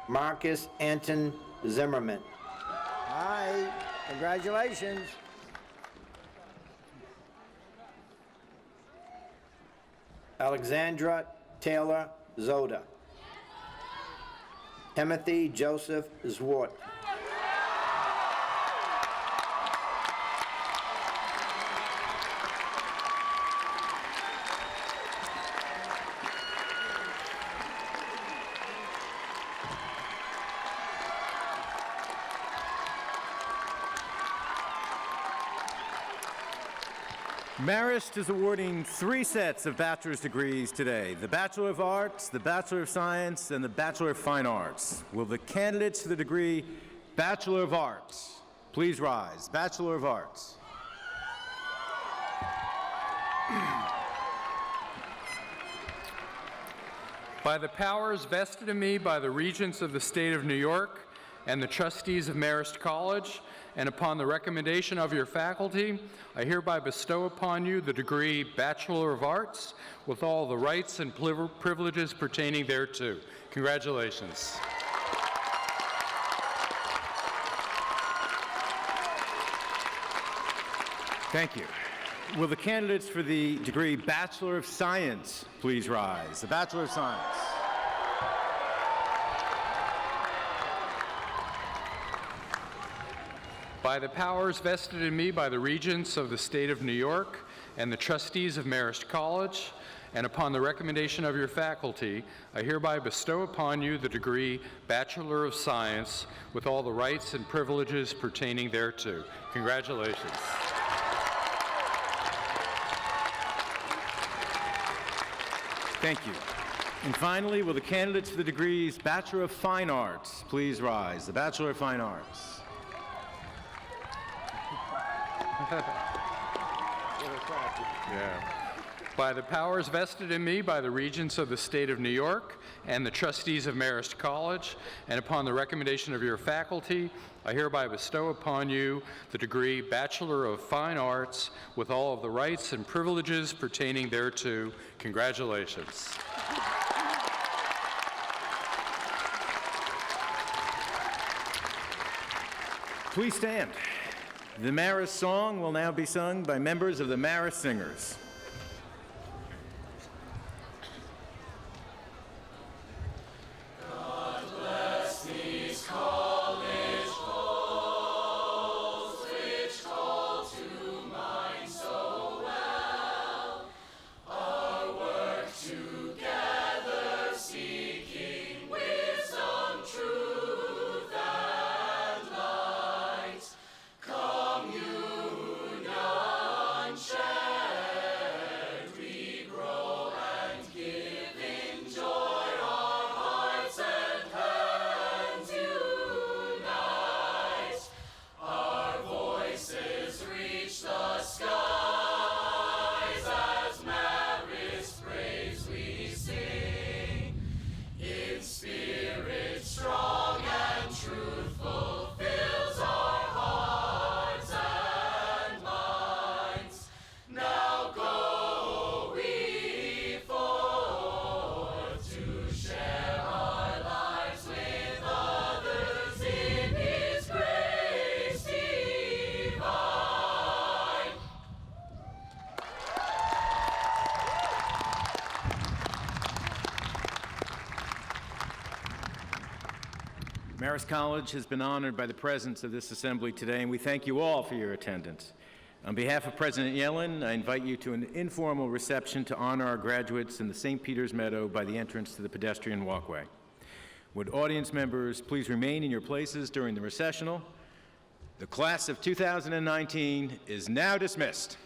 Marcus Anton Zimmerman. Hi, congratulations. Alexandra Taylor Zoda, Timothy Joseph Zwart, Marist is awarding 3 sets of bachelor's degrees today, the Bachelor of Arts, the Bachelor of Science, and the Bachelor of Fine Arts. Will the candidates for the degree Bachelor of Arts please rise? Bachelor of Arts. By the powers vested in me by the Regents of the State of New York and the trustees of Marist College, and upon the recommendation of your faculty, I hereby bestow upon you the degree Bachelor of Arts with all the rights and privileges pertaining thereto. Congratulations. Thank you. Will the candidates for the degree Bachelor of Science please rise? The Bachelor of Science. By the powers vested in me by the Regents of the State of New York and the trustees of Marist College, and upon the recommendation of your faculty, I hereby bestow upon you the degree Bachelor of Science with all the rights and privileges pertaining thereto. Congratulations. Thank you. And finally, will the candidates for the degrees Bachelor of Fine Arts please rise? The Bachelor of Fine Arts. Yeah. By the powers vested in me by the Regents of the State of New York and the trustees of Marist College, and upon the recommendation of your faculty, I hereby bestow upon you the degree Bachelor of Fine Arts with all of the rights and privileges pertaining thereto. Congratulations. Please stand. The Marist Song will now be sung by members of the Marist Singers. Marist College has been honored by the presence of this assembly today, and we thank you all for your attendance. On behalf of President Yellen, I invite you to an informal reception to honor our graduates in the St. Peter's Meadow by the entrance to the pedestrian walkway. Would audience members please remain in your places during the recessional? The class of 2019 is now dismissed.